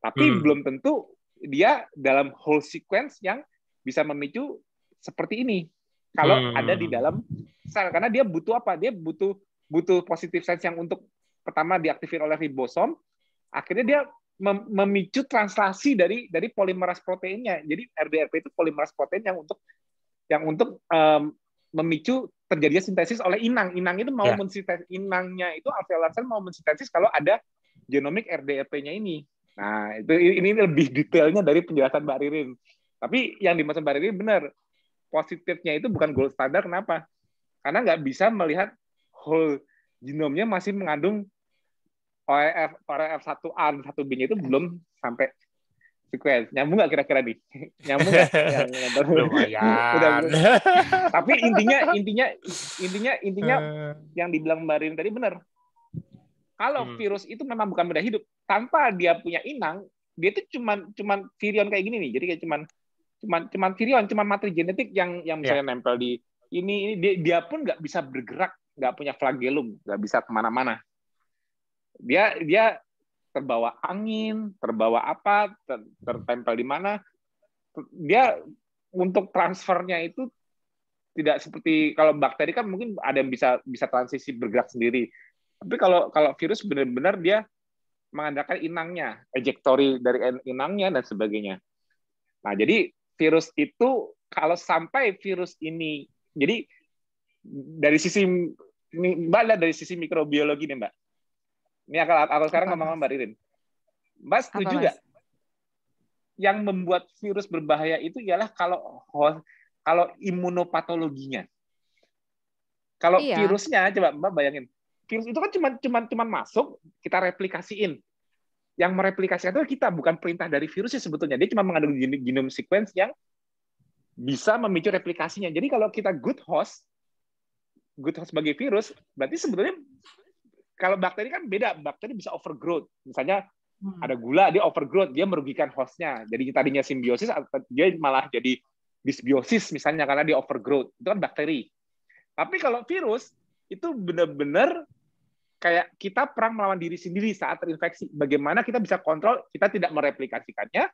Tapi belum tentu dia dalam whole sequence yang bisa memicu seperti ini. Kalau ada di dalam sel, karena dia butuh apa? Dia butuh positif sense yang untuk pertama diaktifkan oleh ribosom, akhirnya dia memicu translasi dari polimeras proteinnya. Jadi RDRP itu polimeras protein yang untuk memicu terjadinya sintesis oleh inang. Inang itu mau mensintesis, inangnya itu alveolar cell mau mensintesis kalau ada genomik RDRP-nya ini. Nah, ini lebih detailnya dari penjelasan Mbak Ririn. Tapi yang dimaksud Mbak Ririn benar. Positifnya itu bukan gold standar. Kenapa? Karena nggak bisa melihat whole genomnya masih mengandung ORF1A dan 1B-nya itu belum sampai sequence. Nyambung nggak kira-kira nih? Nyambung nggak? Lumayan. Tapi intinya yang dibilang Mbak Rin tadi benar. Kalau virus itu memang bukan benda hidup, tanpa dia punya inang, dia itu cuman virion kayak gini nih. Jadi kayak cuman virion, cuman materi genetik yang misalnya nempel di ini dia pun nggak bisa bergerak, nggak punya flagellum, nggak bisa kemana-mana. Dia terbawa angin, terbawa apa, tertempel di mana. Dia untuk transfernya itu tidak seperti kalau bakteri kan mungkin ada yang bisa transisi bergerak sendiri. Tapi kalau virus benar-benar dia mengandalkan inangnya, ejektori dari inangnya dan sebagainya. Nah, jadi virus itu kalau sampai virus ini, jadi dari sisi Mbak lihat dari sisi mikrobiologi nih Mbak. Ini akal sekarang ngomong Mbak Ririn. Mbak setuju nggak? Yang membuat virus berbahaya itu ialah kalau imunopatologinya. Kalau virusnya, coba Mbak bayangin, virus itu kan cuma masuk, kita replikasiin. Yang mereplikasikan itu kita, bukan perintah dari virusnya sebetulnya. Dia cuma mengandung genome sequence yang bisa memicu replikasinya. Jadi kalau kita good host sebagai virus, berarti sebetulnya kalau bakteri kan beda, bakteri bisa overgrowth. Misalnya ada gula, dia overgrowth, dia merugikan hostnya. Jadi tadinya simbiosis, dia malah jadi dysbiosis misalnya karena dia overgrowth. Itu kan bakteri. Tapi kalau virus, itu benar-benar kayak kita perang melawan diri sendiri saat terinfeksi. Bagaimana kita bisa kontrol, kita tidak mereplikasikannya,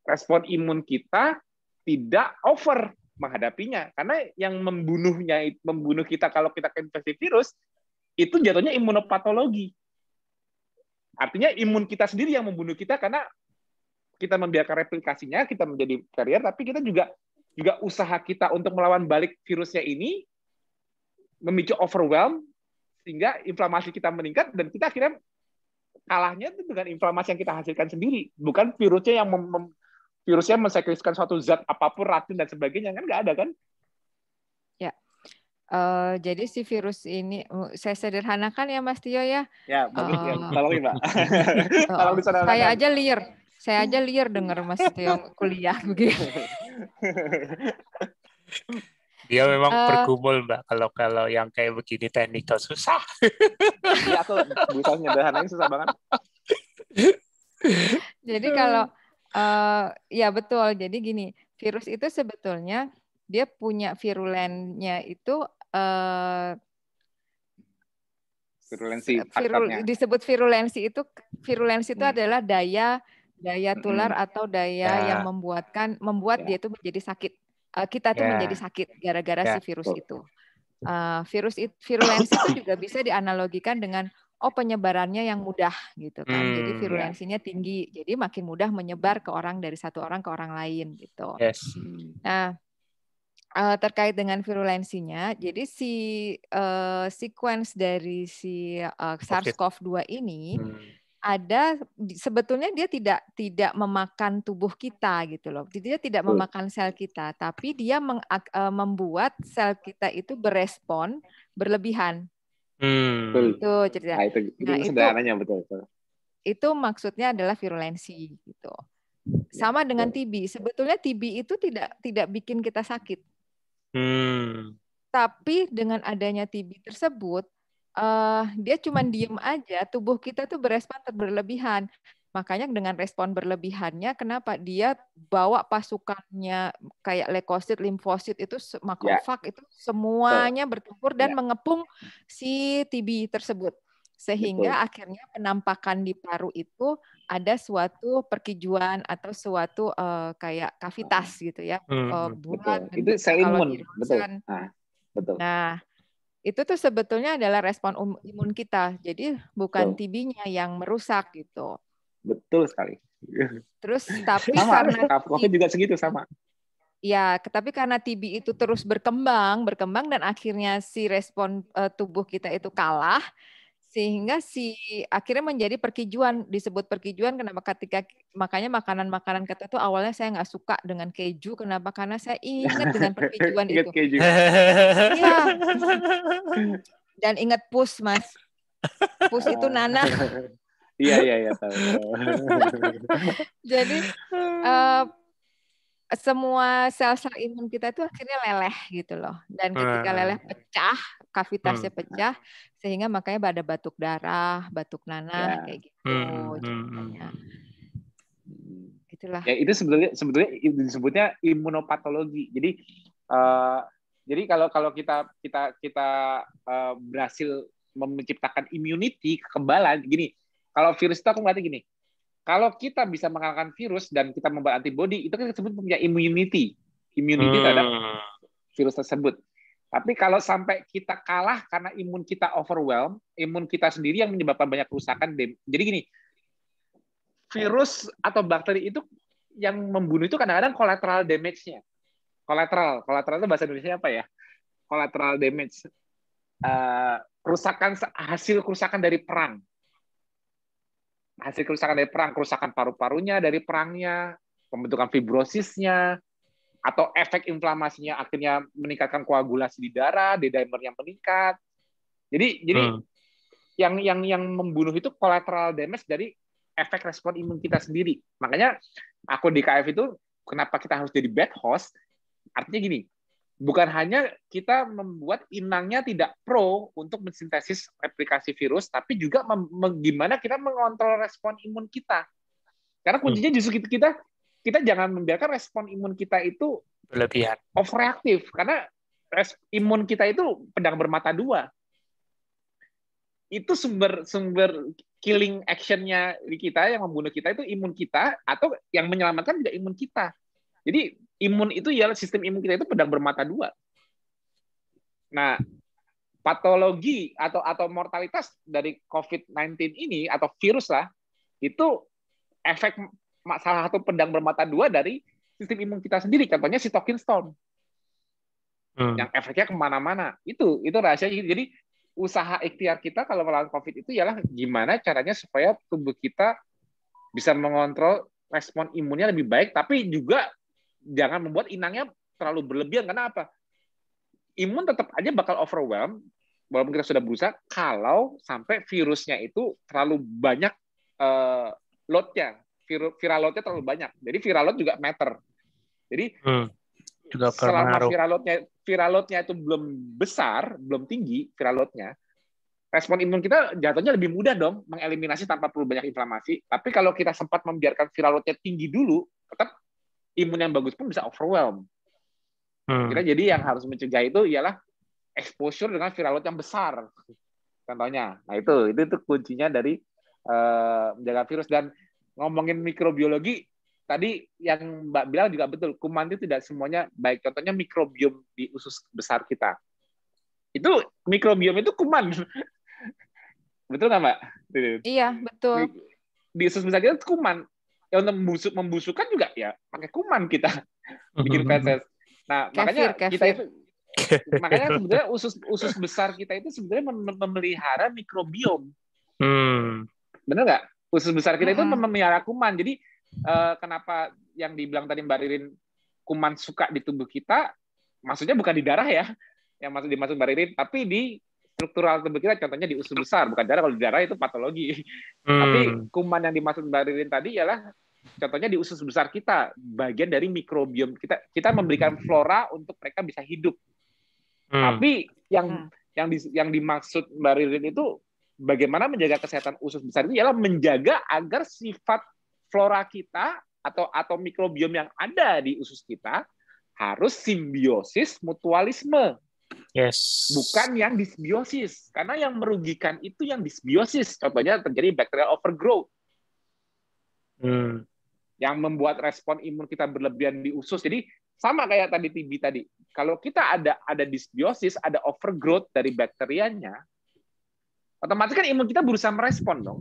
respon imun kita tidak over menghadapinya. Karena yang membunuh kita kalau kita keinfeksi virus, itu jatuhnya imunopatologi. Artinya imun kita sendiri yang membunuh kita karena kita membiarkan replikasinya, kita menjadi carrier, tapi kita juga usaha kita untuk melawan balik virusnya ini memicu overwhelm, sehingga inflamasi kita meningkat, dan kita akhirnya kalahnya itu dengan inflamasi yang kita hasilkan sendiri. Bukan virusnya yang virusnya mensekretkan suatu zat apapun, racun dan sebagainya, kan nggak ada kan? Ya. Jadi si virus ini, saya sederhanakan ya Mas Tio ya. Ya, bagus ya. Tolongin Mbak. Tolong disederhanakan. Saya aja liar dengar Mas Tio kuliah begitu. Dia memang bergumul Mbak. Kalau yang kayak begini teknikal susah. Iya, aku berusaha sederhanain susah banget. Jadi kalau ya betul. Jadi gini, virus itu sebetulnya dia punya virulennya itu disebut virulensi itu adalah daya tular atau daya yang membuat dia itu menjadi sakit. Kita tuh menjadi sakit gara-gara si virus itu. Virulensi itu juga bisa dianalogikan dengan penyebarannya yang mudah gitu kan. Jadi virulensinya tinggi. Jadi makin mudah menyebar ke orang dari satu orang ke orang lain gitu. Yes. Nah, terkait dengan virulensinya, jadi si sequence dari si SARS-CoV-2 ini ada sebetulnya dia tidak memakan tubuh kita gitu loh. Dia tidak memakan sel kita, tapi dia membuat sel kita itu berespon berlebihan. Itu cerita. Nah, itu sederhananya betul. Itu maksudnya adalah virulensi gitu. Sama dengan TB. Sebetulnya TB itu tidak bikin kita sakit. Tapi dengan adanya TB tersebut, dia cuma diem aja, tubuh kita tuh berespon berlebihan. Makanya dengan respon berlebihannya, kenapa dia bawa pasukannya kayak leukosit, limfosit itu makrofag itu semuanya bertempur dan mengepung si TB tersebut. Sehingga akhirnya penampakan di paru itu ada suatu perkijuan atau suatu kayak kavitas gitu ya, bulat. Itu sel imun, betul. Nah, itu tuh sebetulnya adalah respon imun kita. Jadi bukan TB-nya yang merusak gitu. Betul sekali. Terus tapi sama, karena COVID juga segitu sama. Ya, tapi karena TB itu terus berkembang dan akhirnya si respon tubuh kita itu kalah, sehingga akhirnya menjadi perkijuan, disebut perkijuan. Kenapa? Makanya makanan-makanan kita tuh awalnya saya nggak suka dengan keju. Kenapa? Karena saya ingat dengan perkijuan itu. Iya. Dan ingat pus, Mas. Pus itu nanah. Iya tahu. Jadi semua sel-sel imun kita itu akhirnya leleh gitu loh. Dan ketika leleh pecah, kavitasnya pecah, sehingga makanya ada batuk darah, batuk nanah kayak gitu. Itulah. Ya itu sebetulnya disebutnya imunopatologi. Jadi kalau kita berhasil menciptakan immunity, kekebalan, gini. Kalau virus itu aku ngeliatnya gini, kalau kita bisa mengalahkan virus dan kita membuat antibodi, itu kan disebut punya immunity terhadap virus tersebut. Tapi kalau sampai kita kalah karena imun kita overwhelm, imun kita sendiri yang menyebabkan banyak kerusakan. Jadi gini, virus atau bakteri itu yang membunuh itu kadang-kadang collateral damage-nya. Collateral itu bahasa Indonesia apa ya? Collateral damage. Hasil kerusakan dari perang. Kerusakan paru-parunya dari perangnya, pembentukan fibrosisnya, atau efek inflamasinya akhirnya meningkatkan koagulasi di darah, D-dimernya meningkat. Jadi yang membunuh itu collateral damage dari efek respon imun kita sendiri. Makanya aku di KF itu kenapa kita harus jadi bad host? Artinya gini, bukan hanya kita membuat inangnya tidak pro untuk mensintesis replikasi virus, tapi juga gimana kita mengontrol respon imun kita. Karena kuncinya justru kita jangan membiarkan respon imun kita itu berlebihan, overreaktif. Karena imun kita itu pedang bermata dua. Itu sumber killing action-nya di kita, yang membunuh kita itu imun kita, atau yang menyelamatkan juga imun kita. Jadi imun itu ya, sistem imun kita itu pedang bermata dua. Nah, patologi atau mortalitas dari COVID-19 ini atau virus lah, itu efek salah satu pedang bermata dua dari sistem imun kita sendiri. Contohnya cytokine storm, yang efeknya kemana-mana. Itu rahasia. Jadi usaha ikhtiar kita kalau melawan COVID itu ialah gimana caranya supaya tubuh kita bisa mengontrol respon imunnya lebih baik, tapi juga jangan membuat inangnya terlalu berlebihan. Karena apa? Imun tetap aja bakal overwhelm, walaupun kita sudah berusaha, kalau sampai virusnya itu terlalu banyak load-nya. Viral load-nya terlalu banyak. Jadi viral load juga matter. Jadi juga selama viral load-nya itu belum besar, belum tinggi viral load-nya, respon imun kita jatuhnya lebih mudah dong mengeliminasi tanpa perlu banyak inflamasi. Tapi kalau kita sempat membiarkan viral load-nya tinggi dulu, tetap imun yang bagus pun bisa overwhelm. Jadi yang harus mencegah itu ialah exposure dengan viral load yang besar. Contohnya. Nah itu kuncinya dari menjaga virus. Dan ngomongin mikrobiologi, tadi yang Mbak bilang juga betul, kuman itu tidak semuanya baik. Contohnya mikrobiom di usus besar kita. Itu mikrobiom itu kuman. Betul nggak, Mbak? Iya, betul. Di usus besar kita itu kuman. Yang membusukkan juga ya pakai kuman kita bikin feses. Nah, makanya kita itu makanya sebenarnya usus besar kita itu sebenarnya memelihara mikrobiom. Benar nggak? Usus besar kita itu memelihara kuman. Jadi kenapa yang dibilang tadi Mbak Ririn kuman suka di tubuh kita, maksudnya bukan di darah ya, yang dimaksud Mbak Ririn, tapi di struktural tubuh kita, contohnya di usus besar, bukan darah. Kalau di darah itu patologi. Tapi kuman yang dimaksud Mbak Ririn tadi ialah contohnya di usus besar kita, bagian dari mikrobiom kita memberikan flora untuk mereka bisa hidup. Tapi yang yang dimaksud Mbak Ririn itu bagaimana menjaga kesehatan usus besar itu ialah menjaga agar sifat flora kita atau mikrobiom yang ada di usus kita harus simbiosis mutualisme. Yes. Bukan yang disbiosis. Karena yang merugikan itu yang disbiosis. Contohnya terjadi bacterial overgrowth. Yang membuat respon imun kita berlebihan di usus. Jadi sama kayak tadi TB tadi. Kalau kita ada disbiosis, ada overgrowth dari bakterianya, otomatis kan imun kita berusaha merespon dong.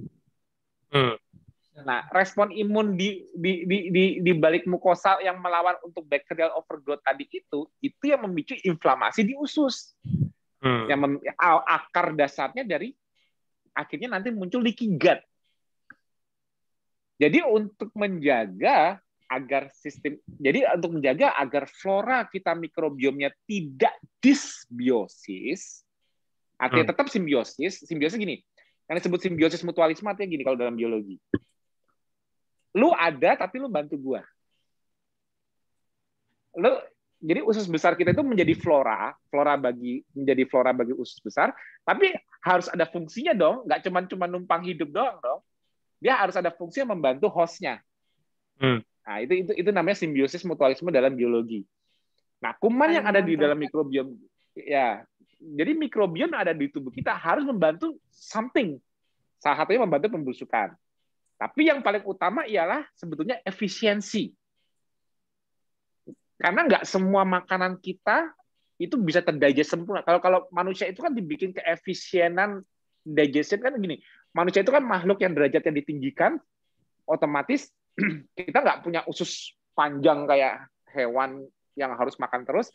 Nah, respon imun di balik mukosa yang melawan untuk bacterial overgrowth tadi itu yang memicu inflamasi di usus. Yang akar dasarnya dari akhirnya nanti muncul leaky gut. Jadi untuk menjaga agar flora kita mikrobiomnya tidak disbiosis, artinya tetap simbiosis. Simbiosis gini, yang disebut simbiosis mutualisme artinya gini kalau dalam biologi. Lu ada tapi lu bantu gua. Jadi usus besar kita itu menjadi flora bagi usus besar, tapi harus ada fungsinya dong, nggak cuma numpang hidup doang dong. Dia harus ada fungsi yang membantu hostnya. Nah, itu namanya simbiosis mutualisme dalam biologi. Nah, kuman yang ada di dalam mikrobiom, ya, jadi mikrobiom yang ada di tubuh kita harus membantu something. Salah satunya membantu pembusukan. Tapi yang paling utama ialah sebetulnya efisiensi. Karena nggak semua makanan kita itu bisa terdigest sempurna. Kalau manusia itu kan dibikin keefisienan digestion kan gini. Manusia itu kan makhluk yang derajatnya ditinggikan, otomatis kita nggak punya usus panjang kayak hewan yang harus makan terus.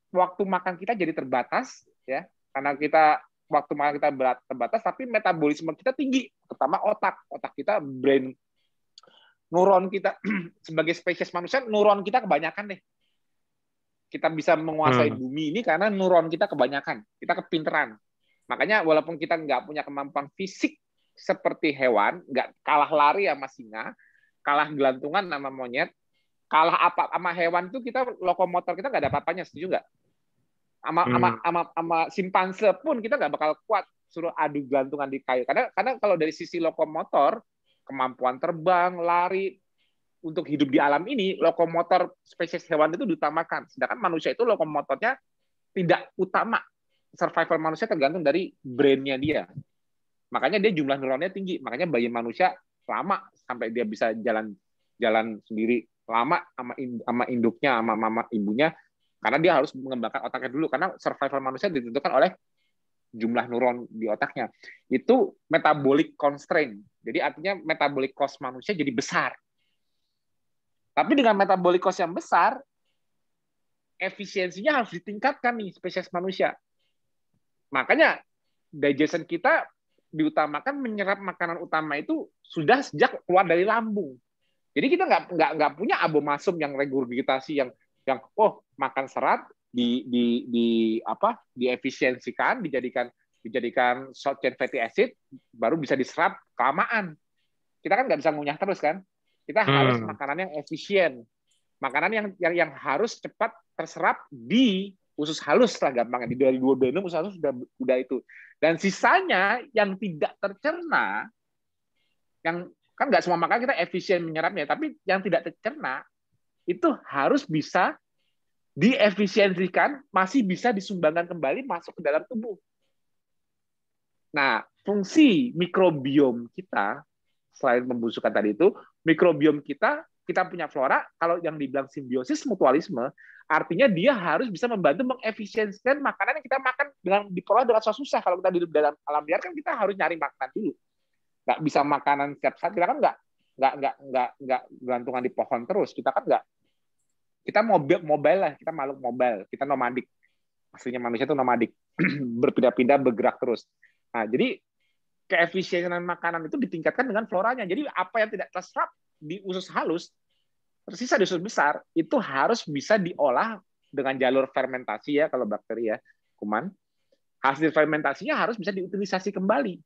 Waktu makan kita jadi terbatas, ya, karena waktu makan kita terbatas, tapi metabolisme kita tinggi, terutama otak kita, brain, neuron kita sebagai spesies manusia, neuron kita kebanyakan deh. Kita bisa menguasai bumi ini karena neuron kita kebanyakan, kita kepinteran. Makanya walaupun kita nggak punya kemampuan fisik seperti hewan, nggak kalah lari sama singa, kalah gelantungan sama monyet, kalah sama hewan itu kita lokomotor kita nggak ada apa-apanya, setuju nggak? Sama simpanse pun kita nggak bakal kuat suruh adu gelantungan di kayu. Karena kalau dari sisi lokomotor, kemampuan terbang, lari, untuk hidup di alam ini, lokomotor spesies hewan itu diutamakan. Sedangkan manusia itu lokomotornya tidak utama. Survival manusia tergantung dari brain-nya dia. Makanya dia jumlah neuronnya tinggi. Makanya bayi manusia lama sampai dia bisa jalan sendiri. Lama sama induknya, sama mama ibunya. Karena dia harus mengembangkan otaknya dulu. Karena survival manusia ditentukan oleh jumlah neuron di otaknya. Itu metabolic constraint. Jadi artinya metabolic cost manusia jadi besar. Tapi dengan metabolic cost yang besar, efisiensinya harus ditingkatkan nih spesies manusia. Makanya digestion kita diutamakan menyerap makanan utama itu sudah sejak keluar dari lambung. Jadi kita nggak punya abomasum yang regurgitasi yang makan serat diefisiensikan, dijadikan short chain fatty acid baru bisa diserap kelamaan. Kita kan nggak bisa ngunyah terus kan? Kita harus makanan yang efisien, makanan yang harus cepat terserap di usus halus lah gampangnya, di duodenum usus halus sudah itu. Dan sisanya yang tidak tercerna, yang kan nggak semua makanan kita efisien menyerapnya, tapi yang tidak tercerna itu harus bisa diefisiensikan, masih bisa disumbangkan kembali masuk ke dalam tubuh. Nah, fungsi mikrobiom kita, selain pembusukan tadi itu, mikrobiom kita punya flora, kalau yang dibilang simbiosis mutualisme, artinya dia harus bisa membantu mengefisiensikan makanan yang kita makan dikelola dengan susah. Kalau kita hidup dalam alam liar kan kita harus nyari makanan dulu. Nggak bisa makanan setiap saat, kita kan nggak gantungan di pohon terus. Kita kan nggak. Kita mobile lah, kita makhluk mobile, kita nomadik. Aslinya manusia itu nomadik, berpindah-pindah, bergerak terus. Nah, jadi keefisiensian makanan itu ditingkatkan dengan floranya. Jadi apa yang tidak terserap di usus halus, tersisa di usus besar, itu harus bisa diolah dengan jalur fermentasi ya, kalau bakteri ya, kuman. Hasil fermentasinya harus bisa diutilisasi kembali.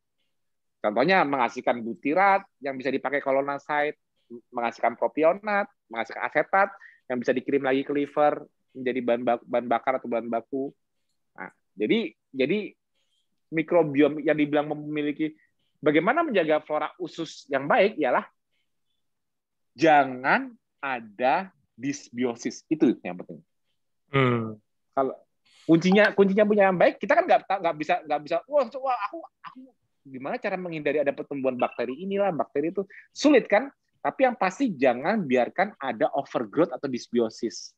Contohnya menghasilkan butirat yang bisa dipakai kolonosid, menghasilkan propionat, menghasilkan asetat, yang bisa dikirim lagi ke liver menjadi bahan bakar atau bahan baku. Nah, Jadi mikrobiom yang dibilang memiliki bagaimana menjaga flora usus yang baik ialah jangan ada disbiosis. Itu yang penting. Kalau kuncinya punya yang baik, kita kan nggak bisa wah aku gimana cara menghindari ada pertumbuhan bakteri inilah, bakteri itu sulit kan? Tapi yang pasti jangan biarkan ada overgrowth atau disbiosis.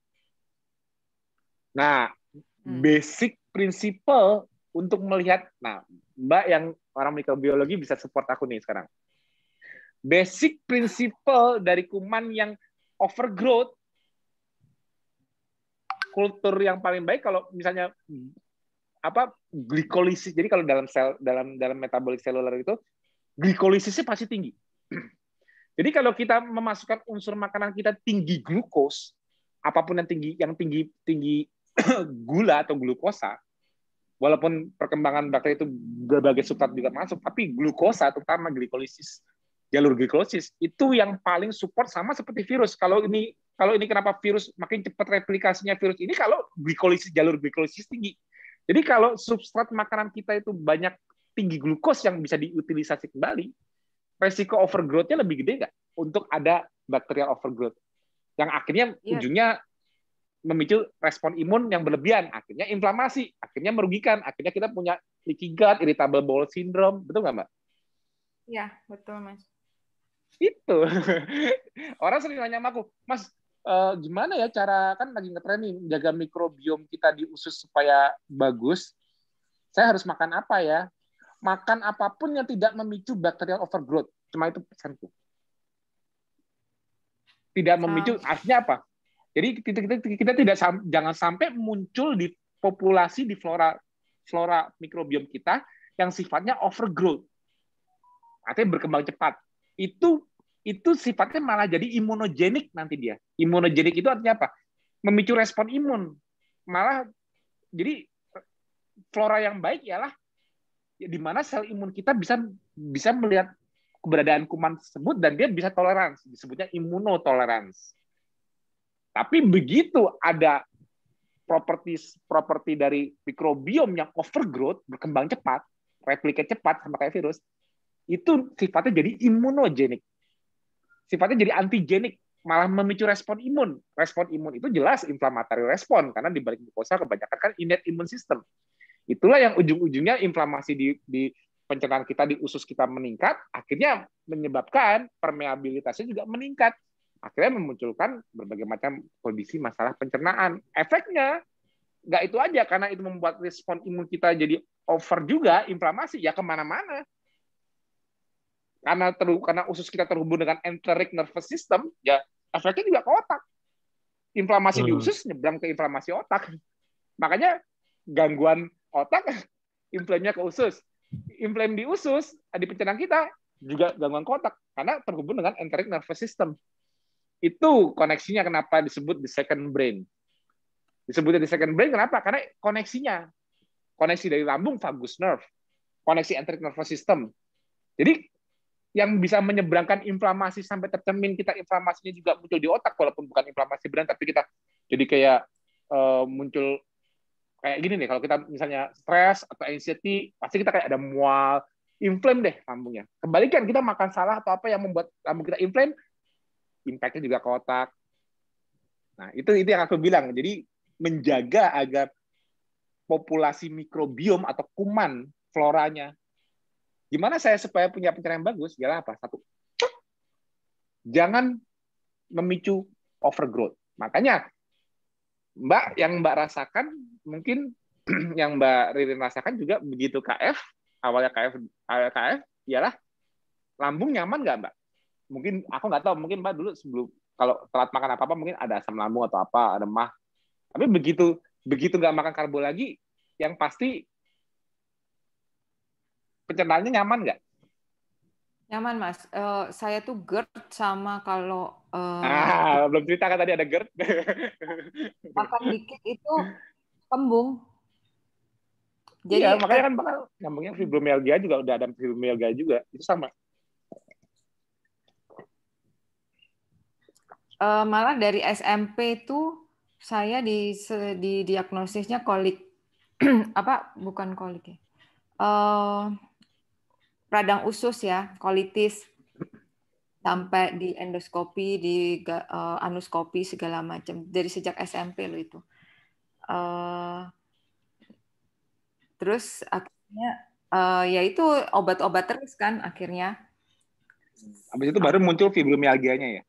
Nah, basic principle untuk melihat, nah Mbak yang orang mikrobiologi bisa support aku nih sekarang. Basic principle dari kuman yang overgrowth, kultur yang paling baik kalau misalnya glikolisis. Jadi kalau dalam metabolik seluler itu glikolisisnya pasti tinggi. Jadi kalau kita memasukkan unsur makanan kita tinggi glukos, apapun yang tinggi gula atau glukosa, walaupun perkembangan bakteri itu berbagai substrat juga masuk, tapi glukosa terutama glikolisis, jalur glikolisis itu yang paling support, sama seperti virus. Kalau ini kenapa virus makin cepat replikasinya virus ini kalau jalur glikolisis tinggi. Jadi kalau substrat makanan kita itu banyak tinggi glukos yang bisa diutilisasi kembali, resiko overgrowth-nya lebih gede nggak untuk ada bakterial overgrowth yang akhirnya ujungnya memicu respon imun yang berlebihan, akhirnya inflamasi, akhirnya merugikan, akhirnya kita punya leaky gut, irritable bowel syndrome, betul nggak Mbak? Iya, betul Mas. Itu orang sering nanya sama aku, Mas, gimana ya cara, kan lagi ngetren nih jaga mikrobiom kita di usus supaya bagus, saya harus makan apa ya? Makan apapun yang tidak memicu bacterial overgrowth. Cuma itu pesanku. Tidak memicu, artinya apa? Jadi kita jangan sampai muncul di populasi, di flora mikrobiom kita yang sifatnya overgrowth. Artinya berkembang cepat. Itu sifatnya malah jadi imunogenik nanti dia. Imunogenik itu artinya apa? Memicu respon imun. Malah jadi flora yang baik ialah di mana sel imun kita bisa melihat keberadaan kuman tersebut dan dia bisa toleransi, disebutnya imunotolerance. Tapi begitu ada properti dari mikrobiom yang overgrowth, berkembang cepat, replicate cepat sama kayak virus, itu sifatnya jadi imunogenik. Sifatnya jadi antigenik, malah memicu respon imun. Respon imun itu jelas inflammatory respon karena di balik mukosa kebanyakan kan innate immune system. Itulah yang ujung-ujungnya inflamasi di pencernaan kita, di usus kita meningkat, akhirnya menyebabkan permeabilitasnya juga meningkat. Akhirnya memunculkan berbagai macam kondisi masalah pencernaan. Efeknya nggak itu aja, karena itu membuat respon imun kita jadi over juga, inflamasi, ya kemana-mana. Karena usus kita terhubung dengan enteric nervous system, ya efeknya juga ke otak. Inflamasi di usus nyebrang ke inflamasi otak. Makanya gangguan otak, inflamnya ke usus. Inflam di usus, di pencernaan kita, juga gangguan ke otak. Karena terhubung dengan enteric nervous system. Itu koneksinya kenapa disebut the second brain. Disebutnya the second brain kenapa? Karena koneksinya. Koneksi dari lambung, vagus nerve. Koneksi enteric nervous system. Jadi, yang bisa menyeberangkan inflamasi sampai tercermin kita inflamasinya juga muncul di otak, walaupun bukan inflamasi berat, tapi kita jadi kayak muncul kayak gini nih, kalau kita misalnya stres atau anxiety, pasti kita kayak ada mual, inflame deh lambungnya. Kebalikan, kita makan salah atau apa yang membuat lambung kita inflame, impact-nya juga ke otak. Nah, itu yang aku bilang. Jadi, menjaga agar populasi mikrobiom atau kuman floranya. Gimana saya supaya punya pencernaan bagus? Ialah apa? Satu, jangan memicu overgrowth. Makanya, yang Mbak rasakan, mungkin yang Mbak Ririn rasakan juga begitu awalnya KF, ialah lambung nyaman nggak Mbak? Mungkin aku nggak tahu, mungkin Mbak dulu sebelum kalau telat makan apa mungkin ada asam lambung atau apa, ada mah. Tapi begitu nggak makan karbo lagi, yang pasti pencernaannya nyaman nggak? Nyaman Mas. Saya tuh GERD sama kalau belum cerita kan tadi ada GERD. makan dikit itu kembung. Jadi, iya, makanya kan nyambungnya fibromialgia juga, udah ada fibromialgia juga, itu sama. Malah dari SMP itu saya didiagnosisnya kolik bukan kolik ya. Radang usus ya, kolitis sampai di endoskopi, di anuskopi segala macam dari sejak SMP lo itu. Terus akhirnya ya itu obat-obat terus kan akhirnya. Habis itu baru muncul fibromialgianya ya.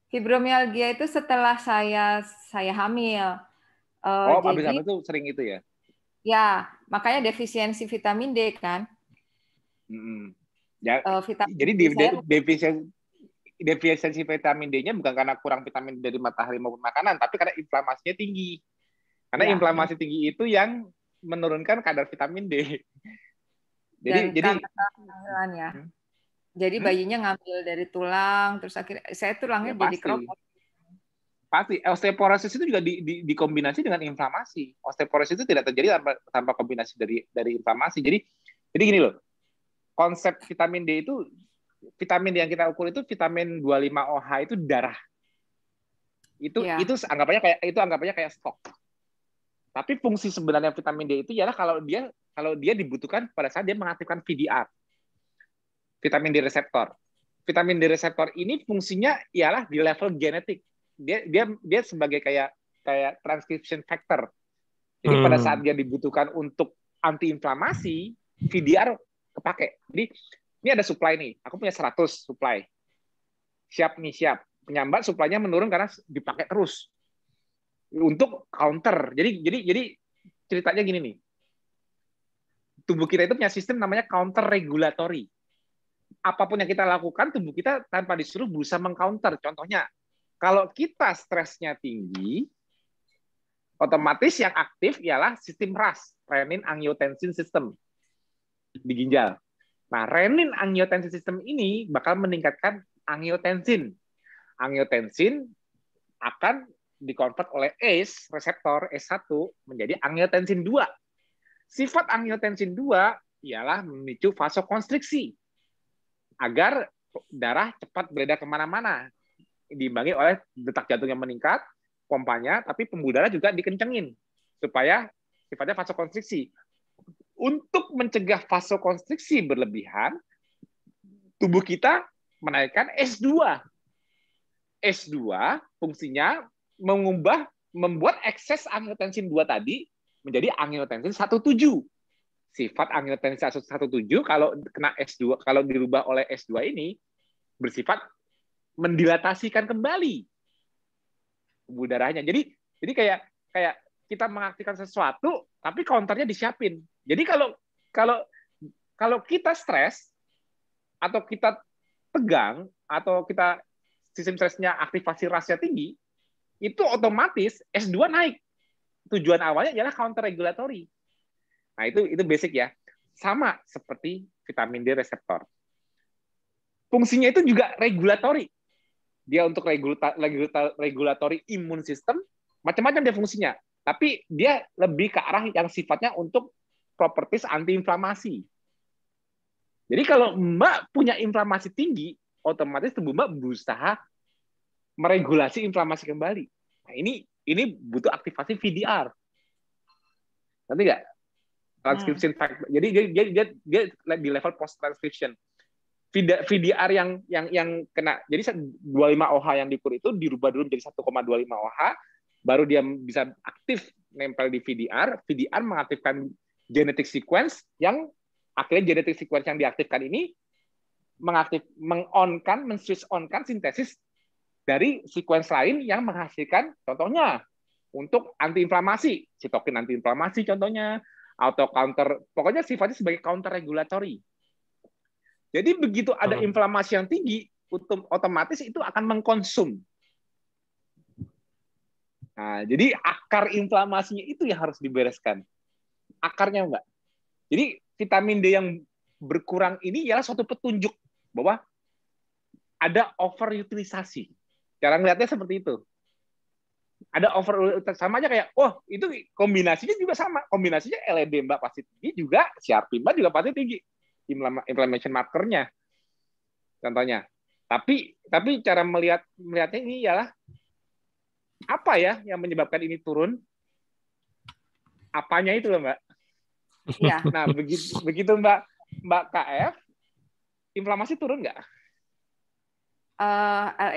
Fibromialgia itu setelah saya hamil. Habis Jadi itu sering itu ya. ya, makanya defisiensi vitamin D kan. Ya, jadi defisiensi vitamin D-nya bukan karena kurang vitamin dari matahari maupun makanan, tapi karena inflamasinya tinggi. Karena inflamasi tinggi itu yang menurunkan kadar vitamin D. Jadi karena kehamilan ya. Jadi bayinya ngambil dari tulang, terus akhirnya saya tulangnya jadi keropos. Pasti. Osteoporosis itu juga dikombinasi dengan inflamasi. Osteoporosis itu tidak terjadi tanpa kombinasi dari inflamasi. Jadi gini loh, konsep vitamin D itu, vitamin D yang kita ukur itu vitamin 25OH itu darah. Itu anggapannya kayak stok. Tapi fungsi sebenarnya vitamin D itu ialah kalau dia dibutuhkan pada saat dia mengaktifkan VDR. Vitamin D reseptor. Vitamin D reseptor ini fungsinya ialah di level genetik. Dia sebagai kayak transcription factor. Jadi pada saat dia dibutuhkan untuk antiinflamasi, VDR kepake. Jadi ini ada supply nih. Aku punya 100 supply. Siap. Penyambat supply-nya menurun karena dipakai terus. Untuk counter. Jadi ceritanya gini nih. Tubuh kita itu punya sistem namanya counter regulatory. Apapun yang kita lakukan, tubuh kita tanpa disuruh berusaha mengcounter. Contohnya, kalau kita stresnya tinggi, otomatis yang aktif ialah sistem RAS, renin-angiotensin system, di ginjal. Nah, renin-angiotensin system ini bakal meningkatkan angiotensin. Angiotensin akan dikonvert oleh ACE, reseptor ACE1, menjadi angiotensin 2. Sifat angiotensin 2 ialah memicu vasokonstriksi, agar darah cepat beredar kemana-mana, diimbangi oleh detak jantung yang meningkat, pompanya, tapi pembuluh darah juga dikencengin supaya sifatnya vasokonstriksi. Untuk mencegah vasokonstriksi berlebihan, tubuh kita menaikkan S2. S2 fungsinya membuat ekses angiotensin 2 tadi menjadi angiotensin 1,7. Sifat angiotensin 1,7 kalau kena S2, kalau dirubah oleh S2 ini bersifat mendilatasikan kembali pembuluh darahnya. Jadi kayak kita mengaktifkan sesuatu tapi counternya disiapin. Jadi kalau kita stres atau kita tegang atau kita sistem stresnya aktivasi rasnya tinggi, itu otomatis S2 naik. Tujuan awalnya adalah counter regulatory. Nah, itu basic ya. Sama seperti vitamin D reseptor. Fungsinya itu juga regulatory. Dia untuk regulatory imun sistem, macam-macam dia fungsinya. Tapi dia lebih ke arah yang sifatnya untuk properties antiinflamasi. Jadi kalau Mbak punya inflamasi tinggi, otomatis tubuh Mbak berusaha meregulasi inflamasi kembali. Nah, ini butuh aktivasi VDR. Nanti nggak? Transcription factor. Jadi dia di level post transcription. VDR yang kena, jadi 25OH yang diukur itu dirubah dulu menjadi 1,25OH, baru dia bisa aktif nempel di VDR. VDR mengaktifkan genetic sequence yang akhirnya genetic sequence yang diaktifkan ini men-switch on-kan sintesis dari sequence lain yang menghasilkan, contohnya untuk antiinflamasi, sitokin antiinflamasi contohnya, atau counter, pokoknya sifatnya sebagai counter regulatory. Jadi begitu ada inflamasi yang tinggi, otomatis itu akan mengkonsum. Nah, jadi akar inflamasinya itu yang harus dibereskan. Akarnya enggak. Jadi vitamin D yang berkurang ini ialah suatu petunjuk bahwa ada overutilisasi. Cara ngelihatnya seperti itu. Ada sama aja kayak, itu kombinasinya juga sama. Kombinasinya LED Mbak pasti tinggi juga, CRP Mbak juga pasti tinggi. Inflammation markernya. Contohnya. Tapi cara melihatnya ini ialah apa ya yang menyebabkan ini turun? apanya itu loh, Mbak. Ya. Nah, begitu Mbak KF, inflamasi turun nggak?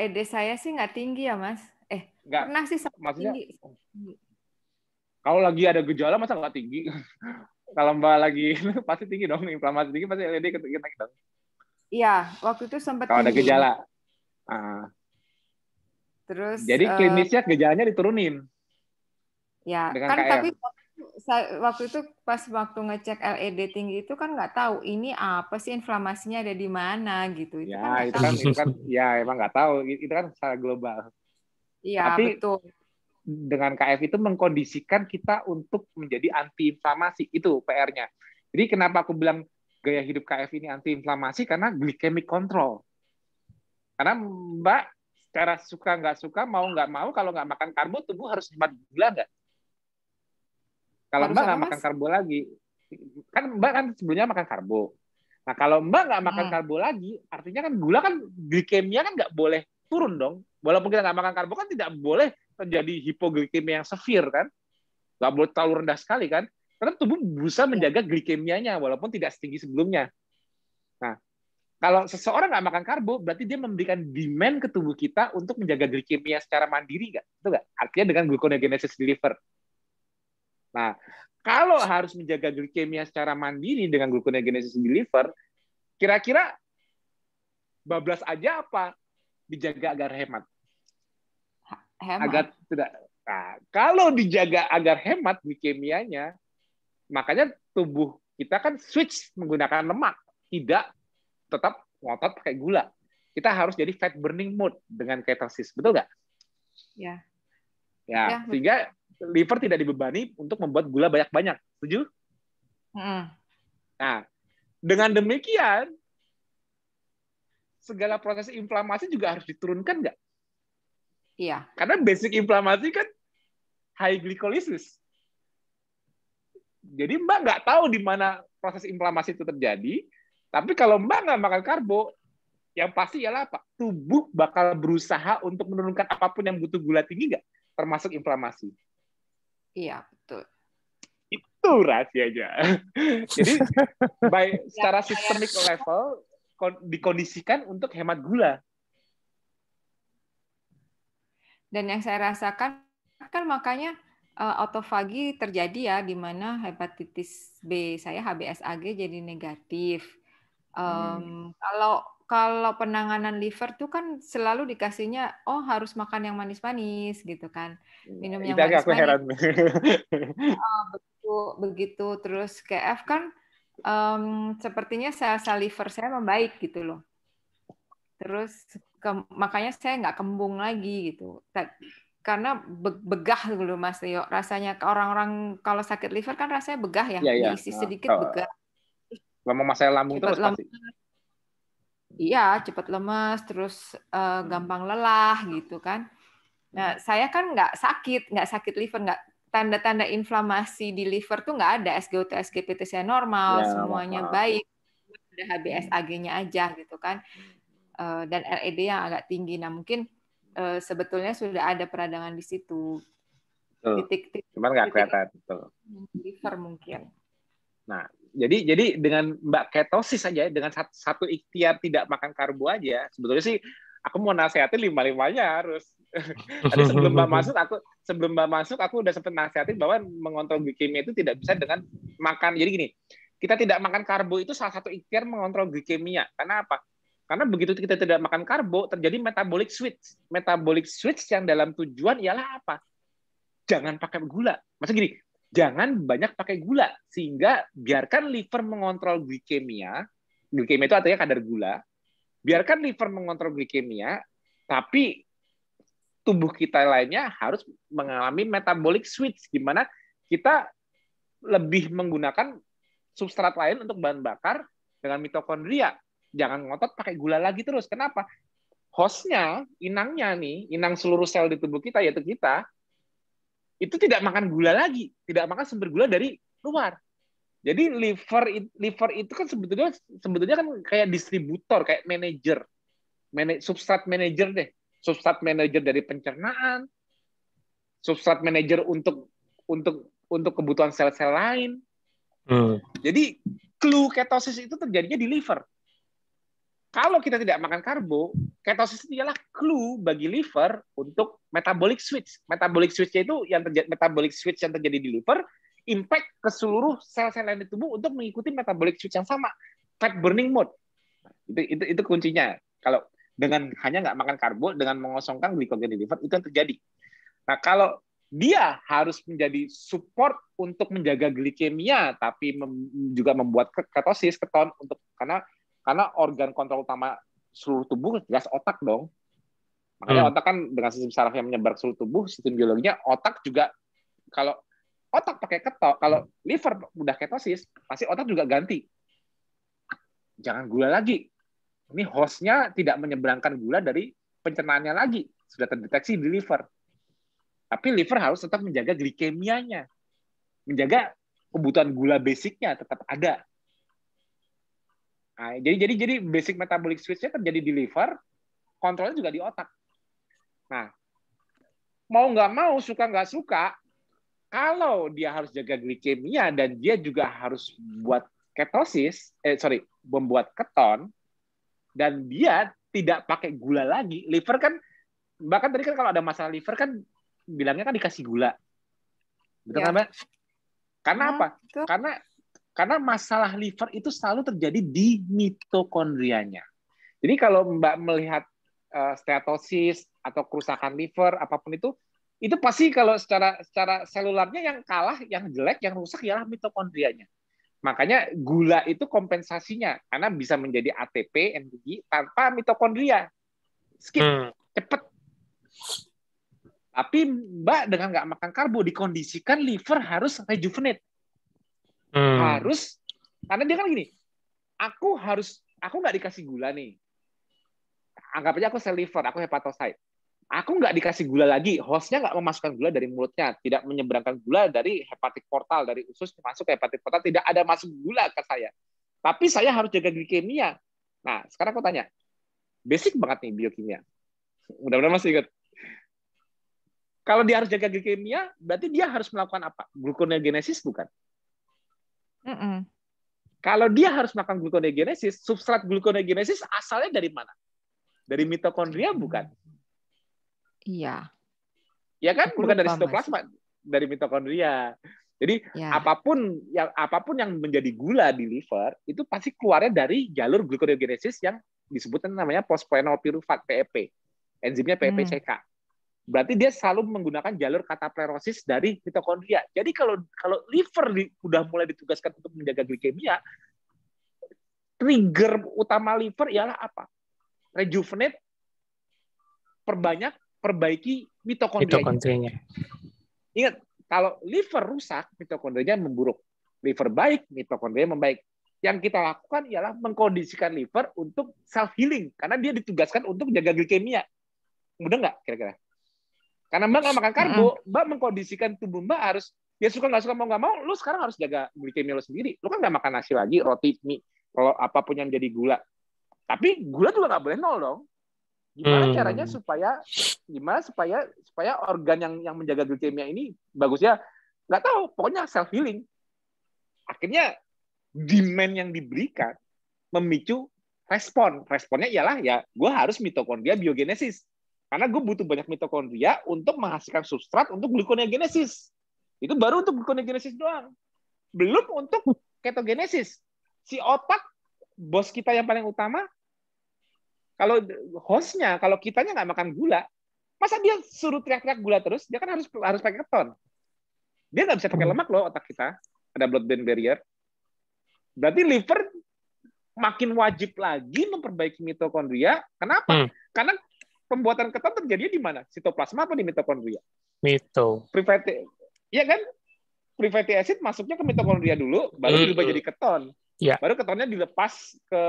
LED saya sih nggak tinggi ya, Mas. Nggak, Pernah sih sempat maksudnya tinggi. kalau lagi ada gejala masa nggak tinggi? Kalau Mbak lagi pasti tinggi dong, inflamasi tinggi pasti LED naik dong. Iya, waktu itu sempat Kalau ada tinggi. gejala. Terus Jadi klinisnya gejalanya diturunin. ya Dengan kan, KF. tapi waktu itu pas waktu ngecek LED tinggi itu kan nggak tahu ini apa sih, inflamasinya ada di mana gitu. Itu kan nggak tahu. Itu kan ya emang nggak tahu. Itu kan secara global. Iya, Tapi betul. dengan KF itu mengkondisikan kita untuk menjadi anti-inflamasi. Itu PR-nya. Jadi kenapa aku bilang gaya hidup KF ini anti-inflamasi? Karena glycemic control. Karena Mbak secara suka nggak suka, mau nggak mau, kalau nggak makan karbo, tubuh harus hemat gula nggak? Kalau Harus Mbak apa, nggak makan Mas? karbo lagi, kan Mbak kan sebelumnya makan karbo. Nah, kalau Mbak nggak makan karbo lagi, artinya kan gula kan, glikemia kan nggak boleh turun dong. Walaupun kita nggak makan karbo kan tidak boleh terjadi hipoglikemia yang severe kan. Nggak boleh terlalu rendah sekali kan. Karena tubuh berusaha menjaga glikemianya walaupun tidak setinggi sebelumnya. Nah, kalau seseorang nggak makan karbo, berarti dia memberikan demand ke tubuh kita untuk menjaga glikemia secara mandiri nggak? Itu nggak? Artinya dengan gluconeogenesis di liver. Nah, kalau harus menjaga glikemia secara mandiri dengan gluconeogenesis di liver, kira-kira bablas aja apa dijaga agar hemat? Agar tidak. Nah, kalau dijaga agar hemat glikemianya, makanya tubuh kita kan switch menggunakan lemak, tidak tetap ngotot pakai gula. Kita harus jadi fat burning mode dengan ketosis, betul nggak? Ya. Ya, sehingga liver tidak dibebani untuk membuat gula banyak-banyak. Setuju? Nah, dengan demikian, segala proses inflamasi juga harus diturunkan nggak? Iya. Karena basic inflamasi kan high glycolysis. Jadi Mbak nggak tahu di mana proses inflamasi itu terjadi, tapi kalau Mbak nggak makan karbo, yang pasti ialah apa? Tubuh bakal berusaha untuk menurunkan apapun yang butuh gula tinggi nggak? Termasuk inflamasi. Iya, betul. Itu rahasianya. Jadi, secara systemic level, dikondisikan untuk hemat gula. Dan yang saya rasakan, kan makanya autofagi terjadi ya, di mana hepatitis B saya, HBsAg, jadi negatif. Kalau penanganan liver tuh kan selalu dikasihnya, harus makan yang manis-manis gitu kan, minum yang manis-manis. Aku heran. Begitu. Terus KF kan sepertinya sel-sel liver saya membaik gitu loh. Terus makanya saya nggak kembung lagi gitu. Karena begah dulu Mas Tio. Rasanya orang-orang kalau sakit liver kan rasanya begah ya, diisi sedikit begah. Lama masalah lambung terus pasti. Iya, cepat lemas, terus gampang lelah gitu kan. Nah, saya kan nggak sakit liver, nggak tanda-tanda inflamasi di liver tuh nggak ada. SGOT, SGPT saya normal, semuanya baik. Ada HBsAg-nya aja gitu kan. Dan LED yang agak tinggi. Nah, mungkin sebetulnya sudah ada peradangan di situ. Titik-titik. Cuman nggak kelihatan. Liver mungkin. Nah, jadi dengan Mbak ketosis aja, dengan satu ikhtiar tidak makan karbo aja, sebetulnya sih aku mau nasihatin 5-5-nya harus. Tadi sebelum Mbak masuk aku udah sempat nasihatin bahwa mengontrol glikemia itu tidak bisa dengan makan. Jadi gini, kita tidak makan karbo itu salah satu ikhtiar mengontrol glikemia. Karena apa? Karena begitu kita tidak makan karbo, terjadi metabolic switch. Metabolic switch yang dalam tujuan ialah apa? Jangan pakai gula. Maksudnya gini, jangan banyak pakai gula, sehingga biarkan liver mengontrol glikemia. Glikemia itu artinya kadar gula. Biarkan liver mengontrol glikemia, tapi tubuh kita lainnya harus mengalami metabolic switch, di mana kita lebih menggunakan substrat lain untuk bahan bakar dengan mitokondria. Jangan ngotot pakai gula lagi terus. Kenapa? Hostnya, inangnya nih, inang seluruh sel di tubuh kita, yaitu kita, itu tidak makan gula lagi, tidak makan sumber gula dari luar. Jadi liver itu kan sebetulnya kan kayak distributor, kayak manajer, substrat manajer deh, substrat manajer dari pencernaan, substrat manajer untuk untuk kebutuhan sel-sel lain. Jadi clue ketosis itu terjadinya di liver. Kalau kita tidak makan karbo, ketosis itu ialah clue bagi liver untuk metabolic switch. Metabolic switch-nya itu metabolic switch yang terjadi di liver impact ke seluruh sel-sel lain di tubuh untuk mengikuti metabolic switch yang sama, fat burning mode. Itu kuncinya. Kalau dengan hanya nggak makan karbo, dengan mengosongkan glikogen di liver, itu yang terjadi. Nah, kalau dia harus menjadi support untuk menjaga glikemia, tapi juga membuat ketosis, keton, untuk karena organ kontrol utama seluruh tubuh jelas otak dong. Makanya otak kan dengan sistem saraf yang menyebar ke seluruh tubuh, sistem biologinya, otak juga, kalau otak pakai keton, kalau liver udah ketosis, pasti otak juga ganti. Jangan gula lagi. Ini hostnya tidak menyeberangkan gula dari pencernaannya lagi. Sudah terdeteksi di liver. Tapi liver harus tetap menjaga glikemianya. Menjaga kebutuhan gula basicnya tetap ada. Nah, jadi basic metabolic switch-nya terjadi di liver, kontrolnya juga di otak. Nah, mau nggak mau, suka nggak suka, kalau dia harus jaga glikemia dan dia juga harus buat membuat keton, dan dia tidak pakai gula lagi, liver kan, bahkan tadi kan kalau ada masalah liver kan bilangnya kan dikasih gula. Betul nggak, Mbak? Karena apa? Karena masalah liver itu selalu terjadi di mitokondrianya. Jadi kalau Mbak melihat steatosis atau kerusakan liver apapun itu pasti kalau secara selularnya yang kalah, yang jelek, yang rusak ialah mitokondrianya. Makanya gula itu kompensasinya karena bisa menjadi ATP, NAD tanpa mitokondria. Skip, cepet. Tapi Mbak dengan nggak makan karbo dikondisikan liver harus rejuvenate. Harus, karena dia kan gini, aku nggak dikasih gula nih. Anggap aja aku sel liver, aku hepatocyte. Aku nggak dikasih gula lagi, hostnya nggak memasukkan gula dari mulutnya, tidak menyeberangkan gula dari hepatik portal, dari usus masuk ke hepatik portal, tidak ada masuk gula ke saya. Tapi saya harus jaga glikemia. Nah, sekarang aku tanya, basic banget nih biokimia. Mudah-mudahan masih ingat. Kalau dia harus jaga glikemia, berarti dia harus melakukan apa? Gluconeogenesis bukan? Kalau dia harus melakukan gluconeogenesis, substrat gluconeogenesis asalnya dari mana? Dari mitokondria bukan? Iya. Ya kan, bukan dari sitoplasma, dari mitokondria. Jadi apapun yang menjadi gula di liver itu pasti keluarnya dari jalur gluconeogenesis yang disebutkan namanya phosphoenolpyruvate (PEP). Enzimnya PEPCK. Berarti dia selalu menggunakan jalur kataplerosis dari mitokondria. Jadi kalau liver udah mulai ditugaskan untuk menjaga glikemia, trigger utama liver ialah apa? Rejuvenate, perbaiki mitokondrianya. Ingat, kalau liver rusak, mitokondrianya memburuk. Liver baik, mitokondria membaik. Yang kita lakukan ialah mengkondisikan liver untuk self healing karena dia ditugaskan untuk jaga glikemia. Mudah nggak kira-kira? Karena Mbak nggak makan karbo, Mbak mengkondisikan tubuh Mbak harus, ya suka nggak suka, mau nggak mau, lu sekarang harus jaga glikemia lu sendiri. Lu kan nggak makan nasi lagi, roti, mie, kalau apapun yang jadi gula. Tapi gula juga nggak boleh nol dong. Gimana caranya supaya organ yang menjaga glikemia ini bagusnya? Nggak tahu, pokoknya self healing. Akhirnya demand yang diberikan memicu respon. Responnya ialah ya gue harus mitokondria biogenesis. Karena gue butuh banyak mitokondria untuk menghasilkan substrat untuk gluconeogenesis. Itu baru untuk gluconeogenesis doang. Belum untuk ketogenesis. Si otak, bos kita yang paling utama, kalau hostnya, kalau kitanya nggak makan gula, masa dia suruh teriak-teriak gula terus? Dia kan harus pakai keton. Dia nggak bisa pakai lemak loh otak kita. Ada blood-brain barrier. Berarti liver makin wajib lagi memperbaiki mitokondria. Kenapa? Karena pembuatan keton terjadi di mana? Sitoplasma apa di mitokondria? Iya kan? Free acid masuknya ke mitokondria dulu, baru dirubah jadi keton. Ya. Baru ketonnya dilepas ke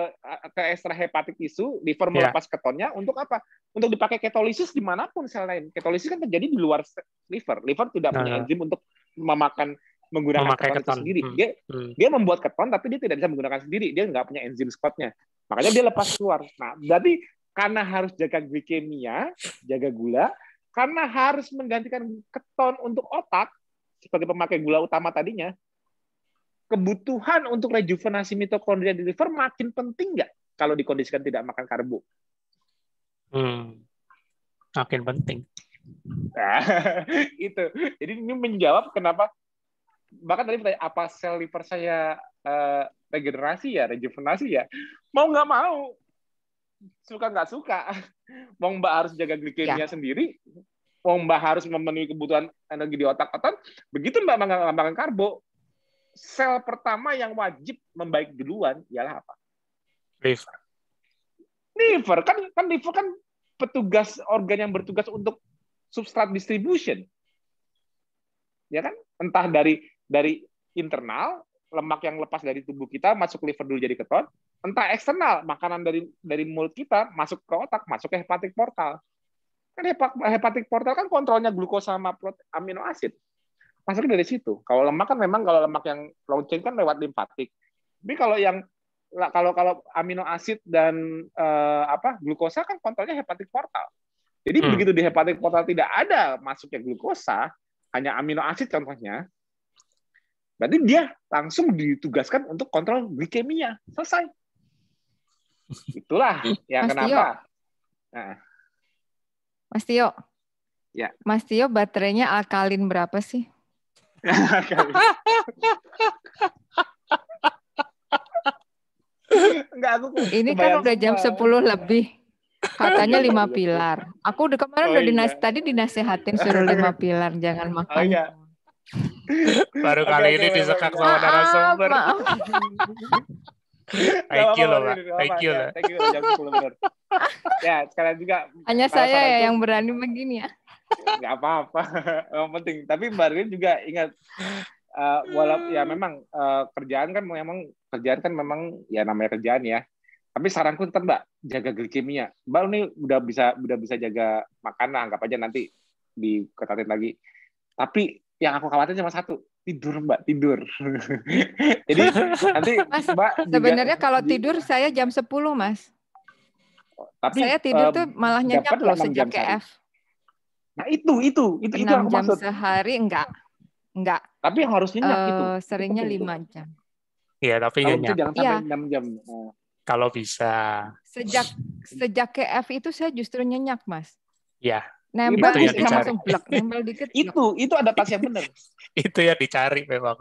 extrahepatic tissue, liver melepas ketonnya untuk apa? Untuk dipakai ketolisis dimanapun sel lain. Ketolisis kan terjadi di luar liver. Liver tidak punya enzim untuk menggunakan keton itu sendiri. Dia membuat keton, tapi dia tidak bisa menggunakan sendiri. Dia nggak punya enzim spotnya. Makanya dia lepas keluar. Nah, berarti karena harus jaga glikemia, jaga gula, karena harus menggantikan keton untuk otak, sebagai pemakai gula utama tadinya, kebutuhan untuk rejuvenasi mitokondria di liver makin penting nggak kalau dikondisikan tidak makan karbo? Makin penting. Nah, itu. Jadi ini menjawab kenapa, bahkan tadi bertanya, apa sel liver saya regenerasi ya, rejuvenasi ya? Mau nggak mau, suka nggak suka, mau Mbak harus jaga glikemia sendiri, mau Mbak harus memenuhi kebutuhan energi di otak-otak, begitu Mbak makan karbo, sel pertama yang wajib membaik duluan ialah apa? Liver. Liver kan liver kan petugas organ yang bertugas untuk substrat distribution, ya kan? Entah dari internal lemak yang lepas dari tubuh kita masuk liver dulu jadi keton, entah eksternal makanan dari mulut kita masuk ke otak, masuk ke hepatic portal. Kan hepatic portal kan kontrolnya glukosa sama amino acid. Masuknya dari situ. Kalau lemak kan memang kalau lemak yang long chain kan lewat limfatik. Tapi kalau amino acid dan glukosa kan kontrolnya hepatic portal. Jadi begitu di hepatic portal tidak ada masuknya glukosa, hanya amino acid contohnya, berarti dia langsung ditugaskan untuk kontrol glikemia. Selesai. Itulah ya kenapa. Nah. Mas Tio. Ya. Mas Tio baterainya alkalin berapa sih? Enggak, ini kan udah jam 10 lebih. Katanya 5 pilar. Aku udah kemarin tadi dinasehatin suruh 5 pilar, jangan makan. Oh, iya. Baru kali ini disekak sama narasumber. Thank you loh, Pak. Thank you loh. Thank you, jam 10 benar. Ya, sekalian juga. Hanya saya ya yang berani begini ya. Nggak apa-apa, yang penting. Tapi Mbak Rin juga ingat, walaupun ya memang kerjaan kan memang ya namanya kerjaan ya. Tapi saranku tetap Mbak, jaga glikemia. Mbak ini udah bisa jaga makanan, anggap aja nanti diketatin lagi. Tapi yang aku khawatir cuma satu, tidur Mbak, tidur. Jadi nanti Mas, Mbak sebenarnya kalau tidur saya jam 10 Mas. Tapi saya tidur tuh malah nyenyak loh sejak KF. Nah itu aku 6 jam maksud. sehari enggak. Tapi harus nyenyak itu. Seringnya 5 jam. Iya, tapi nyenyak. Jangan sampai 6 jam. Kalau bisa. Sejak KF itu saya justru nyenyak, Mas. Iya. Nempel itu yang dicari. Nempel dikit. Itu adaptasi yang benar. Itu yang dicari memang.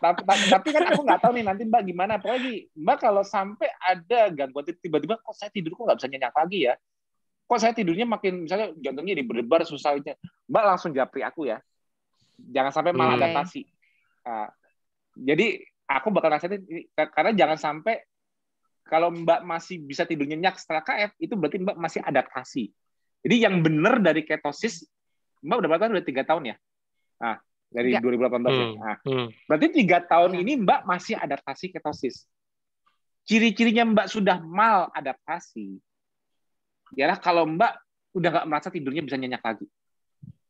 Tapi kan aku nggak tahu nih nanti Mbak gimana. Apalagi Mbak kalau sampai ada gangguan tiba-tiba kok saya tidur kok nggak bisa nyenyak lagi ya. Kok saya tidurnya makin misalnya jantungnya berdebar susahnya. Mbak langsung japri aku ya. Jangan sampai malah adaptasi. Jadi aku bakal nasihatin karena jangan sampai kalau Mbak masih bisa tidur nyenyak setelah KF itu berarti Mbak masih adaptasi. Jadi yang benar dari ketosis, Mbak udah berapa tahun? Udah 3 tahun ya? Nah, dari 2018 ya. Nah, berarti 3 tahun ini Mbak masih adaptasi ketosis. Ciri-cirinya Mbak sudah maladaptasi, ialah kalau Mbak udah nggak merasa tidurnya bisa nyenyak lagi.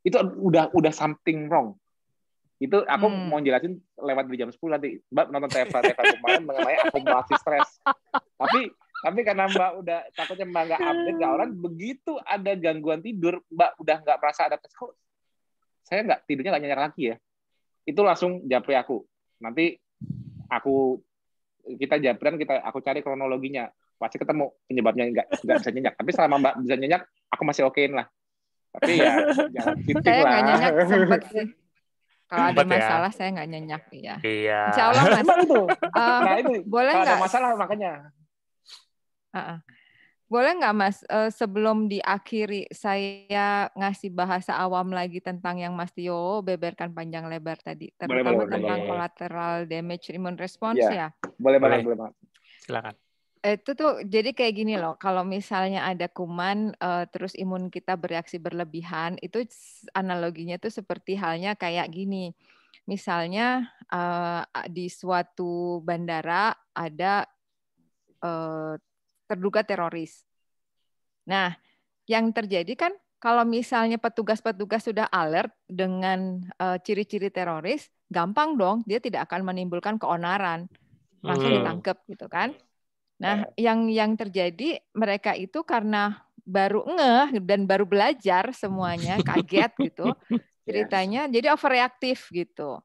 Itu udah something wrong. Itu aku mau jelasin lewat di jam 10 nanti. Mbak nonton TFA kemarin mengenai akumulasi stres. Tapi karena Mbak udah takutnya Mbak nggak update, nggak orang, begitu ada gangguan tidur, Mbak udah nggak merasa adaptasi, kok saya tidurnya nggak nyenyak lagi ya. Itu langsung japri aku. Nanti kita japrian, aku cari kronologinya. Pasti ketemu penyebabnya nggak bisa nyenyak. Tapi selama Mbak bisa nyenyak, aku masih okein lah. Tapi ya jangan titik lah. Saya nggak nyenyak sempat sih. Kalau ada masalah saya nggak nyenyak ya. Iya. Insya Allah Mas. itu. Itu. Boleh nggak? Kalau ada masalah makanya. Boleh nggak Mas, sebelum diakhiri saya ngasih bahasa awam lagi tentang yang Mas Tio beberkan panjang lebar tadi, terutama tentang collateral damage immune response ya? Boleh banget. Silakan. Itu tuh jadi kayak gini loh, kalau misalnya ada kuman terus imun kita bereaksi berlebihan, itu analoginya tuh seperti halnya kayak gini. Misalnya di suatu bandara ada terduga teroris. Nah, yang terjadi kan kalau misalnya petugas-petugas sudah alert dengan ciri-ciri teroris, gampang dong, dia tidak akan menimbulkan keonaran, langsung ditangkap gitu kan. Nah, yang terjadi mereka itu karena baru ngeh dan baru belajar semuanya, kaget gitu ceritanya, jadi overreaktif gitu.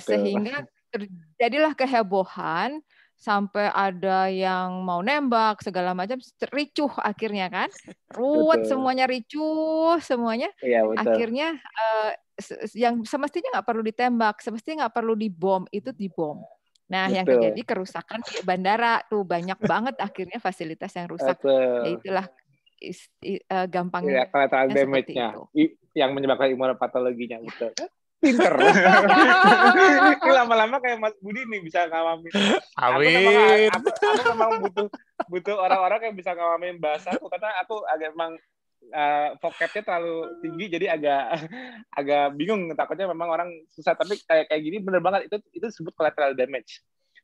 Sehingga terjadilah kehebohan sampai ada yang mau nembak segala macam, ricuh akhirnya kan, ruwet semuanya, ricuh semuanya. Iya, betul. Akhirnya yang semestinya nggak perlu ditembak, semestinya nggak perlu dibom, itu dibom. Nah, yang terjadi kerusakan di bandara tuh banyak banget akhirnya fasilitas yang rusak. Ya itulah gampangnya collateral seperti damage-nya itu. Yang menyebabkan imunopatologinya, betul. Pinter. Ini lama-lama kayak Mas Budi nih bisa ngawamin. Amin. Aku memang butuh orang-orang yang bisa ngawamin bahasa aku, karena aku agak memang vocabnya terlalu tinggi, jadi agak bingung, takutnya memang orang susah. Tapi kayak gini bener banget, itu disebut collateral damage.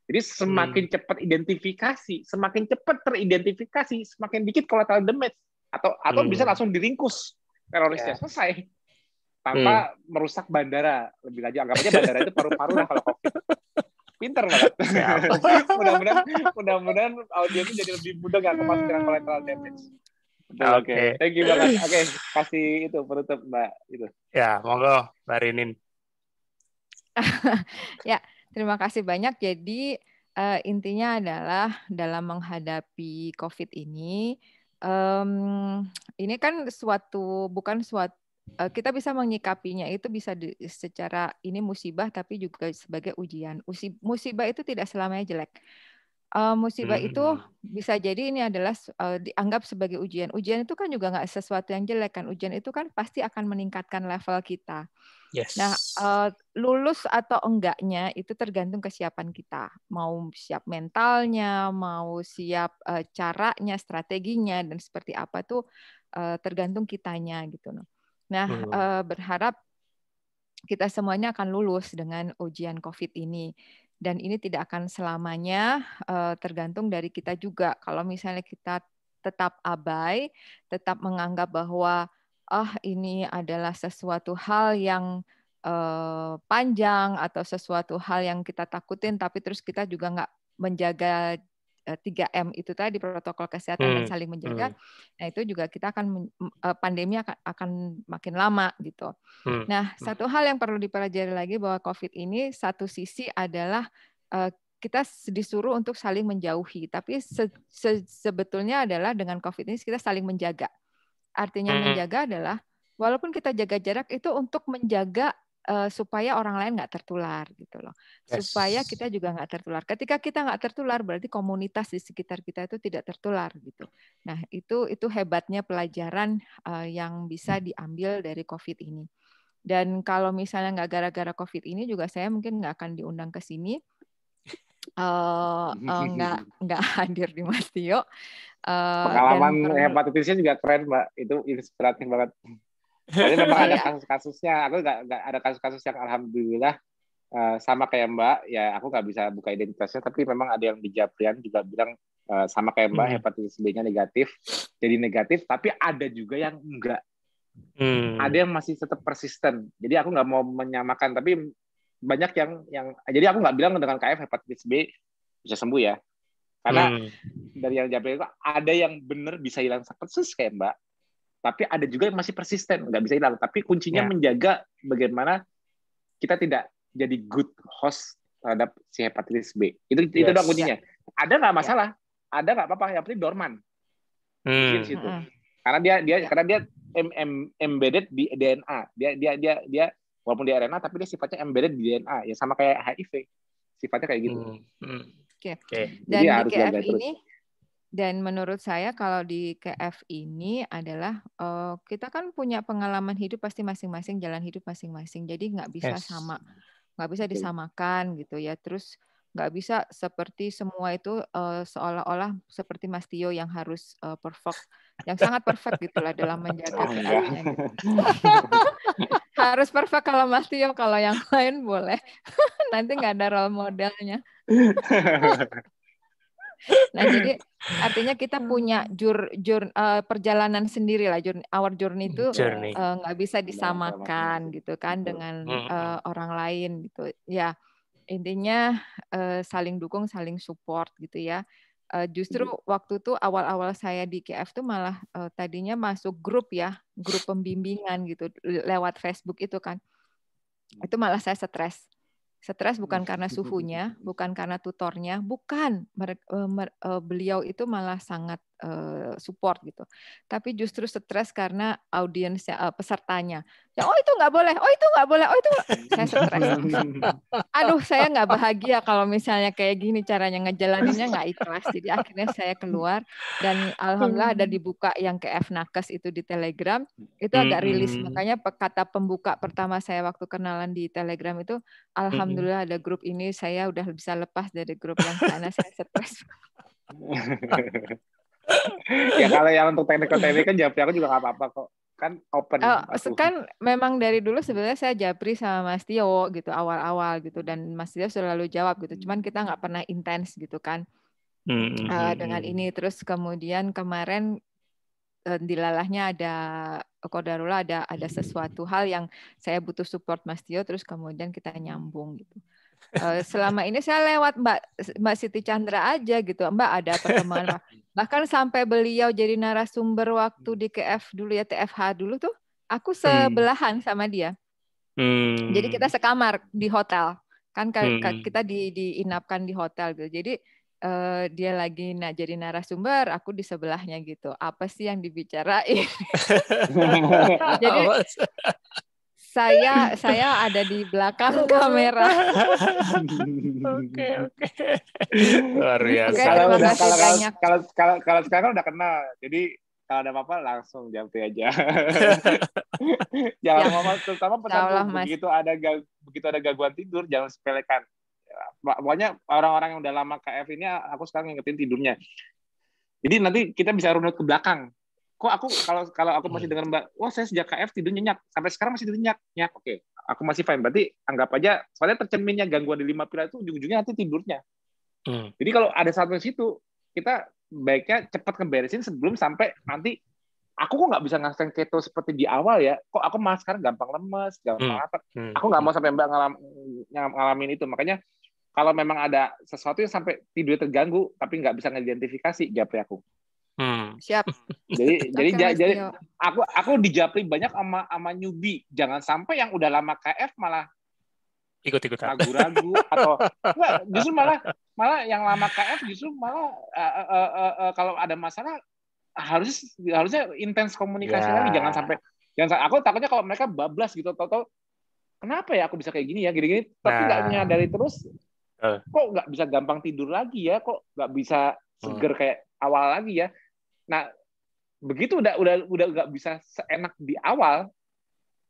Jadi semakin cepat identifikasi, semakin cepat teridentifikasi, semakin dikit collateral damage, atau bisa langsung diringkus terorisnya, selesai tanpa merusak bandara. Lebih lagi anggap aja bandara itu paru-paru lah kalau COVID. Pinter banget. Mudah-mudahan audiensnya jadi lebih mudah nggak masuk dengan collateral damage. Oke. Thank you banget. Oke, kasih itu penutup Mbak itu. Ya, monggo Mbak Rinin. Ya, terima kasih banyak. Jadi intinya adalah dalam menghadapi COVID ini kan bukan suatu kita bisa menyikapinya itu bisa secara ini musibah, tapi juga sebagai ujian. Musibah itu tidak selamanya jelek. Musibah itu bisa jadi ini adalah dianggap sebagai ujian. Ujian itu kan juga nggak sesuatu yang jelek kan. Ujian itu kan pasti akan meningkatkan level kita. Yes. Nah, lulus atau enggaknya itu tergantung kesiapan kita. Mau siap mentalnya, mau siap caranya, strateginya, dan seperti apa tuh tergantung kitanya gitu. Nah, berharap kita semuanya akan lulus dengan ujian COVID ini. Dan ini tidak akan selamanya tergantung dari kita juga. Kalau misalnya kita tetap abai, tetap menganggap bahwa ini adalah sesuatu hal yang panjang atau sesuatu hal yang kita takutin, tapi terus kita juga nggak menjaga 3M itu tadi, protokol kesehatan dan saling menjaga. Nah, itu juga kita akan pandemi akan makin lama gitu. Nah, satu hal yang perlu dipelajari lagi bahwa COVID ini satu sisi adalah kita disuruh untuk saling menjauhi, tapi sebetulnya adalah dengan COVID ini kita saling menjaga. Artinya menjaga adalah walaupun kita jaga jarak itu untuk menjaga supaya orang lain nggak tertular gitu loh, supaya kita juga nggak tertular. Ketika kita nggak tertular berarti komunitas di sekitar kita itu tidak tertular gitu. Nah itu hebatnya pelajaran yang bisa diambil dari COVID ini. Dan kalau misalnya nggak gara-gara COVID ini juga saya mungkin nggak akan diundang ke sini, nggak hadir di Mas Tio. Pengalaman hepatitisnya juga keren Mbak, itu inspiratif banget. Jadi memang ada kasus-kasusnya, aku nggak ada kasus-kasus yang alhamdulillah sama kayak Mbak, ya aku nggak bisa buka identitasnya, tapi memang ada yang di Japrian juga bilang sama kayak Mbak, hepatitis B-nya negatif, jadi negatif, tapi ada juga yang enggak. Ada yang masih tetap persisten. Jadi aku nggak mau menyamakan, tapi banyak yang jadi aku nggak bilang dengan KF hepatitis B bisa sembuh ya, karena dari yang Japrian itu ada yang benar bisa hilang persis kayak Mbak. Tapi ada juga yang masih persisten, nggak bisa hilang. Tapi kuncinya menjaga bagaimana kita tidak jadi good host terhadap si hepatitis B. Itu dong kuncinya. Ada nggak masalah, ada nggak apa-apa. Yang penting dorman di situ. Karena dia embedded di DNA. Dia walaupun di RNA, tapi dia sifatnya embedded di DNA. Ya sama kayak HIV. Sifatnya kayak gitu. Dan di KF ini. Dan menurut saya kalau di KF ini adalah kita kan punya pengalaman hidup pasti masing-masing, jalan hidup masing-masing. Jadi nggak bisa sama, nggak bisa disamakan gitu ya. Terus nggak bisa seperti semua itu seolah-olah seperti Mas Tio yang harus perfect, yang sangat perfect gitulah dalam menjaga KF-nya. Gitu. Harus perfect kalau Mas Tio, kalau yang lain boleh. Nanti nggak ada role modelnya. Nah, jadi artinya kita punya perjalanan sendiri lah. Our journey itu nggak bisa disamakan gitu kan dengan orang lain gitu. Ya intinya saling dukung, saling support gitu ya. Justru waktu itu awal-awal saya di KF tuh malah tadinya masuk grup pembimbingan gitu lewat Facebook itu kan. Itu malah saya stres. Stres bukan karena suhunya, bukan karena tutornya, bukan. Beliau itu malah sangat support gitu. Tapi justru stres karena audiensnya, pesertanya. Ya, oh itu nggak boleh, oh itu nggak boleh, oh itu saya stres. Aduh, saya nggak bahagia kalau misalnya kayak gini caranya ngejalaninnya nggak ikhlas. Jadi akhirnya saya keluar dan alhamdulillah ada dibuka yang KF Nakes itu di Telegram. Itu agak rilis. Makanya kata pembuka pertama saya waktu kenalan di Telegram itu, alhamdulillah ada grup ini, saya udah bisa lepas dari grup yang sana, saya stres. Ya kalau yang untuk teknik kan Japri aku juga nggak apa-apa kok, kan open. Kan memang dari dulu sebenarnya saya Japri sama Mas Tio gitu awal-awal gitu, dan Mas Tio selalu jawab gitu, cuman kita nggak pernah intens gitu kan dengan ini. Terus kemudian kemarin dilalahnya ada qadarullah ada sesuatu hal yang saya butuh support Mas Tio, terus kemudian kita nyambung gitu. Selama ini saya lewat Mbak Siti Chandra aja gitu, Mbak ada pertemuan bahkan sampai beliau jadi narasumber waktu di KF dulu ya, TFH dulu tuh aku sebelahan sama dia. Jadi kita sekamar di hotel kan, kita diinapkan di hotel gitu. Jadi dia lagi jadi narasumber, aku di sebelahnya gitu. Apa sih yang dibicarain? Jadi saya ada di belakang kamera. Oke. Luar biasa. Kalau sekarang udah kenal, jadi kalau ada apa-apa langsung Japri aja. Jangan ngomong, terutama pesan begitu ada gangguan tidur, jangan sepelekan. Pokoknya orang-orang yang udah lama KF ini, aku sekarang ngingetin tidurnya. Jadi nanti kita bisa runut ke belakang. Kok aku kalau aku masih dengar Mbak, wah saya sejak KF tidur nyenyak, sampai sekarang masih tidur nyenyak. Oke, aku masih fine. Berarti anggap aja, soalnya tercerminnya gangguan di 5 pilar itu ujung-ujungnya nanti tidurnya. Jadi kalau ada satu di situ, kita baiknya cepat ngeberesin sebelum sampai nanti aku kok nggak bisa ngerasain keto seperti di awal ya. Kok aku malah sekarang gampang lemes, gampang apa. Aku nggak mau sampai Mbak ngalamin itu. Makanya kalau memang ada sesuatu yang sampai tidur terganggu tapi nggak bisa ngidentifikasi, Japri aku. Siap. Jadi aku di Japri banyak sama newbie. Jangan sampai yang udah lama KF malah ikut-ikutan ragu-ragu atau enggak, justru malah yang lama KF justru malah kalau ada masalah harusnya intens komunikasi lagi. Jangan sampai aku takutnya kalau mereka bablas gitu, tahu-tahu kenapa ya aku bisa kayak gini ya, gini-gini, tapi nggak menyadari terus. Kok nggak bisa gampang tidur lagi ya, kok nggak bisa seger kayak awal lagi ya. Nah, begitu udah nggak bisa seenak di awal,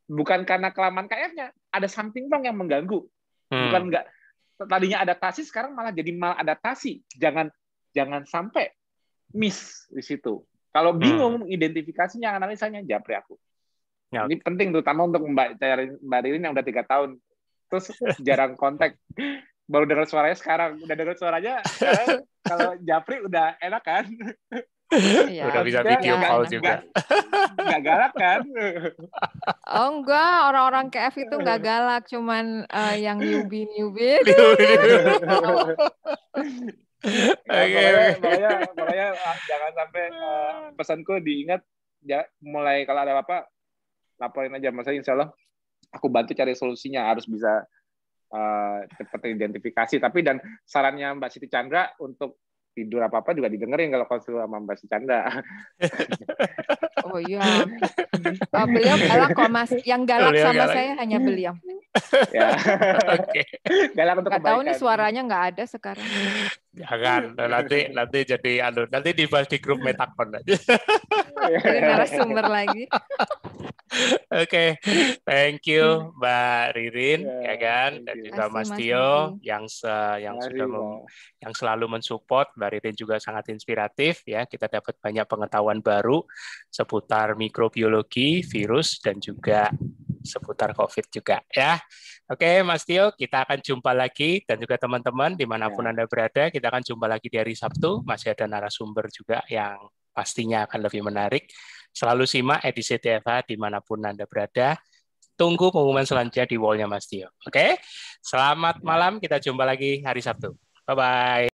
bukan karena kelamaan KF-nya, ada something wrong yang mengganggu. Bukan nggak, tadinya adaptasi sekarang malah jadi maladaptasi. Jangan sampai miss di situ. Kalau bingung identifikasinya, analisanya, Japri aku. Ini penting terutama untuk Mbak Ririn yang udah 3 tahun. Terus jarang kontak. Baru dengar suaranya sekarang. Udah dengar suaranya sekarang, kalau Japri udah enak kan? Ya, udah bisa video call juga. Nggak galak kan? Oh enggak, orang-orang KF itu nggak galak, cuman yang newbie. Makanya jangan sampai pesanku diingat, mulai kalau ada apa laporin aja, maksudnya insya Allah aku bantu cari solusinya, harus bisa cepat identifikasi. Tapi dan sarannya Mbak Siti Chandra untuk tidur apa-apa juga didengerin kalau konsul sama Mbak Siti Chandra. Oh iya. Beliau galak kok Mas. Yang galak beliau sama galak. Saya hanya beliau. Ya. Galak untuk kebaikan. Tahu nih suaranya nggak ada sekarang. Jangan, nanti jadi nanti dibahas di grup Metakon aja. Jadi narasumber lagi. Oke, thank you Mbak Ririn, ya kan, dan juga Mas Tio yang selalu mensupport. Mbak Ririn juga sangat inspiratif, ya. Kita dapat banyak pengetahuan baru seputar mikrobiologi, virus, dan juga seputar COVID juga, ya. Oke, Mas Tio, kita akan jumpa lagi, dan juga teman-teman dimanapun Anda berada, kita akan jumpa lagi di hari Sabtu. Masih ada narasumber juga yang pastinya akan lebih menarik. Selalu simak edisi TFH dimanapun Anda berada. Tunggu pengumuman selanjutnya di wall-nya Mas Tio. Oke? Selamat malam, kita jumpa lagi hari Sabtu. Bye-bye.